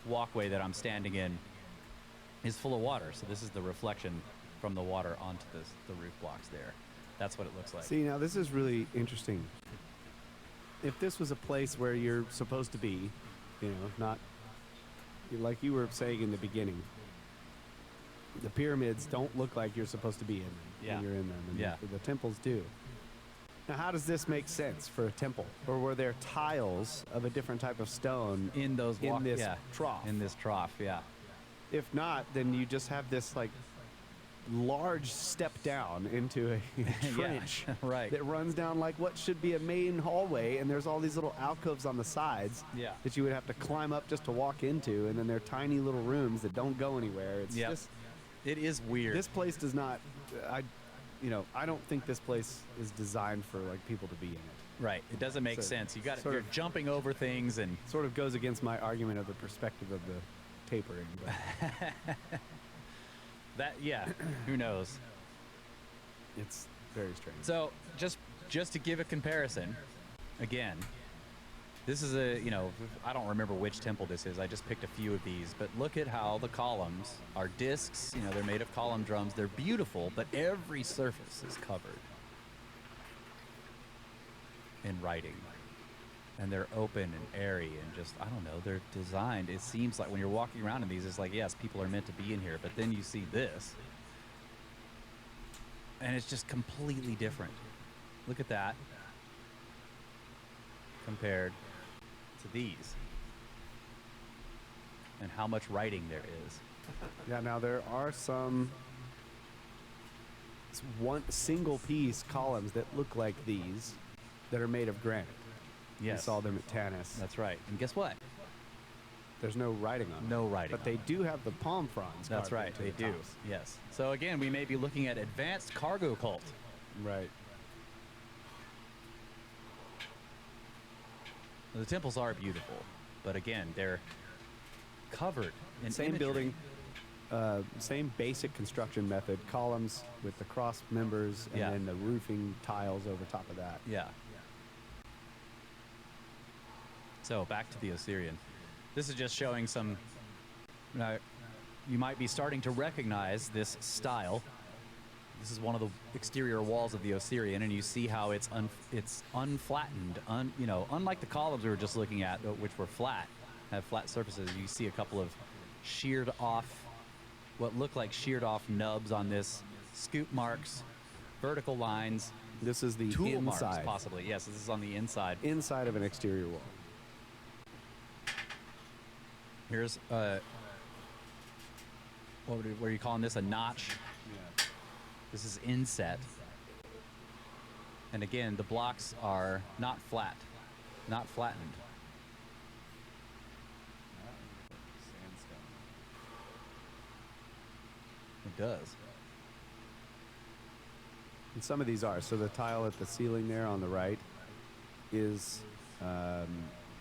walkway that I'm standing in is full of water. So this is the reflection from the water onto the roof blocks there. That's what it looks like. See, now this is really interesting. If this was a place where you're supposed to be, not like you were saying in the beginning, the pyramids don't look like you're supposed to be in them Yeah. when you're in them, and Yeah. the temples do. Now, how does this make sense for a temple? Or were there tiles of a different type of stone In those in this trough? In this trough, yeah. If not, then you just have this like large step down into a trench right. that runs down like what should be a main hallway, and there's all these little alcoves on the sides Yeah. that you would have to climb up just to walk into, and then they're tiny little rooms that don't go anywhere. It's Yep. just It is weird. this place does not. I don't think this place is designed for like people to be in it. Right. It doesn't make So, sense. sort You're of- jumping over things and Sort of goes against my argument of the perspective of the tapering. But who knows? it's very strange. So just to give a comparison, again, this is I don't remember which temple this is. I just picked a few of these, but look at how the columns are discs. They're made of column drums. They're beautiful, but every surface is covered in writing. And they're open and airy and just, I don't know, they're designed. It seems like when you're walking around in these, it's like, yes, people are meant to be in here, but then you see this, and it's just completely different. Look at that compared to these, and how much writing there is. Yeah, now there are some one single piece columns that look like these that are made of granite. Yes. I saw them at Tanis. That's right. And guess what? There's no writing on them. No writing But on they them. do have the palm fronds. That's carved right, into they the do. tops. Yes. So again, we may be looking at advanced cargo cult. Right. The temples are beautiful, but again, they're covered in Same imagery. building, same basic construction method. Columns with the cross members, and Yeah. then the roofing tiles over top of that. Yeah. So back to the Osirian. This is just showing some. Now, you might be starting to recognize this style. This is one of the exterior walls of the Osirian, and you see how it's unflattened. Unlike the columns we were just looking at, which were flat, have flat surfaces. You see a couple of sheared off, what look like sheared off nubs on this, scoop marks, vertical lines, This is the tool marks, inside. possibly. Yes, this is on the inside. Inside of an exterior wall. Here's what are you calling this? A notch? Yeah. This is inset. And again, the blocks are not flat, not flattened. It does. And some of these are. So the tile at the ceiling there on the right is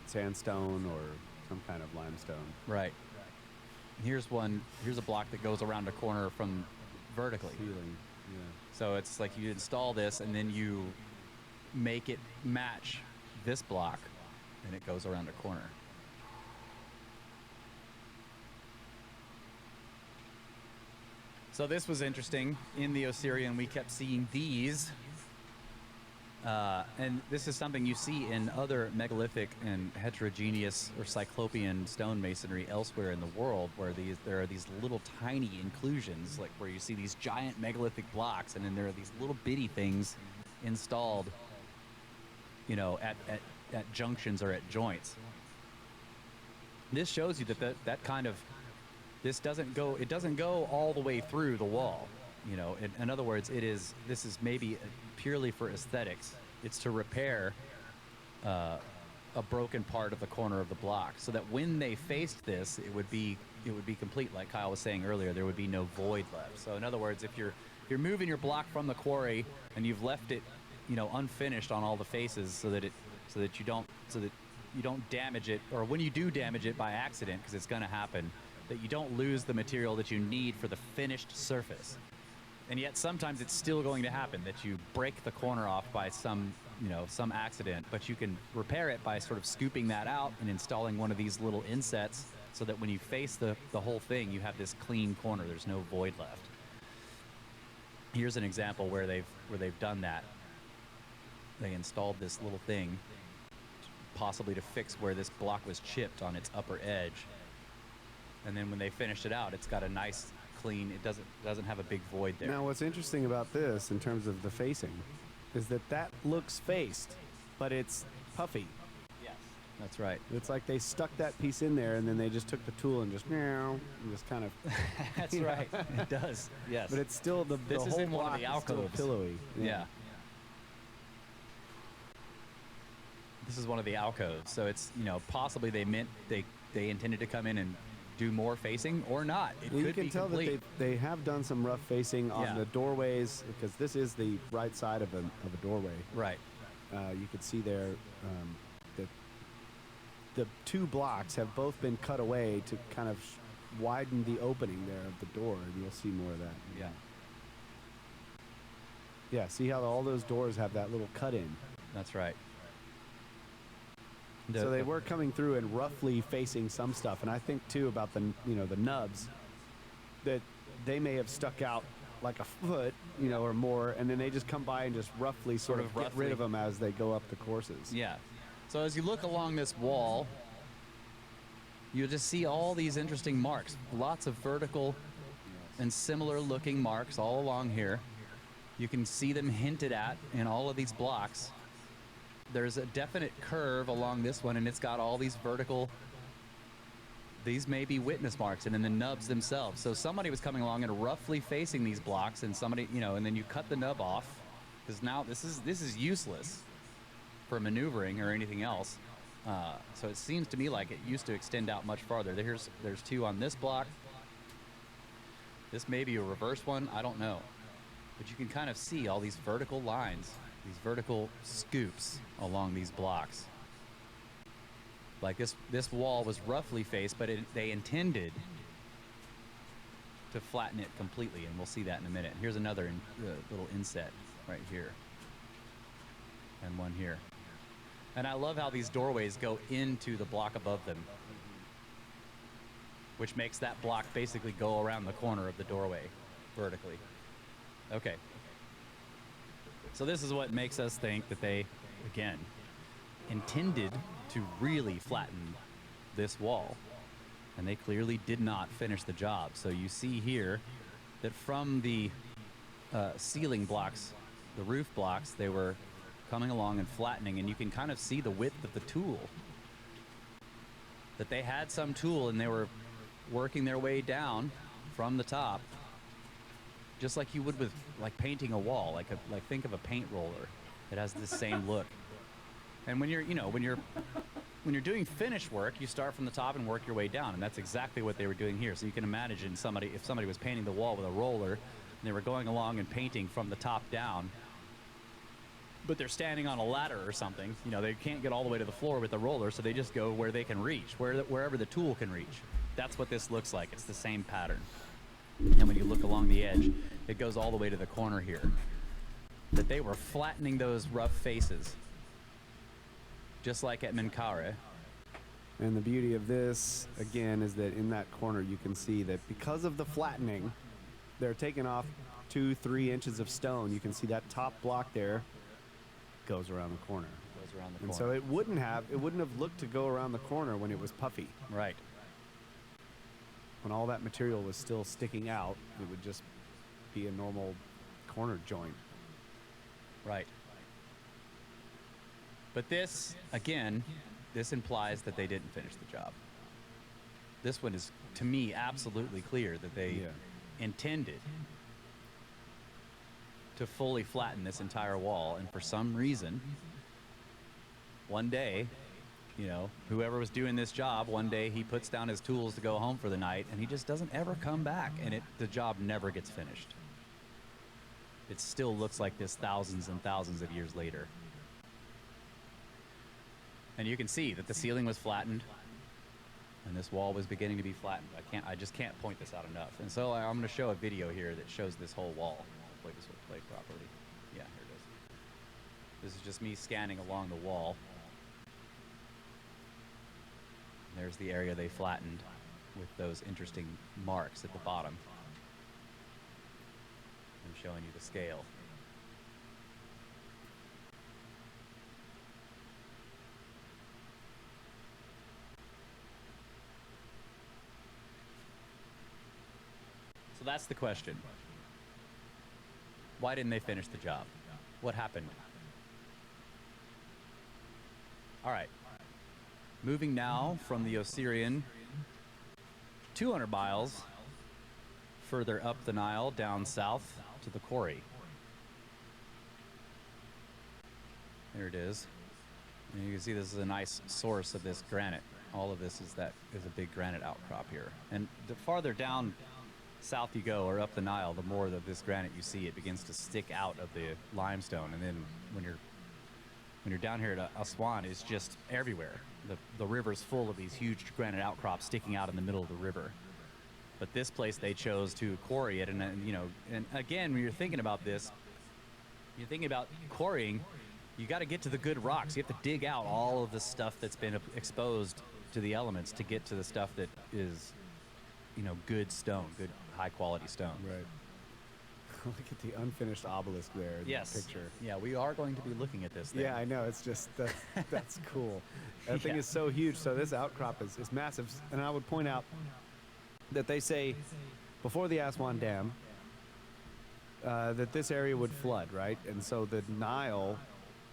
sandstone or some kind of limestone. Right. Here's a block that goes around a corner from vertically. Ceiling. Yeah. So it's like you install this and then you make it match this block and it goes around a corner. So this was interesting. In the Osirian, we kept seeing these. And this is something you see in other megalithic and heterogeneous or cyclopean stonemasonry elsewhere in the world, where there are these little tiny inclusions, like where you see these giant megalithic blocks, and then there are these little bitty things installed, at junctions or at joints. This shows you that kind of this doesn't go all the way through the wall. In other words, this is maybe purely for aesthetics. It's to repair a broken part of the corner of the block, so that when they faced this, it would be complete. Like Kyle was saying earlier, there would be no void left. So in other words, if you're moving your block from the quarry and you've left it, unfinished on all the faces, so that you don't damage it, or when you do damage it by accident, because it's going to happen, that you don't lose the material that you need for the finished surface. And yet sometimes it's still going to happen that you break the corner off by some accident, but you can repair it by sort of scooping that out and installing one of these little insets, so that when you face the whole thing, you have this clean corner. There's no void left. Here's an example where they've done that. They installed this little thing, possibly to fix where this block was chipped on its upper edge. And then when they finished it out, it's got a nice clean, it doesn't have a big void there. Now, what's interesting about this, in terms of the facing, is that looks faced, but it's puffy. Yes. That's right. It's like they stuck that piece in there, and then they just took the tool and just kind of. That's right. It does. Yes. But it's still the This is whole in one of block the is still alcoves. pillowy. Yeah. This is one of the alcoves, so it's possibly they intended to come in and do more facing or not. It Well, could you can be tell complete. that they have done some rough facing on Yeah. the doorways, because this is the right side of a doorway. Right. You could see there that the two blocks have both been cut away to kind of widen the opening there of the door, and you'll see more of that. Yeah. Yeah, see how all those doors have that little cut in. That's right. So they were coming through and roughly facing some stuff, and I think too about the nubs, that they may have stuck out like a foot, or more, and then they just come by and just roughly sort of get rid of them as they go up the courses. Yeah. So as you look along this wall, you'll just see all these interesting marks. Lots of vertical and similar looking marks all along here. You can see them hinted at in all of these blocks. There's a definite curve along this one, and it's got all these vertical, these may be witness marks, and then the nubs themselves. So somebody was coming along and roughly facing these blocks, and somebody, and then you cut the nub off, because now this is useless for maneuvering or anything else. So it seems to me like it used to extend out much farther. There's 2 on this block. This may be a reverse one, I don't know. But you can kind of see all these vertical lines, these vertical scoops along these blocks. Like this wall was roughly faced, but they intended to flatten it completely, and we'll see that in a minute. Here's another little inset right here, and one here. And I love how these doorways go into the block above them, which makes that block basically go around the corner of the doorway vertically. Okay. So this is what makes us think that they, again, intended to really flatten this wall. And they clearly did not finish the job. So you see here that from the ceiling blocks, the roof blocks, they were coming along and flattening, and you can kind of see the width of the tool. That they had some tool and they were working their way down from the top, just like you would with like painting a wall, like think of a paint roller. It has this same look. And when you're doing finish work, you start from the top and work your way down, and that's exactly what they were doing here. So you can imagine if somebody was painting the wall with a roller, and they were going along and painting from the top down, but they're standing on a ladder or something. They can't get all the way to the floor with the roller, so they just go where they can reach, wherever the tool can reach. That's what this looks like. It's the same pattern. And when you look along the edge, it goes all the way to the corner here. That they were flattening those rough faces, just like at Minkare. And the beauty of this, again, is that in that corner you can see that because of the flattening, they're taking off 2-3 inches of stone. You can see that top block there goes around the corner. Goes around the And corner. so it wouldn't have looked to go around the corner when it was puffy. Right. When all that material was still sticking out, it would just be a normal corner joint. Right. But this, again, this implies that they didn't finish the job. This one is, to me, absolutely clear that they intended to fully flatten this entire wall, and for some reason, one day, whoever was doing this job, one day he puts down his tools to go home for the night, and he just doesn't ever come back, and the job never gets finished. It still looks like this thousands and thousands of years later. And you can see that the ceiling was flattened, and this wall was beginning to be flattened. I just can't point this out enough. And so I'm going to show a video here that shows this whole wall. Hopefully this will play properly. Yeah, here it is. This is just me scanning along the wall. And there's the area they flattened with those interesting marks at the bottom. I'm showing you the scale. So that's the question. Why didn't they finish the job? What happened? All right. Moving now from the Osirian 200 miles further up the Nile, down south to the quarry. There it is. And you can see this is a nice source of this granite. All of this is a big granite outcrop here. And the farther down south you go, or up the Nile, the more of this granite you see, it begins to stick out of the limestone. And then when you're down here at Aswan, it's just everywhere. The river's full of these huge granite outcrops sticking out in the middle of the river. But this place they chose to quarry it, and again, when you're thinking about this, you're thinking about quarrying, you got to get to the good rocks. You have to dig out all of the stuff that's been exposed to the elements to get to the stuff that is, good stone, good high quality stone. Right. Look at the unfinished obelisk there in Yes. the picture. Yeah, we are going to be looking at this thing. Yeah, I know. It's just, that's cool. That thing is so huge. So this outcrop is massive. And I would point out that they say before the Aswan Dam that this area would flood, right? And so the Nile,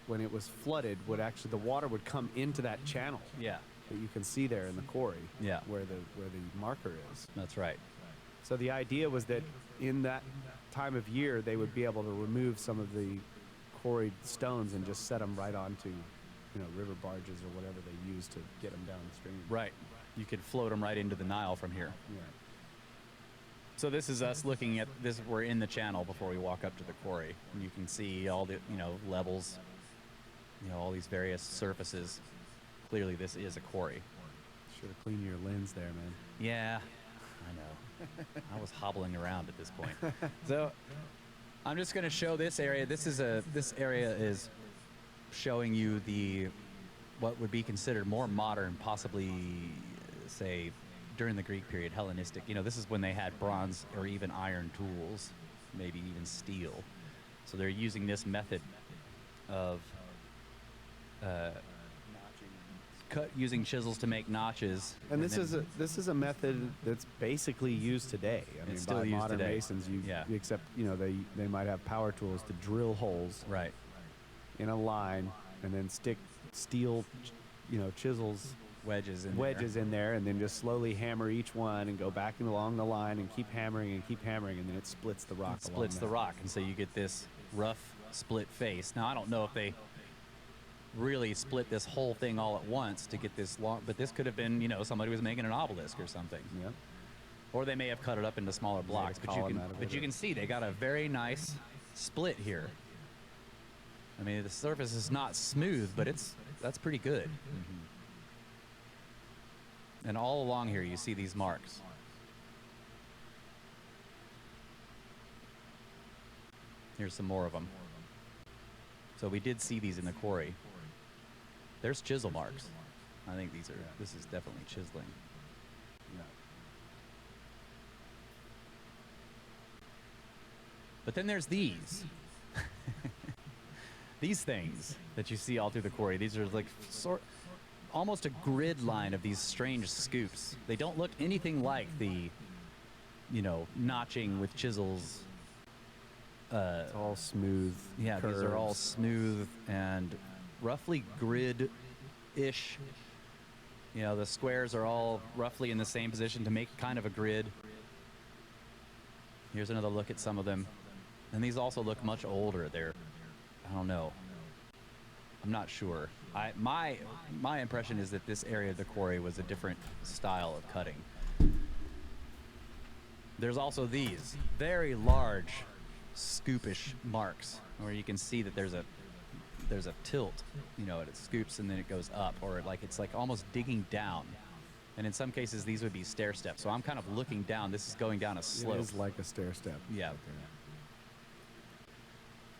when it was flooded, the water would come into that channel. Yeah. That you can see there in the quarry. Yeah. Where the marker is. That's right. So the idea was that in that time of year, they would be able to remove some of the quarried stones and just set them right onto river barges or whatever they use to get them downstream. Right. You could float them right into the Nile from here. Yeah. So this is us looking at this. We're in the channel before we walk up to the quarry. And you can see all the, levels, all these various surfaces. Clearly this is a quarry. Should have cleaned your lens there, man. Yeah, I know. I was hobbling around at this point. So I'm just going to show this area. This area is showing you what would be considered more modern, possibly, say, during the Greek period, Hellenistic. This is when they had bronze or even iron tools, maybe even steel. So they're using this method of using chisels to make notches. And this is a method that's basically used today. I mean, still by used modern today. masons, Yeah. except they might have power tools to drill holes Right. in a line and then stick steel, chisels, Wedges in there, and then just slowly hammer each one and go back and along the line and keep hammering, and then it splits the rock. It splits the rock, and so you get this rough split face. Now I don't know if they really split this whole thing all at once to get this long, but this could have been, somebody was making an obelisk or something. Yeah. Or they may have cut it up into smaller blocks, but you can see they got a very nice split here. I mean, the surface is not smooth, but that's pretty good. Mm-hmm. And all along here, you see these marks. Here's some more of them. So we did see these in the quarry. There's chisel marks. I think this is definitely chiseling. Yeah. But then there's these. These things that you see all through the quarry. These are like almost a grid line of these strange scoops. They don't look anything like the, notching with chisels. It's all smooth. Yeah, curves. these are all smooth and roughly grid-ish. The squares are all roughly in the same position to make kind of a grid. Here's another look at some of them. And these also look much older. I don't know. I'm not sure. My impression is that this area of the quarry was a different style of cutting. There's also these very large scoopish marks where you can see that there's a tilt, it scoops and then it goes up, or it's like almost digging down. And in some cases these would be stair steps. So I'm kind of looking down. This is going down a slope. It is like a stair step. Yeah. Okay.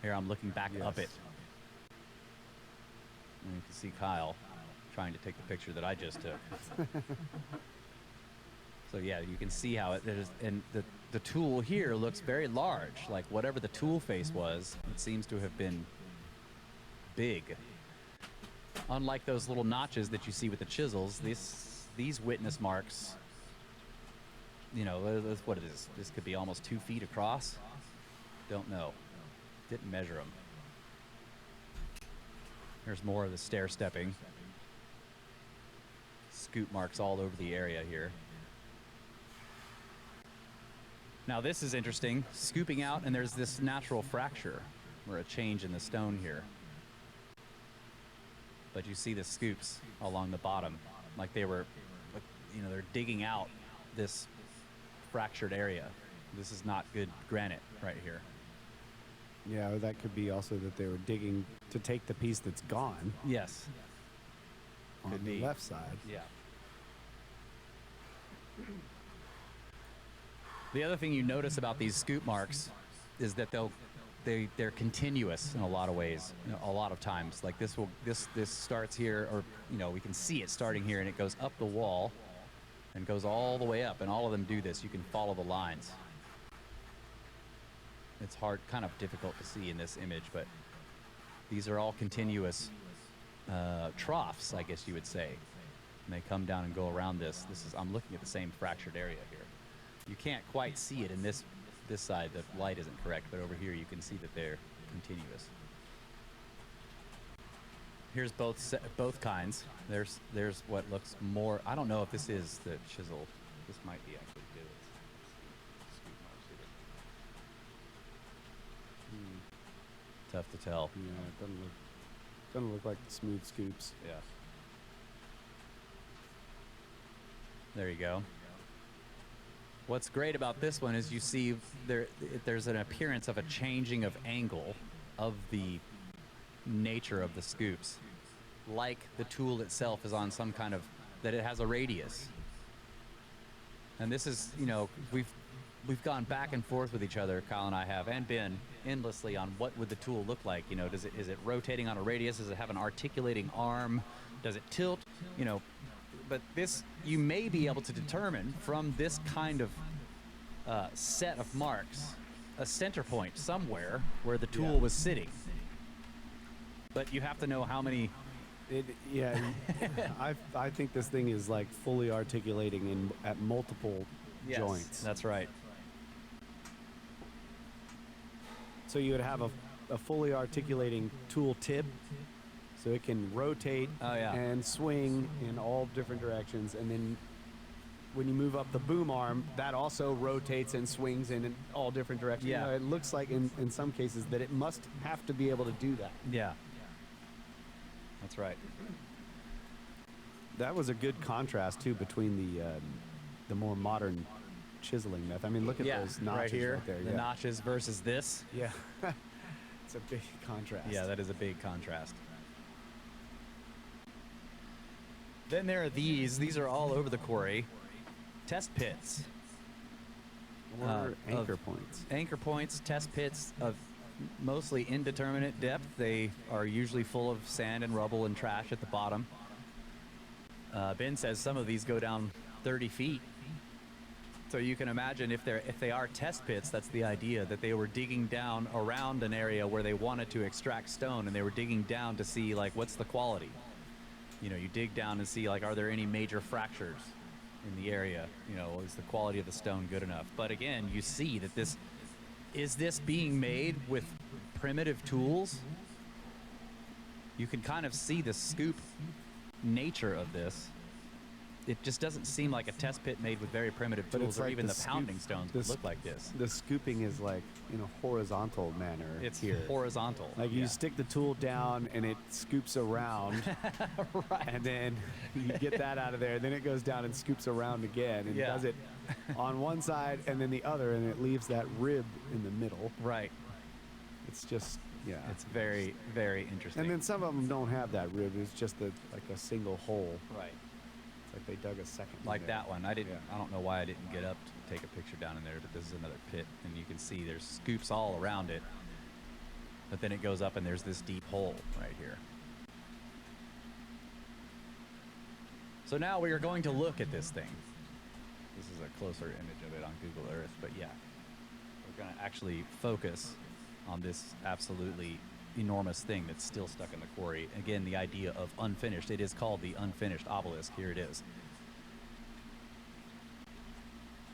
Here I'm looking back up Yes. it. And you can see Kyle trying to take the picture that I just took. So yeah, you can see how and the tool here looks very large. Like whatever the tool face was, it seems to have been big. Unlike those little notches that you see with the chisels, these witness marks, what it is. This could be almost 2 feet across. Don't know. Didn't measure them. Here's more of the stair stepping. Scoop marks all over the area here. Now this is interesting. Scooping out, and there's this natural fracture or a change in the stone here. But you see the scoops along the bottom, like they're digging out this fractured area. This is not good granite right here. Yeah, or that could be also that they were digging to take the piece that's gone Yes. on Could the be. left side. Yeah. The other thing you notice about these scoop marks is that they're continuous in a lot of ways. A lot of times, like this starts here, or we can see it starting here, and it goes up the wall, and goes all the way up. And all of them do this. You can follow the lines. It's kind of difficult to see in this image, but these are all continuous troughs, I guess you would say. And they come down and go around this. I'm looking at the same fractured area here. You can't quite see it in this side. The light isn't correct, but over here you can see that they're continuous. Here's both kinds. There's what looks more. I don't know if this is the chisel. This might be actually good. Tough to tell. Yeah, it doesn't look Gonna look like smooth scoops. Yeah. There you go. What's great about this one is you see there's an appearance of a changing of angle of the nature of the scoops. Like the tool itself is on some kind of, that it has a radius. And this is, you know, we've gone back and forth with each other, Kyle and I have, and Ben, endlessly on what would the tool look like. You know, is it rotating on a radius? Does it have an articulating arm? Does it tilt? You know, but this, you may be able to determine from this kind of set of marks a center point somewhere where the tool was sitting. But you have to know how many. I think this thing is like fully articulating at multiple joints. That's right. So you would have a fully articulating tool tip, so it can rotate and swing in all different directions, and then when you move up the boom arm, that also rotates and swings in all different directions. Yeah. You know, it looks like in some cases that it must have to be able to do that. Yeah. That's right. That was a good contrast too between the more modern chiseling method. I mean, look at those notches right here, there. the notches versus this. Yeah. It's a big contrast. Yeah, that is a big contrast. Then there are these. These are all over the quarry. Test pits. Or anchor points. Anchor points, test pits of mostly indeterminate depth. They are usually full of sand and rubble and trash at the bottom. Ben says some of these go down 30 feet. So you can imagine if they are test pits, that's the idea, that they were digging down around an area where they wanted to extract stone, and they were digging down to see, like, what's the quality. You know, you dig down and see, like, are there any major fractures in the area? You know, is the quality of the stone good enough? But again, you see that is this being made with primitive tools? You can kind of see the scoop nature of this. It just doesn't seem like a test pit made with very primitive tools, or like even the pounding stones would look like this. The scooping is like in a horizontal manner. It's here. horizontal. Like you stick the tool down and it scoops around, right. and then you get that out of there. Then it goes down and scoops around again, and does it on one side and then the other, and it leaves that rib in the middle. Right. It's just it's very, very interesting. And then some of them don't have that rib. It's just like a single hole. Right. Like they dug a second one like there. that one. I don't know why I didn't get up to take a picture down in there, but this is another pit, and you can see there's scoops all around it. But then it goes up and there's this deep hole right here. So now we are going to look at this thing. This is a closer image of it on Google Earth, but yeah. We're going to actually focus on this absolutely enormous thing that's still stuck in the quarry. Again, the idea of unfinished. It is called the unfinished obelisk. Here it is.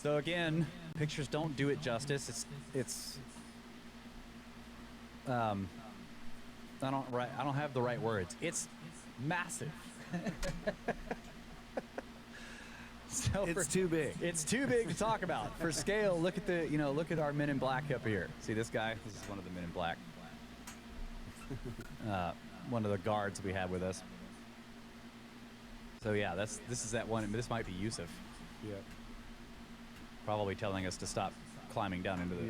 So again, pictures don't do it justice. I don't have the right words. It's massive. So It's too big. It's too big to talk about. For scale, look at our Men in Black up here. See this guy? This is one of the Men in Black. One of the guards we had with us. So yeah, this is that one. This might be Yusuf. Yeah. Probably telling us to stop climbing down into the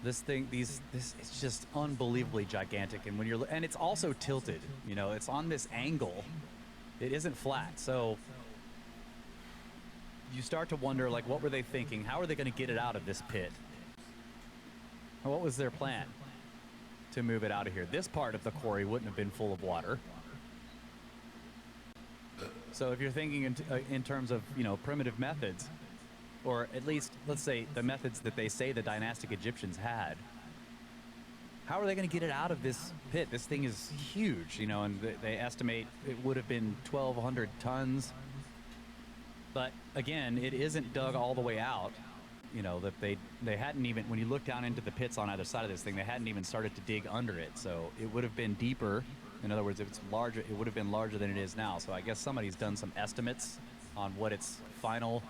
This thing, it's just unbelievably gigantic, and and it's also tilted. You know, it's on this angle. It isn't flat, so you start to wonder, like, what were they thinking? How are they going to get it out of this pit? What was their plan to move it out of here? This part of the quarry wouldn't have been full of water. So if you're thinking in terms of, primitive methods, or at least, let's say, the methods that they say the dynastic Egyptians had, how are they going to get it out of this pit? This thing is huge, and they estimate it would have been 1,200 tons. But again, it isn't dug all the way out. That they hadn't even, when you look down into the pits on either side of this thing, they hadn't even started to dig under it. So it would have been deeper. In other words, if it's larger, it would have been larger than it is now. So I guess somebody's done some estimates on what its final,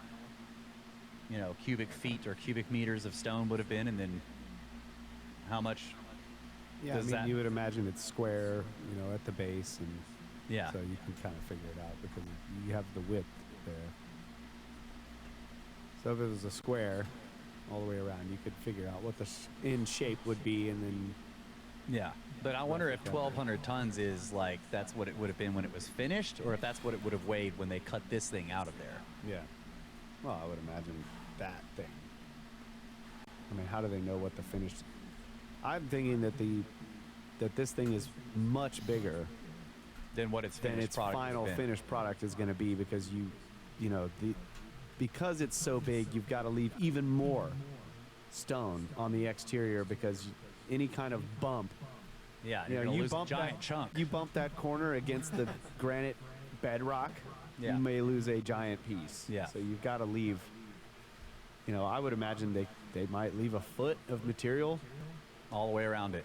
cubic feet or cubic meters of stone would have been, and then how much Yeah, Does that- you would imagine it's square, at the base, and Yeah. so you can kind of figure it out because you have the width there. So if it was a square all the way around, you could figure out what the in shape would be, and then Yeah. But I wonder if Okay. 1,200 tons is like that's what it would have been when it was finished, or if that's what it would have weighed when they cut this thing out of there. yeah. Well, I would imagine that thing. I mean, how do they know what the finished? I'm thinking that this thing is much bigger Then what its than finished its product final would have been. finished product is going to be, because because it's so big, you've got to leave even more stone on the exterior, because any kind of bump, Yeah, you're gonna lose a bump giant that, chunk. You bump that corner against the granite bedrock, Yeah. you may lose a giant piece. Yeah. So you've got to leave. I would imagine they might leave a foot of material. all the way around it.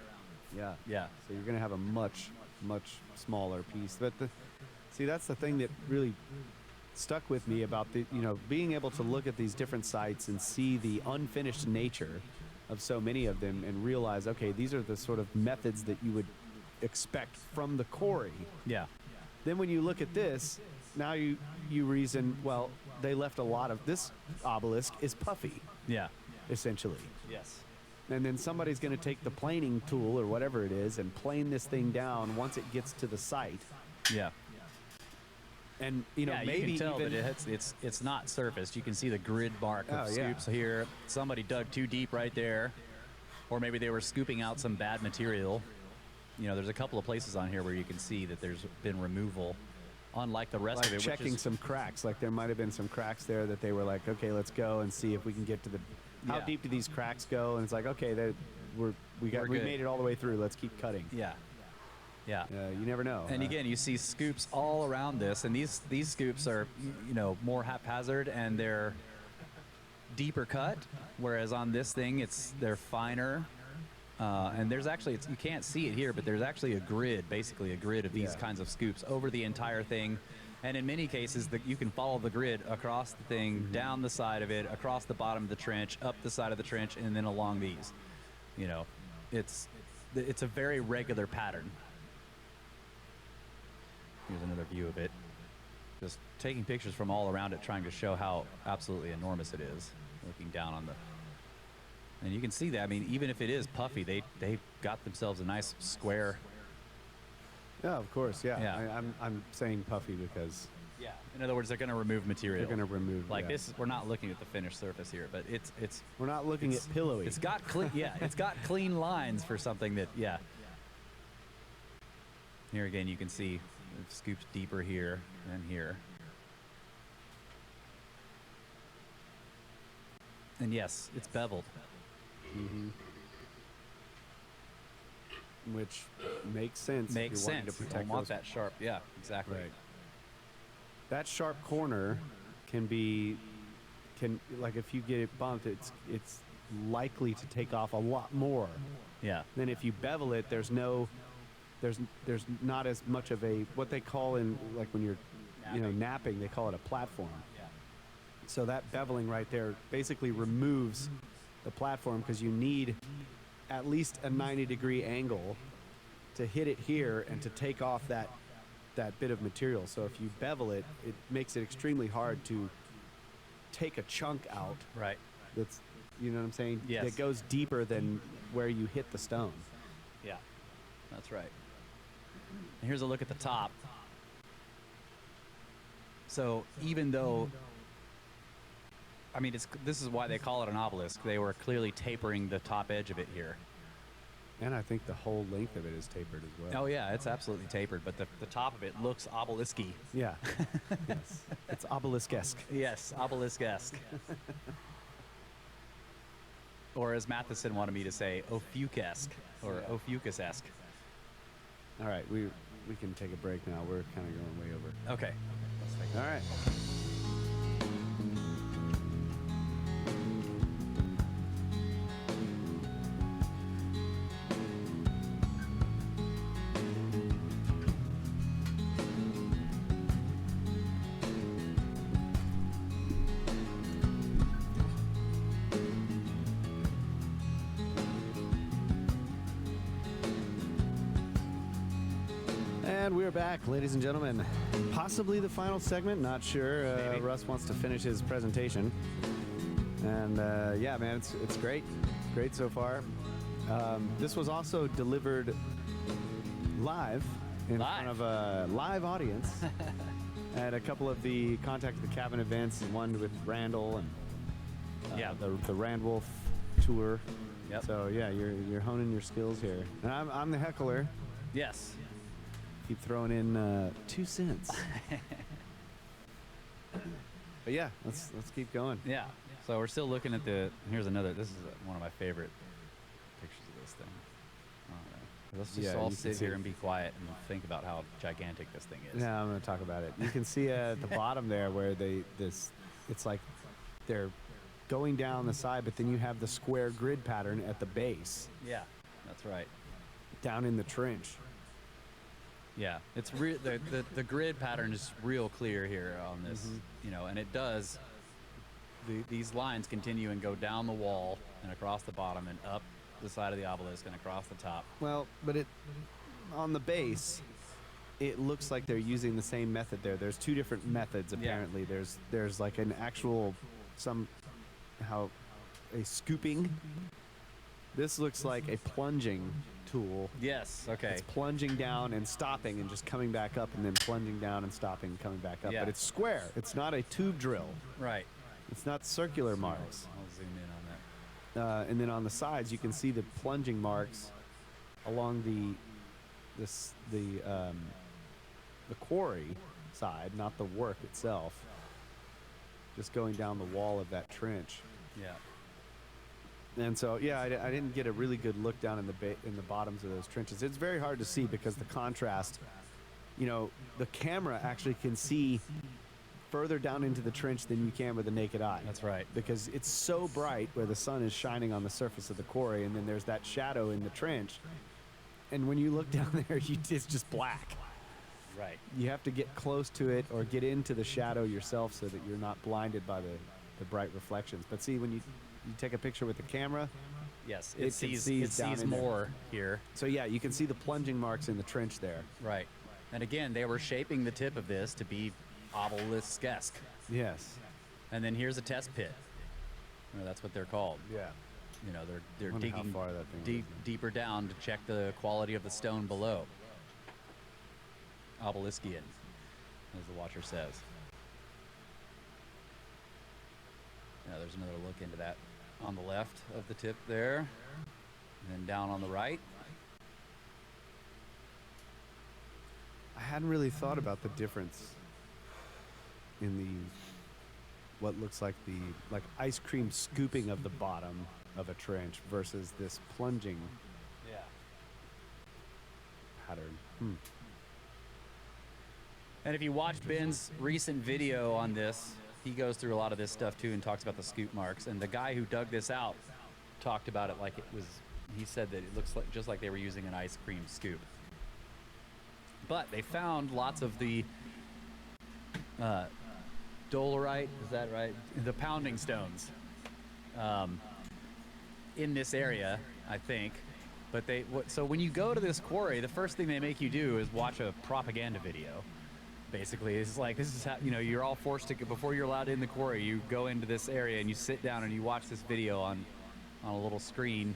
Yeah. Yeah. So you're going to have a much, much smaller piece. But that's the thing that really stuck with me about being able to look at these different sites and see the unfinished nature of so many of them, and realize, okay, these are the sort of methods that you would expect from the quarry. Yeah. Then when you look at this, now you reason, well, they left a lot of this obelisk is puffy, Yeah. essentially. Yes. And then somebody's going to take the planing tool or whatever it is and plane this thing down once it gets to the site. Yeah. And Yeah, maybe you can tell even that it's not surfaced. You can see the grid mark of Oh, yeah. scoops here. Somebody dug too deep right there, or maybe they were scooping out some bad material. There's a couple of places on here where you can see that there's been removal, unlike the rest like of it. checking which is, some cracks. Like there might have been some cracks there that they were like, okay, let's go and see if we can get to the. How Yeah. deep do these cracks go? And it's like, okay, we We're good. made it all the way through. Let's keep cutting. yeah, yeah. You never know. And again, you see scoops all around this, and these scoops are more haphazard and they're deeper cut, whereas on this thing they're finer. And there's actually you can't see it here, but there's actually basically a grid of these Yeah. kinds of scoops over the entire thing. And in many cases, you can follow the grid across the thing, down the side of it, across the bottom of the trench, up the side of the trench, and then along these. It's a very regular pattern. Here's another view of it. Just taking pictures from all around it, trying to show how absolutely enormous it is. Looking down on and you can see that. I mean, even if it is puffy, they got themselves a nice square. Yeah, of course. Yeah. Yeah. I'm saying puffy because Yeah. In other words, they're going to remove material. they're going to remove. Like yeah. this, we're not looking at the finished surface here, but it's We're not looking at pillowy. It's got clean. Yeah, it's got clean lines for something that. Yeah. Here again, you can see it scoops deeper here and here. And yes, it's beveled. Which makes sense. if Makes you're wanting sense. To You protect don't want those- that sharp. Yeah, exactly. Right. That sharp corner can like if you get it bumped, it's likely to take off a lot more Yeah. than if you bevel it. There's not as much of a what they call in like when you're napping, they call it a platform. Yeah. So that beveling right there basically removes the platform because you need at least a 90-degree angle to hit it here and to take off that bit of material. So if you bevel it, it makes it extremely hard to take a chunk out Right. that's, you know what I'm saying? Yes. That goes deeper than where you hit the stone. Yeah. That's right. And here's a look at the top. So even though, I mean, this is why they call it an obelisk. They were clearly tapering the top edge of it here. And I think the whole length of it is tapered as well. Oh yeah, it's absolutely tapered, but the top of it looks obelisk-y. Yeah. Yes. It's obelisk-esque. Yes, obelisk-esque. Or as Matheson wanted me to say, Ophiuchesque, or Yeah. Ophiuchus-esque. All right, we can take a break now. We're kind of going way over. Okay. All right. And we're back, ladies and gentlemen. Possibly the final segment, not sure. Russ wants to finish his presentation. And yeah, man, it's great. Great so far. This was also delivered live in front of a live audience at a couple of the Contact the Cabin events, one with Randall and the Randwolf tour. Yep. So yeah, you're honing your skills here. And I'm the heckler. Yes. Keep throwing in 2 cents. But yeah, let's keep going. Yeah. So we're still looking at here's another. This is one of my favorite pictures of this thing. All right. Let's just all sit here and be quiet and think about how gigantic this thing is. Yeah, I'm going to talk about it. You can see at the bottom there where it's like they're going down the side, but then you have the square grid pattern at the base. Yeah, that's right. Down in the trench. Yeah, it's the grid pattern is real clear here on this, and it does. These lines continue and go down the wall and across the bottom and up the side of the obelisk and across the top. Well, but on the base, it looks like they're using the same method there. There's 2 different methods apparently. Yeah. There's like an actual a scooping. This looks like a plunging tool. Yes. Okay. It's plunging down and stopping and just coming back up, and then plunging down and stopping and coming back up. Yeah. But it's square. It's not a tube drill. Right. It's not circular marks. I'll zoom in on that. And then on the sides, you can see the plunging marks along the quarry side, not the work itself. Just going down the wall of that trench. Yeah. And so, yeah, I didn't get a really good look down in the bottoms of those trenches. It's very hard to see because the contrast, the camera actually can see further down into the trench than you can with the naked eye. That's right. Because it's so bright where the sun is shining on the surface of the quarry, and then there's that shadow in the trench. And when you look down there, it's just black. Right. You have to get close to it or get into the shadow yourself so that you're not blinded by the bright reflections. But see, when you take a picture with the camera, yes, it sees more here. So yeah, you can see the plunging marks in the trench there. Right. And again, they were shaping the tip of this to be obelisk-esque. Yes. And then here's a test pit. That's what they're called. Yeah. They're Wonder digging how far that thing deeper down to check the quality of the stone below. Obeliskian, as the watcher says. Now there's another look into that on the left of the tip there, and then down on the right. I hadn't really thought about the difference in what looks like the ice cream scooping of the bottom of a trench versus this plunging pattern. And if you watch Ben's recent video on this, he goes through a lot of this stuff too and talks about the scoop marks. And the guy who dug this out talked about it like it was, he said that it looks like just like they were using an ice cream scoop. But they found lots of the dolerite, is that right? The pounding stones in this area, I think. But so when you go to this quarry, the first thing they make you do is watch a propaganda video. Basically, it's like, this is how, you're all forced to, before you're allowed in the quarry, you go into this area and you sit down and you watch this video on a little screen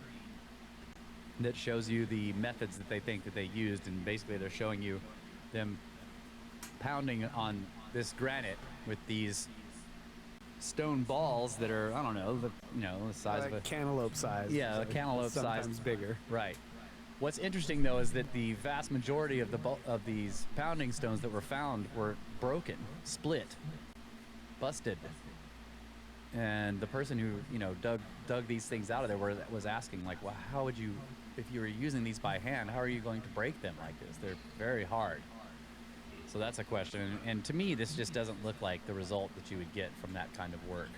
that shows you the methods that they think that they used, and basically they're showing you them pounding on this granite with these stone balls that are, I don't know, the size of a cantaloupe size. Yeah, a cantaloupe size. Sometimes bigger. Right. What's interesting though is that the vast majority of these pounding stones that were found were broken, split, busted. And the person who dug these things out of there was asking, like, well, how would you, if you were using these by hand, how are you going to break them like this? They're very hard. So that's a question. And to me, this just doesn't look like the result that you would get from that kind of work.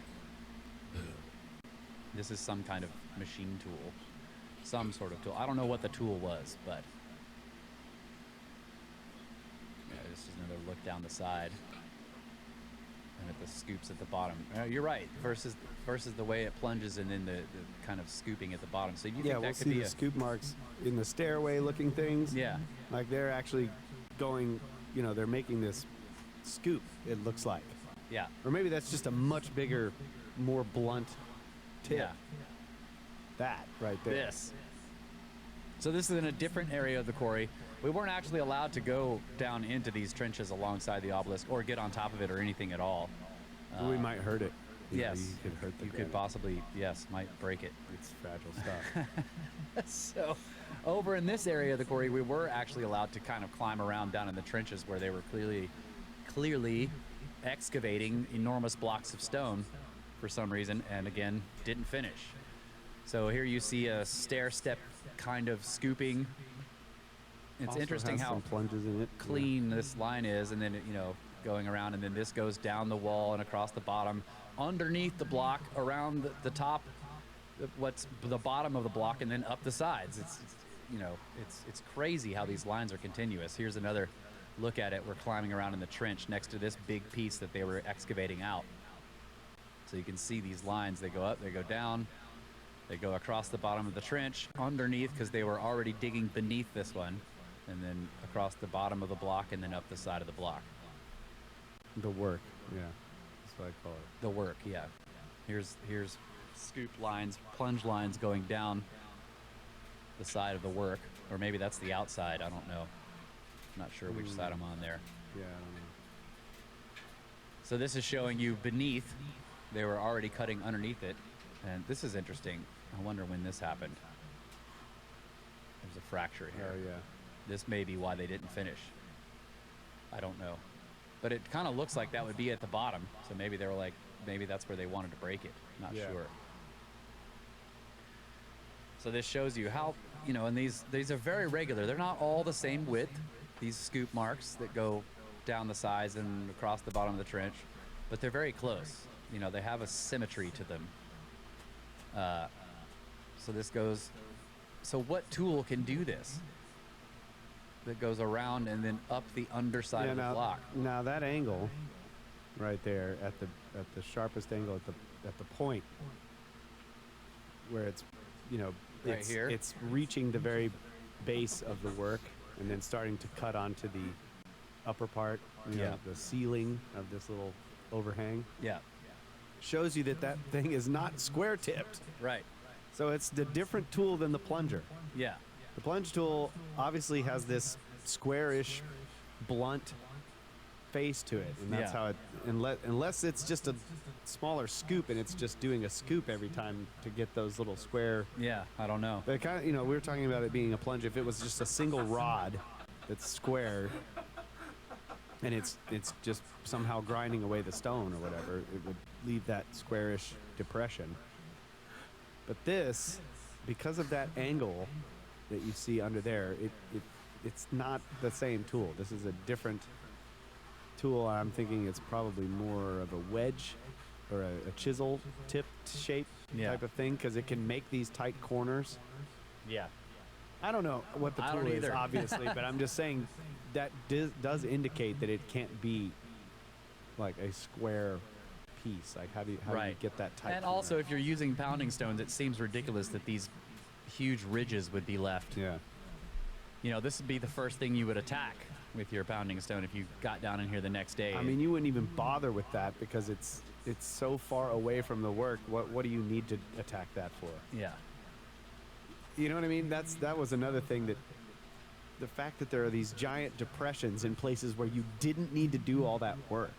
This is some kind of machine tool, some sort of tool. I don't know what the tool was, but this is another look down the side. And at the scoops at the bottom. You're right. Versus the way it plunges and then the kind of scooping at the bottom. So you think we'll that could see be the scoop marks in the stairway looking things. Yeah. Like they're actually going, they're making this scoop, it looks like. Yeah. Or maybe that's just a much bigger, more blunt tip. Yeah. That right there. This. So this is in a different area of the quarry. We weren't actually allowed to go down into these trenches alongside the obelisk or get on top of it or anything at all. We might hurt it. Yes. You could hurt the You could granite. possibly, yes, might break it. It's fragile stuff. So over in this area of the quarry, we were actually allowed to kind of climb around down in the trenches where they were clearly excavating enormous blocks of stone for some reason, and again, didn't finish. So here you see a stair step kind of scooping. It's Also interesting has how some plunges in it. clean this line is, and then going around, and then this goes down the wall and across the bottom, underneath the block, around the top, what's the bottom of the block, and then up the sides. It's crazy how these lines are continuous. Here's another look at it. We're climbing around in the trench next to this big piece that they were excavating out. So you can see these lines. They go up, they go down, they go across the bottom of the trench, underneath, because they were already digging beneath this one, and then across the bottom of the block, and then up the side of the block. The work, yeah. That's what I call it. The work, yeah. Here's scoop lines, plunge lines going down the side of the work, or maybe that's the outside. I don't know. Not sure which side I'm on there. Yeah, I don't know. So this is showing you beneath. They were already cutting underneath it, and this is interesting. I wonder when this happened. There's a fracture here. Oh, yeah. This may be why they didn't finish. I don't know. But it kind of looks like that would be at the bottom. So maybe they were like, maybe that's where they wanted to break it. Not Yeah. sure. So this shows you how, and these are very regular. They're not all the same width, these scoop marks that go down the sides and across the bottom of the trench, but they're very close. They have a symmetry to them. So this goes, so what tool can do this? That goes around and then up the underside of the block. Now that angle, right there at the sharpest angle at the point, where it's, Right here? it's reaching the very base of the work and then starting to cut onto the upper part, Yeah. the ceiling of this little overhang. Yeah, Shows you that thing is not square tipped. right. So it's the different tool than the plunger. Yeah, The plunge tool obviously has this squarish, blunt face to it, and that's Yeah. how it. Unless it's just a smaller scoop and it's just doing a scoop every time to get those little square. yeah. I don't know. But kind of, we were talking about it being a plunge. If it was just a single rod that's square, and it's just somehow grinding away the stone or whatever, it would leave that squarish depression. But this, because of that angle that you see under there, it's not the same tool. This is a different tool. I'm thinking it's probably more of a wedge or a chisel tip shape Yeah. type of thing, because it can make these tight corners. Yeah. I don't know what the I tool don't is, either. obviously, but I'm just saying that does indicate that it can't be like a square piece. Like how do you Right. get that tight? And corner? also, if you're using pounding stones, it seems ridiculous that these huge ridges would be left. yeah. This would be the first thing you would attack with your pounding stone if you got down in here the next day. I mean, you wouldn't even bother with that because it's so far away from the work. What do you need to attack that for? yeah. You know what I mean? That was another thing, that the fact that there are these giant depressions in places where you didn't need to do all that work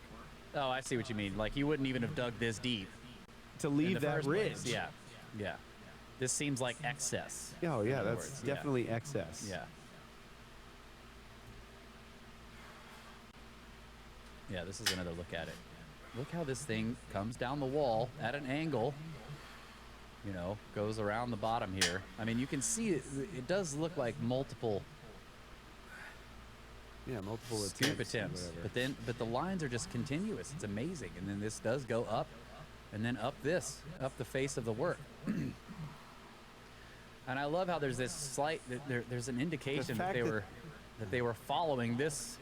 Oh, I see what you mean. Like, you wouldn't even have dug this deep to in leave the that first ridge. place. Yeah. Yeah. This seems like excess. Oh yeah, in other that's words. Yeah. definitely excess. Yeah. Yeah, this is another look at it. Look how this thing comes down the wall at an angle, goes around the bottom here. I mean, you can see it does look like multiple Yeah, multiple scoop attempts. or attempts, whatever. but the lines are just continuous. It's amazing. And then this does go up, and then up the face of the work. And I love how there's this slight, there's an indication that fact they were following this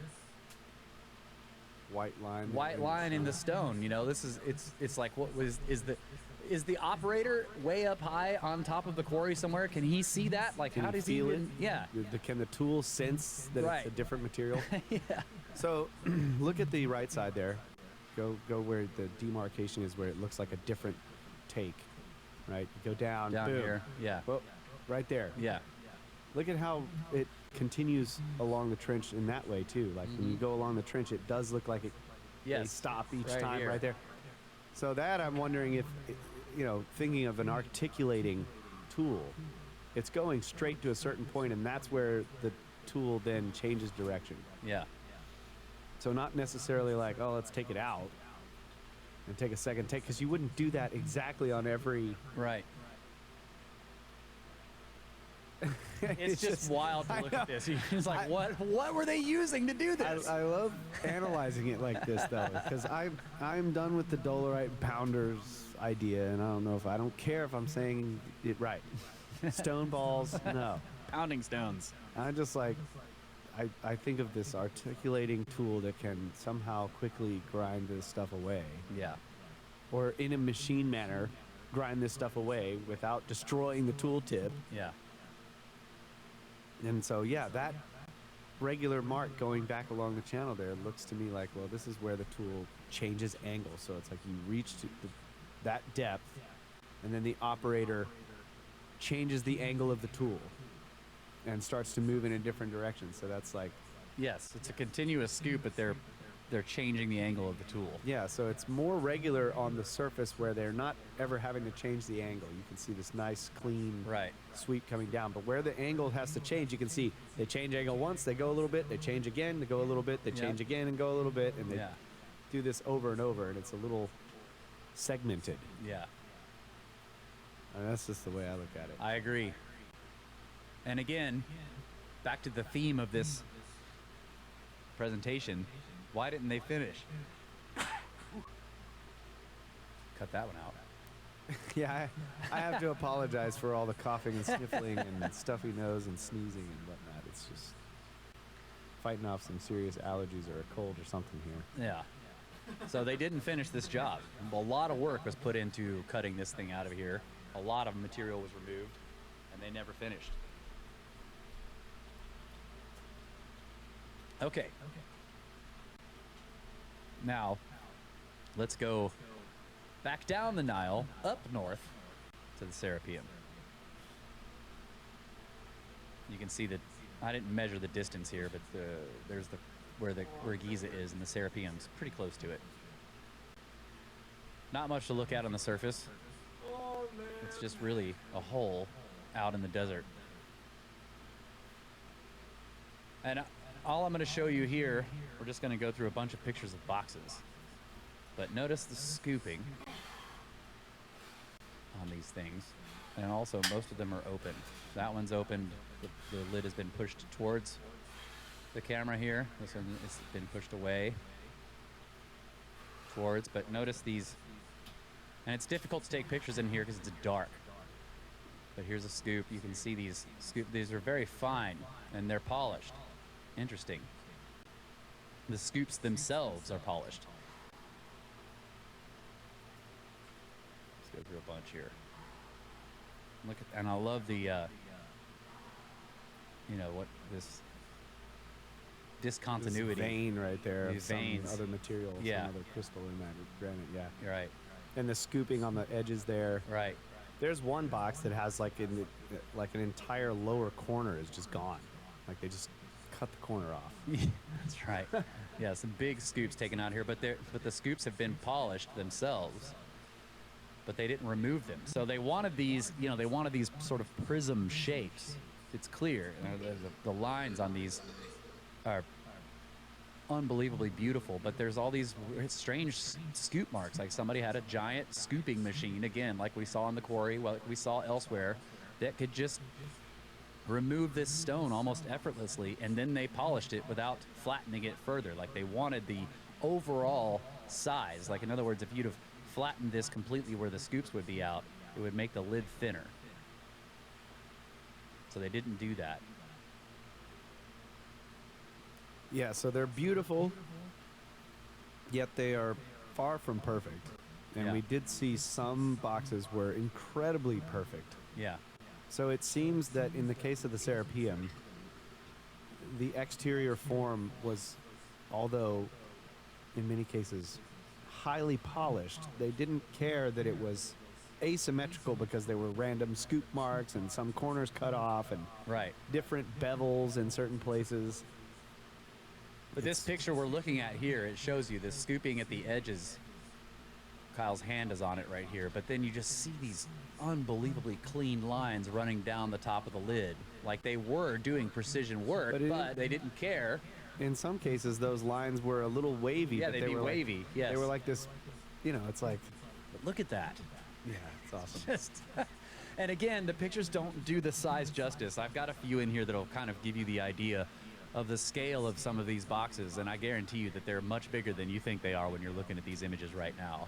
white line. white line in the stone. This is it's like, what was is the is the operator way up high on top of the quarry somewhere? Can he see that? Like, Can how you does he feel even? it? Yeah. Can the tool sense that Right. it's a different material? Yeah. So look at the right side there. Go where the demarcation is, where it looks like a different take. Right? Go down. Down boom. here. Yeah. Well, right there. Yeah. Look at how it continues along the trench in that way too. Like when you go along the trench, it does look like it. They Yes. stop each Right time here. right there. So that I'm wondering if, thinking of an articulating tool, it's going straight to a certain point, and that's where the tool then changes direction. Yeah. So not necessarily like, oh, let's take it out and take a second take, because you wouldn't do that exactly on every. Right. It's just wild to look at this. It's like, what were they using to do this? I love analyzing it like this though, because I'm done with the Dolerite pounders idea, and I don't care if I'm saying it right. Stone balls, no. Pounding stones. I just like, I think of this articulating tool that can somehow quickly grind this stuff away, Yeah. or in a machine manner, grind this stuff away without destroying the tool tip. Yeah. And so, yeah, that regular mark going back along the channel there looks to me like, well, this is where the tool changes angle. So it's like you reach to that depth, and then the operator changes the angle of the tool and starts to move in a different direction. So that's like, Yes, it's a continuous scoop, but they're changing the angle of the tool. yeah, so it's more regular on the surface where they're not ever having to change the angle. You can see this nice, clean Right. sweep coming down. But where the angle has to change, you can see they change angle once, they go a little bit, they change again, they go a little bit, they Yep. change again and go a little bit, and they Yeah. do this over and over, and it's a little segmented. Yeah. And that's just the way I look at it. I agree. And again, back to the theme of this presentation, why didn't they finish? Cut that one out. Yeah, I have to apologize for all the coughing and sniffling and stuffy nose and sneezing and whatnot. It's just fighting off some serious allergies or a cold or something here. Yeah. So they didn't finish this job. A lot of work was put into cutting this thing out of here. A lot of material was removed, and they never finished. Okay. Now, let's go back down the Nile, up north to the Serapeum. You can see that I didn't measure the distance here, but there's where Giza is, and the Serapeum's pretty close to it. Not much to look at on the surface. It's just really a hole out in the desert. And all I'm going to show you here, we're just going to go through a bunch of pictures of boxes. But notice the scooping on these things. And also, most of them are open. That one's open. The lid has been pushed towards the camera here. This one has been pushed away towards. But notice these. And it's difficult to take pictures in here because it's dark. But here's a scoop. You can see these scoop. These are very fine and they're polished. Interesting. The scoops themselves are polished. Let's go through a bunch here. Look at, and I love the, what this discontinuity. This vein right there of These some veins. other material, Yeah. some other crystal in that granite, yeah. You're right. And the scooping on the edges there. Right. There's one box that has like an entire lower corner is just gone. Like they just cut the corner off. That's right. Yeah, some big scoops taken out here, but the scoops have been polished themselves, but they didn't remove them. So they wanted these, they wanted these sort of prism shapes. It's clear. The lines on these are unbelievably beautiful, but there's all these strange scoop marks, like somebody had a giant scooping machine, again, like we saw in the quarry, like we saw elsewhere, that could just remove this stone almost effortlessly, and then they polished it without flattening it further. Like they wanted the overall size. Like in other words, if you'd have flattened this completely where the scoops would be out, it would make the lid thinner. So they didn't do that. Yeah, so they're beautiful, yet they are far from perfect. And Yeah. we did see some boxes were incredibly perfect. Yeah. So it seems that in the case of the Serapeum, the exterior form was, although in many cases highly polished, they didn't care that it was asymmetrical because there were random scoop marks and some corners cut off and Right. different bevels in certain places. But this picture we're looking at here, it shows you the scooping at the edges. Kyle's hand is on it right here, but then you just see these unbelievably clean lines running down the top of the lid. Like they were doing precision work, but they didn't care. In some cases, those lines were a little wavy. Yeah, but they'd they be were wavy, Like, yes. They were like this, it's like, But look at that. yeah, it's awesome. Just and again, the pictures don't do the size justice. I've got a few in here that'll kind of give you the idea of the scale of some of these boxes, and I guarantee you that they're much bigger than you think they are when you're looking at these images right now.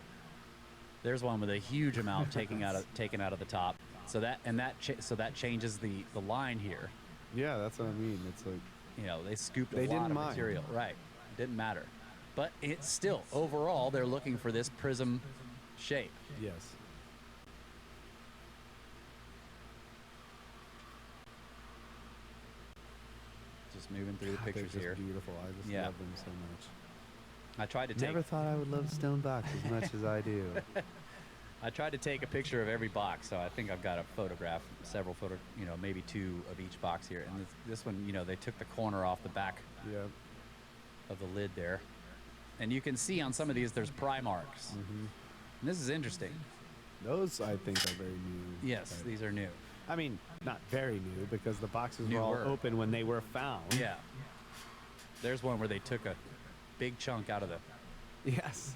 There's one with a huge amount taken out of the top, so that changes the line here. Yeah, that's what I mean. It's like, They scooped a They lot didn't of mind. material. Right, it didn't matter, but it's still overall they're looking for this prism shape. yes. Just moving through the God, pictures they're just here. beautiful. I just Yeah. love them so much. I tried to take Never thought I would love stone box as much as I do. I tried to take a picture of every box, so I think I've got a photograph, maybe two of each box here. And this one, they took the corner off the back Yeah. of the lid there. And you can see on some of these there's pry marks. Mm-hmm. And this is interesting. Those, I think, are very new. Yes, Right. these are new. I mean, not very new because the boxes were all Newer. open when they were found. Yeah. There's one where they took a big chunk out of the Yes.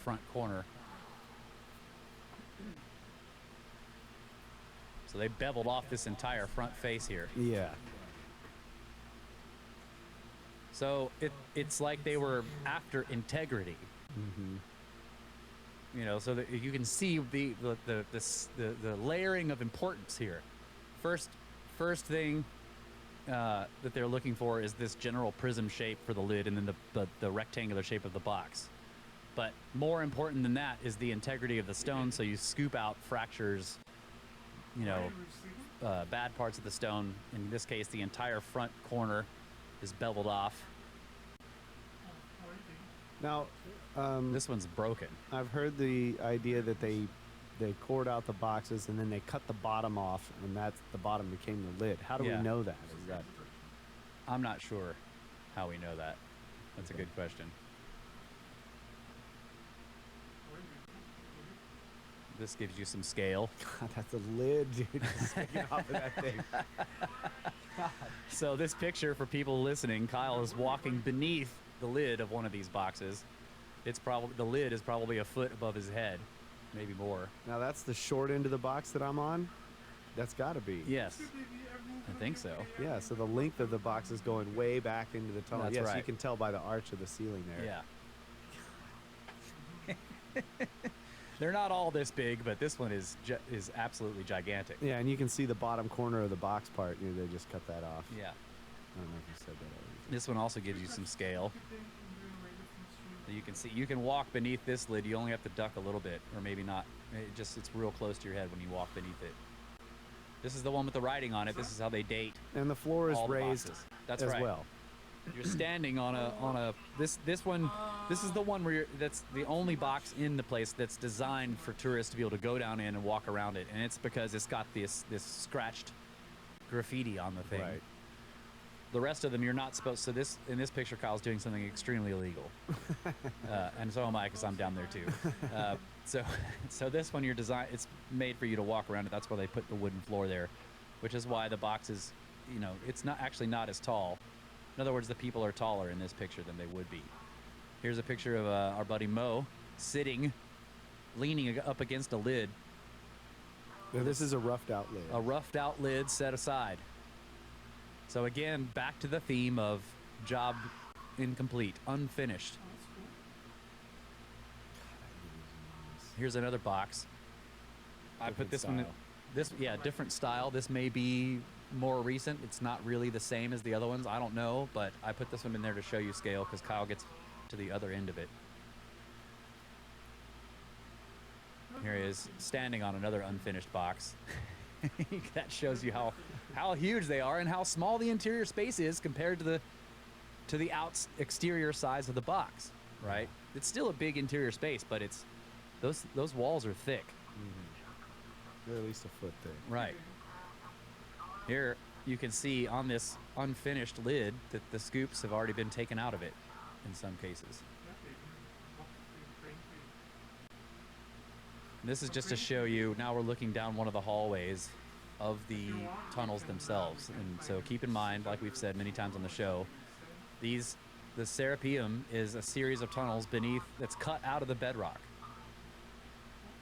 front corner. So they beveled off this entire front face here. Yeah. So it's like they were after integrity. Mm-hmm. So that you can see the layering of importance here. First thing that they're looking for is this general prism shape for the lid, and then the rectangular shape of the box. But more important than that is the integrity of the stone. So you scoop out fractures, bad parts of the stone. In this case, the entire front corner is beveled off. Now, This one's broken. I've heard the idea that they cored out the boxes and then they cut the bottom off, and the bottom became the lid. How do Yeah. we know that? Is that I'm not sure how we know that. That's a good question. This gives you some scale. God, that's a lid, dude. Just sticking off of that thing. So this picture, for people listening, Kyle is walking beneath the lid of one of these boxes. The lid is probably a foot above his head, maybe more. Now that's the short end of the box that I'm on. That's got to be. Yes, I think so. Yeah. So the length of the box is going way back into the tunnel. That's yes, you right. can tell by the arch of the ceiling there. Yeah. They're not all this big, but this one is absolutely gigantic. Yeah, and you can see the bottom corner of the box part. They just cut that off. Yeah. I don't know if you said that already. This one also gives you some scale. You can see, you can walk beneath this lid. You only have to duck a little bit, or maybe not. It's real close to your head when you walk beneath it. This is the one with the writing on it. This is how they date And the floor is all the raised boxes. That's as right. well. You're standing on this one. This is the one where that's the only box in the place that's designed for tourists to be able to go down in and walk around it, and it's because it's got this scratched graffiti on the thing. Right. The rest of them you're not supposed. So in this picture, Kyle's doing something extremely illegal, and so am I because I'm down there too. So this one it's made for you to walk around it. That's why they put the wooden floor there, which is why the box is, it's not as tall. In other words, the people are taller in this picture than they would be. Here's a picture of our buddy Mo sitting, leaning up against a lid. Now, this is a roughed out lid. A roughed out lid set aside. So again, back to the theme of job incomplete, unfinished. Here's another box. I put Different this one in, different style. This may be more recent. It's not really the same as the other ones. I don't know, but I put this one in there to show you scale because Kyle gets to the other end of it. Here he is standing on another unfinished box. That shows you how huge they are and how small the interior space is compared to the exterior size of the box, right? It's still a big interior space, but it's those walls are thick. They're at least a foot thick. Right. Here you can see on this unfinished lid that the scoops have already been taken out of it in some cases. This is just to show you, now we're looking down one of the hallways of the tunnels themselves. And so keep in mind, like we've said many times on the show, the Serapeum is a series of tunnels beneath that's cut out of the bedrock.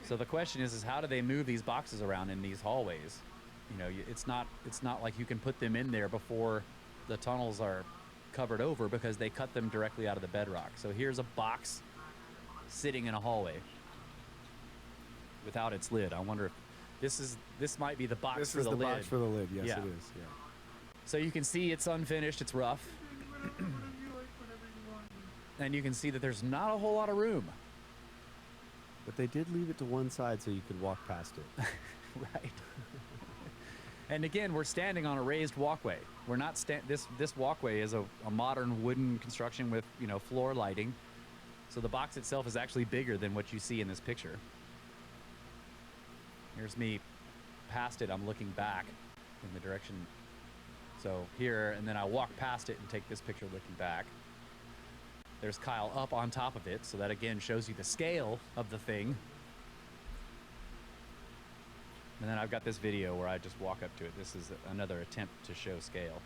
So the question is how do they move these boxes around in these hallways? You know, it's not like you can put them in there before the tunnels are covered over because they cut them directly out of the bedrock. So here's a box sitting in a hallway without its lid. I wonder if this might be the box for the lid. This is the box for the lid. Yes, Yeah. it is. Yeah. So you can see it's unfinished, it's rough. And you can see that there's not a whole lot of room. But they did leave it to one side so you could walk past it. Right. And again, we're standing on a raised walkway. We're not this walkway is a modern wooden construction with, you know, floor lighting. So the box itself is actually bigger than what you see in this picture. Here's me past it. I'm looking back in the direction. So here, and then I walk past it and take this picture looking back. There's Kyle up on top of it, so that again shows you the scale of the thing. And then I've got this video where I just walk up to it. This is another attempt to show scale.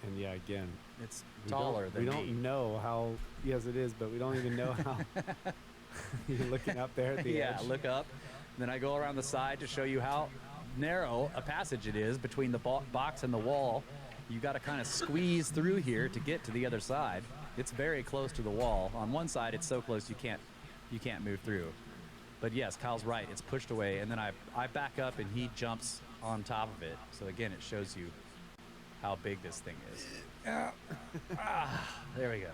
And yeah, again, It's taller than we me. don't know how. Yes, it is, but we don't even know how. You're looking up there at the edge. Yeah, look up. Then I go around the side to show you how narrow a passage it is between the box and the wall. You got to kind of squeeze through here to get to the other side. It's very close to the wall. On one side, it's so close you can't move through. But yes, Kyle's right. It's pushed away, and then I back up and he jumps on top of it. So again, it shows you how big this thing is. There we go.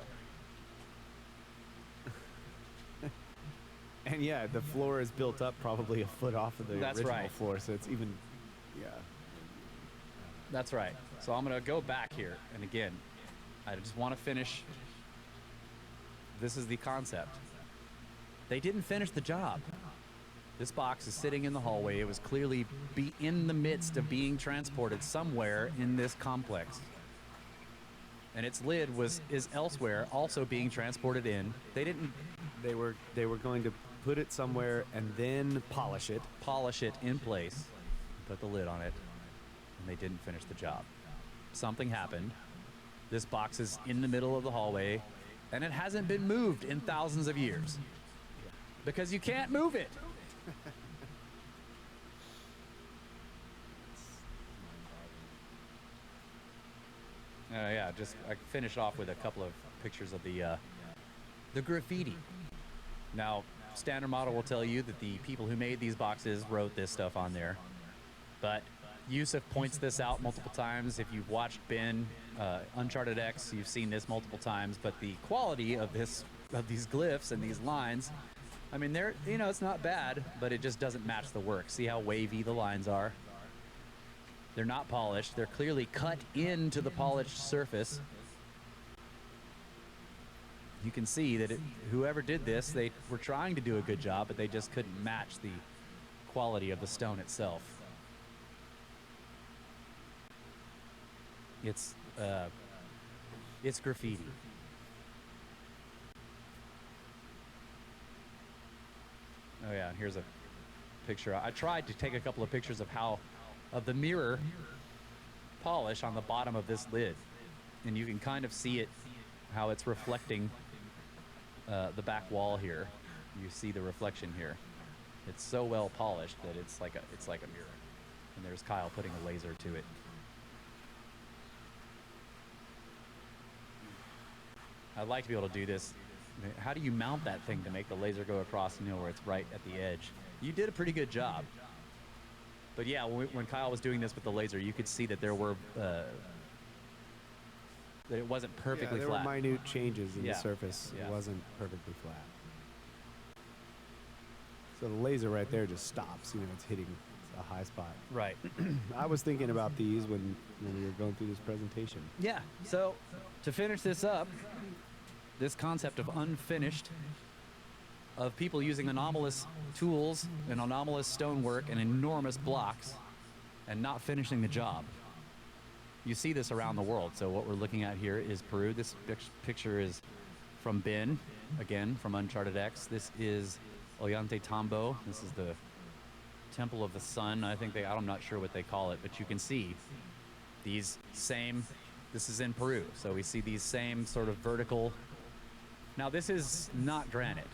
And yeah, the floor is built up probably a foot off of the That's original right. floor, so it's even, yeah. That's right. So I'm going to go back here. And again, I just want to finish. This is the concept. They didn't finish the job. This box is sitting in the hallway. It was clearly in the midst of being transported somewhere in this complex. And its lid is elsewhere, also being transported in. They didn't They were going to put it somewhere and then polish it. polish it in place, put the lid on it, and they didn't finish the job. Something happened. This box is in the middle of the hallway, and it hasn't been moved in thousands of years. Because you can't move it. Yeah, just I finish off with a couple of pictures of the graffiti. Now, Standard Model will tell you that the people who made these boxes wrote this stuff on there, but Yusuf points this out multiple times. If you've watched Ben, Uncharted X, you've seen this multiple times. But the quality of these glyphs and these lines, I mean, it's not bad, but it just doesn't match the work. See how wavy the lines are? They're not polished. They're clearly cut into the polished surface. You can see that whoever did this, they were trying to do a good job, but they just couldn't match the quality of the stone itself. It's graffiti. Oh yeah, and here's a picture. I tried to take a couple of pictures of the mirror polish on the bottom of this lid, and you can kind of see it, how it's reflecting the back wall here. You see the reflection here. It's so well polished that it's like a mirror. And there's Kyle putting a laser to it. I'd like to be able to do this. How do you mount that thing to make the laser go across, where it's right at the edge? You did a pretty good job. But yeah, when Kyle was doing this with the laser, you could see that there were that it wasn't perfectly there flat. were minute changes in Yeah. the surface. Yeah. It wasn't perfectly flat. So the laser right there just stops. It's hitting a high spot. Right. I was thinking about these when we were going through this presentation. Yeah. So to finish this up, this concept of unfinished, of people using anomalous tools and anomalous stonework and enormous blocks and not finishing the job. You see this around the world. So what we're looking at here is Peru. This picture is from Ben, again, from Uncharted X. This is Ollantaytambo. This is the Temple of the Sun. I'm not sure what they call it, but you can see these same, this is in Peru. So we see these same sort of vertical. Now this is not granite.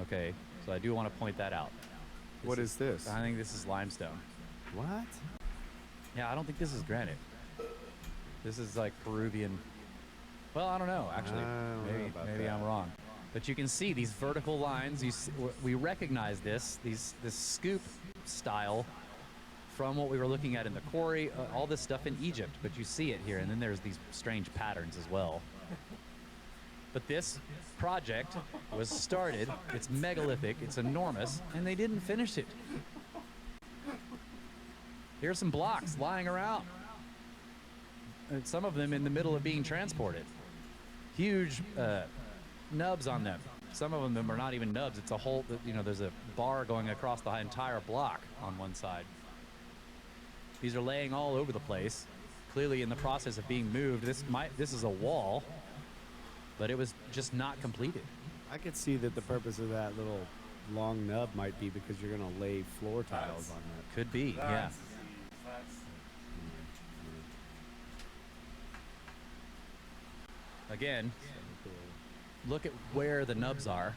Okay, so I do want to point that out. What is this? I think this is limestone. What? Yeah, I don't think this is granite. This is like Peruvian. Well, I don't know, actually. I don't know about maybe that. I'm wrong. But you can see these vertical lines. We recognize this scoop style from what we were looking at in the quarry, all this stuff in Egypt. But you see it here, and then there's these strange patterns as well. But this project was started. It's megalithic. It's enormous, and they didn't finish it. Here's some blocks lying around. And some of them in the middle of being transported. Huge nubs on them. Some of them are not even nubs. It's a whole, there's a bar going across the entire block on one side. These are laying all over the place, clearly in the process of being moved. This is a wall, but it was just not completed. I could see that the purpose of that little long nub might be because you're going to lay floor tiles on that. Could be, yeah. Again, look at where the nubs are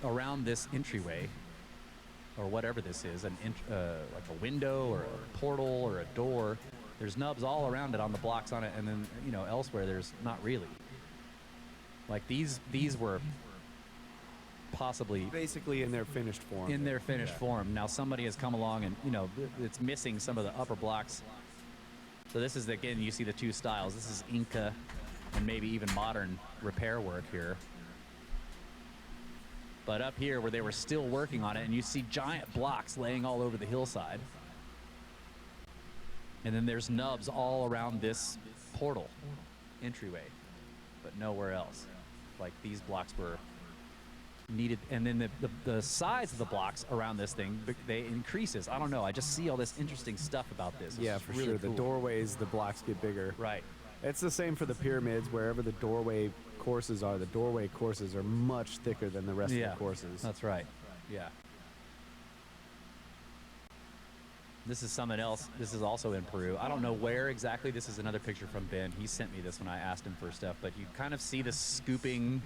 around this entryway, or whatever this is, like a window or a portal or a door. There's nubs all around it on the blocks on it, and then elsewhere there's not really. Like these were possibly Basically in their finished form. in their finished form. Now somebody has come along and it's missing some of the upper blocks. So this is, again, you see the two styles. This is Inca and maybe even modern repair work here. But up here where they were still working on it, and you see giant blocks laying all over the hillside. And then there's nubs all around this portal entryway, but nowhere else. Like these blocks were needed, and then the size of the blocks around this thing, they increases. I don't know, I just see all this interesting stuff about this. Yeah, It's for really sure. cool. The doorways, the blocks get bigger. Right. It's the same for the pyramids. Wherever the doorway courses are, the doorway courses are much thicker than the rest of the courses. That's right. Yeah. This is something else. This is also in Peru. I don't know where exactly. This is another picture from Ben. He sent me this when I asked him for stuff. But you kind of see this scooping,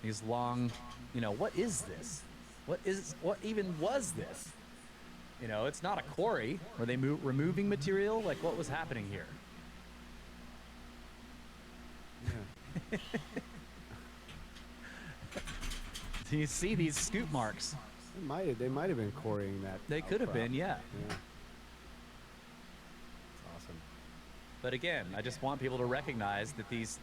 these long, what is this? What even was this? It's not a quarry. Were they removing material? Like, what was happening here? Yeah. Do you see these scoop marks? They might have been quarrying that. They could have been, yeah. Yeah. That's awesome. But again, I just want people to recognize that these,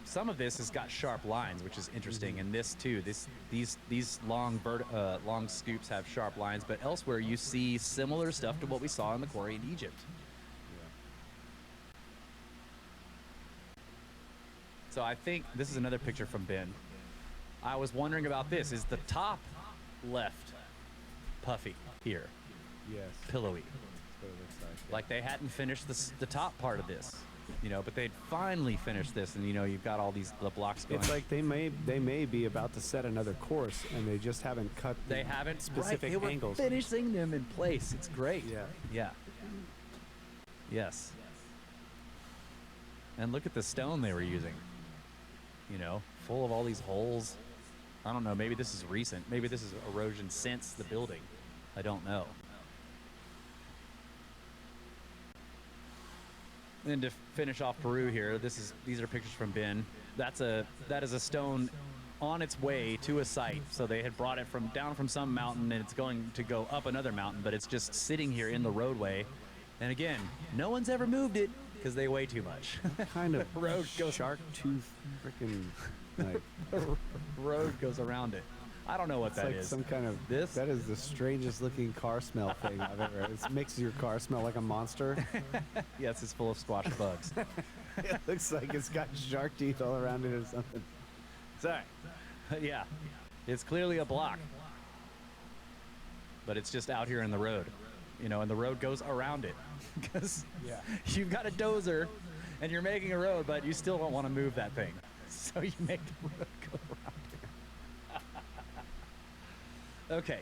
some of this has got sharp lines, which is interesting, and this too. These long scoops have sharp lines, but elsewhere you see similar stuff to what we saw in the quarry in Egypt. So I think this is another picture from Ben. I was wondering about this. Is the top left puffy here, Yes. pillowy? That's what it looks like. Like they hadn't finished the top part of this, but they'd finally finished this, and you've got all the blocks going. It's like they may be about to set another course, and they just haven't cut. They haven't specific right, they angles. were finishing them in place. It's great. Yeah. Yeah. Yes. And look at the stone they were using. Full of all these holes. I don't know. Maybe this is recent. Maybe this is erosion since the building. I don't know. And to finish off Peru here, these are pictures from Ben. That is a stone on its way to a site. So they had brought it down from some mountain, and it's going to go up another mountain, but it's just sitting here in the roadway. And again, no one's ever moved it because they weigh too much. Kind of Road goes- shark tooth freaking like Road goes around it. I don't know what it's that like is. some kind of This? That is the strangest looking car smell thing I've ever. It makes your car smell like a monster. Yes, it's full of squash bugs. It looks like it's got shark teeth all around it or something. Sorry. Yeah, it's clearly a block, but it's just out here in the road, you know, and the road goes around it because you've got a dozer and you're making a road, but you still don't want to move that thing, so you make the road go around it. Okay.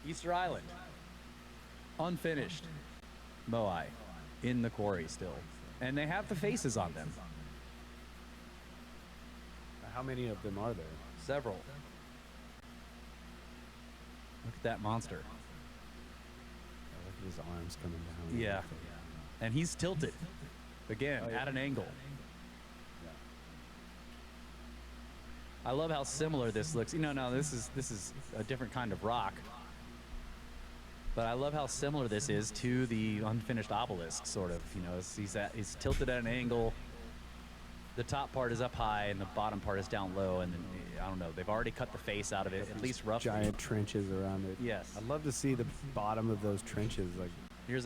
Easter Island, unfinished. Moai, in the quarry still, and they have the faces on them. How many of them are there? Several. Look at that monster. Oh, look at his arms coming down. Yeah. And he's tilted. Again, Oh, yeah. at an angle. I love how similar this looks. You know, no, this is a different kind of rock. But I love how similar this is to the unfinished obelisk, sort of. You know, he's tilted at an angle. The top part is up high and the bottom part is down low, and then, I don't know, they've already cut the face out of it, at least roughly. Giant trenches around it. Yes. I'd love to see the bottom of those trenches. Like, Here's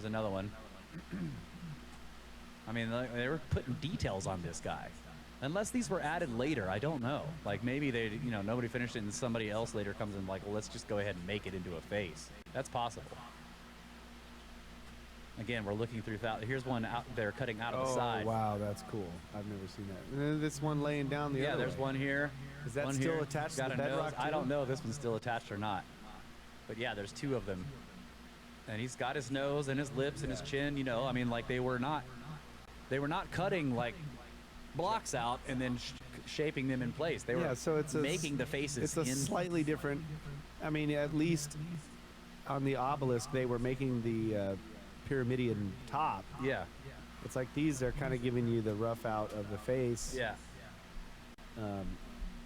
another one. I mean, they were putting details on this guy. Unless these were added later, I don't know. Like maybe nobody finished it and somebody else later comes in like, well, let's just go ahead and make it into a face. That's possible. Again, we're looking through. Here's one out there cutting out of the side. Wow, that's cool. I've never seen that. And then this one laying down the other Yeah, there's way. one here. Is that one still here. attached Got to a the nose. bedrock I too? don't know if this one's still attached or not. But yeah, there's two of them. And he's got his nose and his lips and his chin, you know. I mean, like they were not cutting like blocks out and then shaping them in place. They were so it's making the faces It's a in. slightly different. I mean, at least on the obelisk, they were making the pyramidian top. Yeah. It's like these are kind of giving you the rough out of the face. Yeah.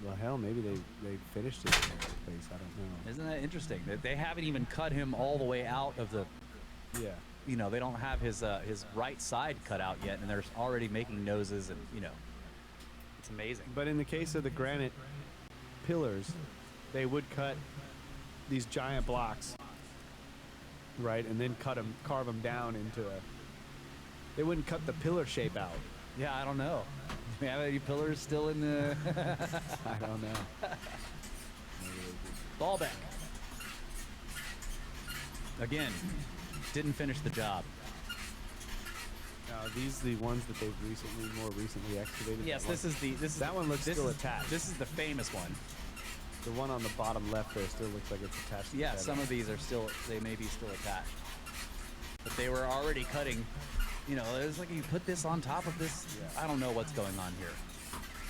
Well, hell, maybe they finished it in the face. I don't know. Isn't that interesting? That they haven't even cut him all the way out of the. Yeah. You know, they don't have his right side cut out yet, and they're already making noses, and you know, it's amazing. But in the case of the granite pillars, they would cut these giant blocks, right, and then carve them down into a. They wouldn't cut the pillar shape out. Yeah, I don't know. Do we have any pillars still in the I don't know. Ballback? Again, didn't finish the job. Now, are these the ones that they've more recently excavated? Yes, this is that one looks this still is- attached. This is the famous one. The one on the bottom left there still looks like it's attached. To Yeah, the some of these are still, they may be still attached. But they were already cutting, you know, it was like you put this on top of this. Yeah. I don't know what's going on here.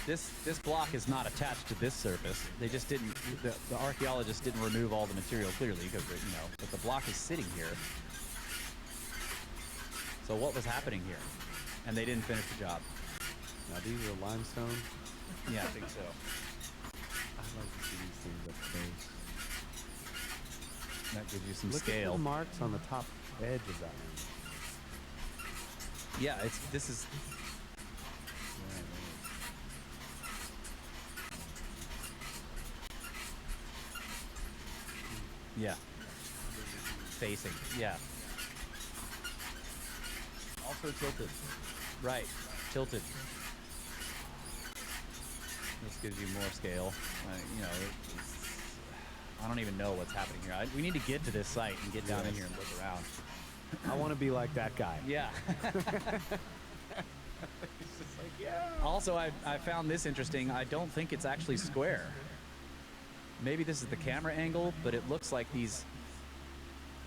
This block is not attached to this surface. They just didn't, the archaeologists didn't remove all the material clearly because, you know, but the block is sitting here. So what was happening here? And they didn't finish the job. Now these are limestone. Yeah, I think so. I'd like to see these things up close. That gives you some Look scale. at the marks on the top edge of that one. Yeah, this is. Yeah. Facing. Yeah. Also tilted. Right. Tilted. This gives you more scale. You know, I don't even know what's happening here. We need to get to this site and get down in here and look around. I want to be like that guy. Yeah. Also, I found this interesting. I don't think it's actually square. Maybe this is the camera angle, but it looks like these.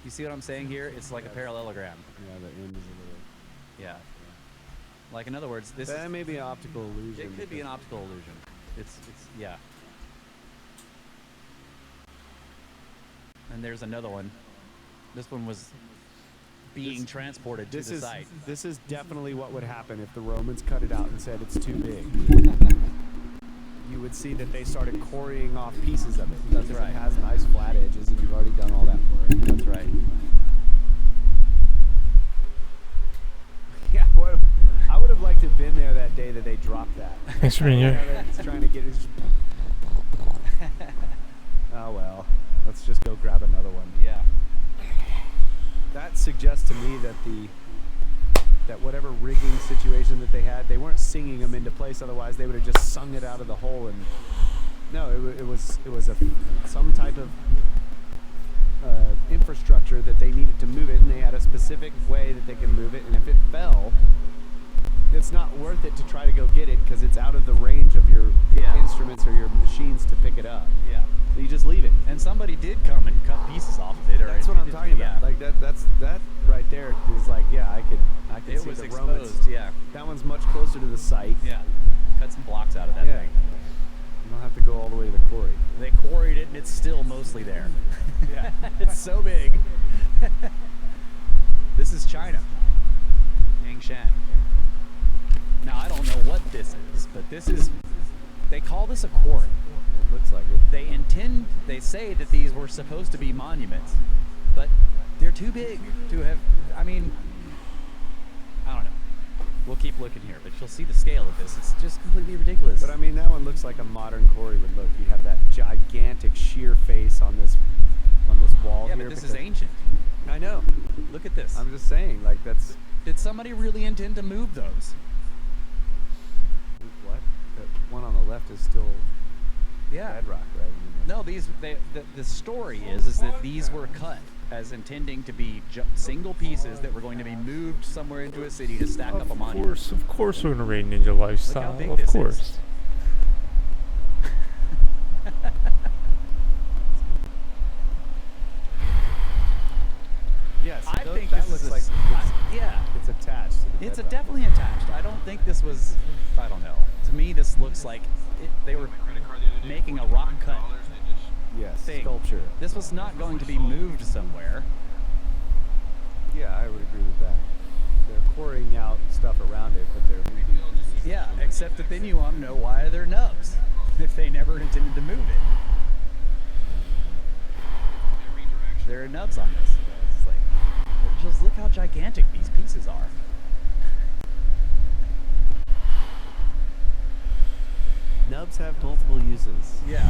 You see what I'm saying here? It's like a parallelogram. Yeah, the end is a little. Yeah. Like in other words, this That is, may be an optical illusion. it could be an optical illusion. It's yeah. And there's another one. This one was being transported to This the is site. this is definitely what would happen if the Romans cut it out and said it's too big. You would see that they started quarrying off pieces of it. That's because right. It has nice flat edges, and you've already done all that work. That's right. did they drop that? Thanks for being here. It's trying to get it. Oh well, let's just go grab another one. Yeah. That suggests to me that that whatever rigging situation that they had, they weren't singing them into place. Otherwise, they would have just sung it out of the hole. And no, it was some type of infrastructure that they needed to move it, and they had a specific way that they could move it. And if it fell, it's not worth it to try to go get it because it's out of the range of your instruments or your machines to pick it up. Yeah. So you just leave it. And somebody did come and cut pieces off of it. Or That's what I'm talking about. Yeah. Like that right there is like, yeah, I could It see was the exposed. Romans. Yeah. That one's much closer to the site. Yeah. Cut some blocks out of that Yeah. thing. You don't have to go all the way to the quarry. They quarried it, and it's still mostly there. Yeah. It's so big. This is China. Yangshan. Now, I don't know what this is, but this is... They call this a quarry. It looks like it. They say that these were supposed to be monuments, but they're too big to have... I mean, I don't know. We'll keep looking here, but you'll see the scale of this. It's just completely ridiculous. But I mean, that one looks like a modern quarry would look. You have that gigantic sheer face on this wall yeah, here. but this is ancient. I know. Look at this. I'm just saying, like that's. Did somebody really intend to move those? What? That one on the left is still Yeah. bedrock, right? No, the story is that these were cut as intending to be single pieces that were going to be moved somewhere into a city to stack up a monument. Of course we're gonna raid Ninja Lifestyle. big Of this course. is. Yes. I think that this looks is like yeah. it's attached. To the It's bedrock. definitely attached. I don't think this was. I don't know. To me, this looks like they were making a rock cut Yes. thing. Sculpture. This was not going to be moved somewhere. Yeah, I would agree with that. They're quarrying out stuff around it, but they're moving pieces. Yeah, except that then you want to know why they're nubs if they never intended to move it. There are nubs on this. It's like, just look how gigantic these pieces are. Nubs have multiple uses. Yeah.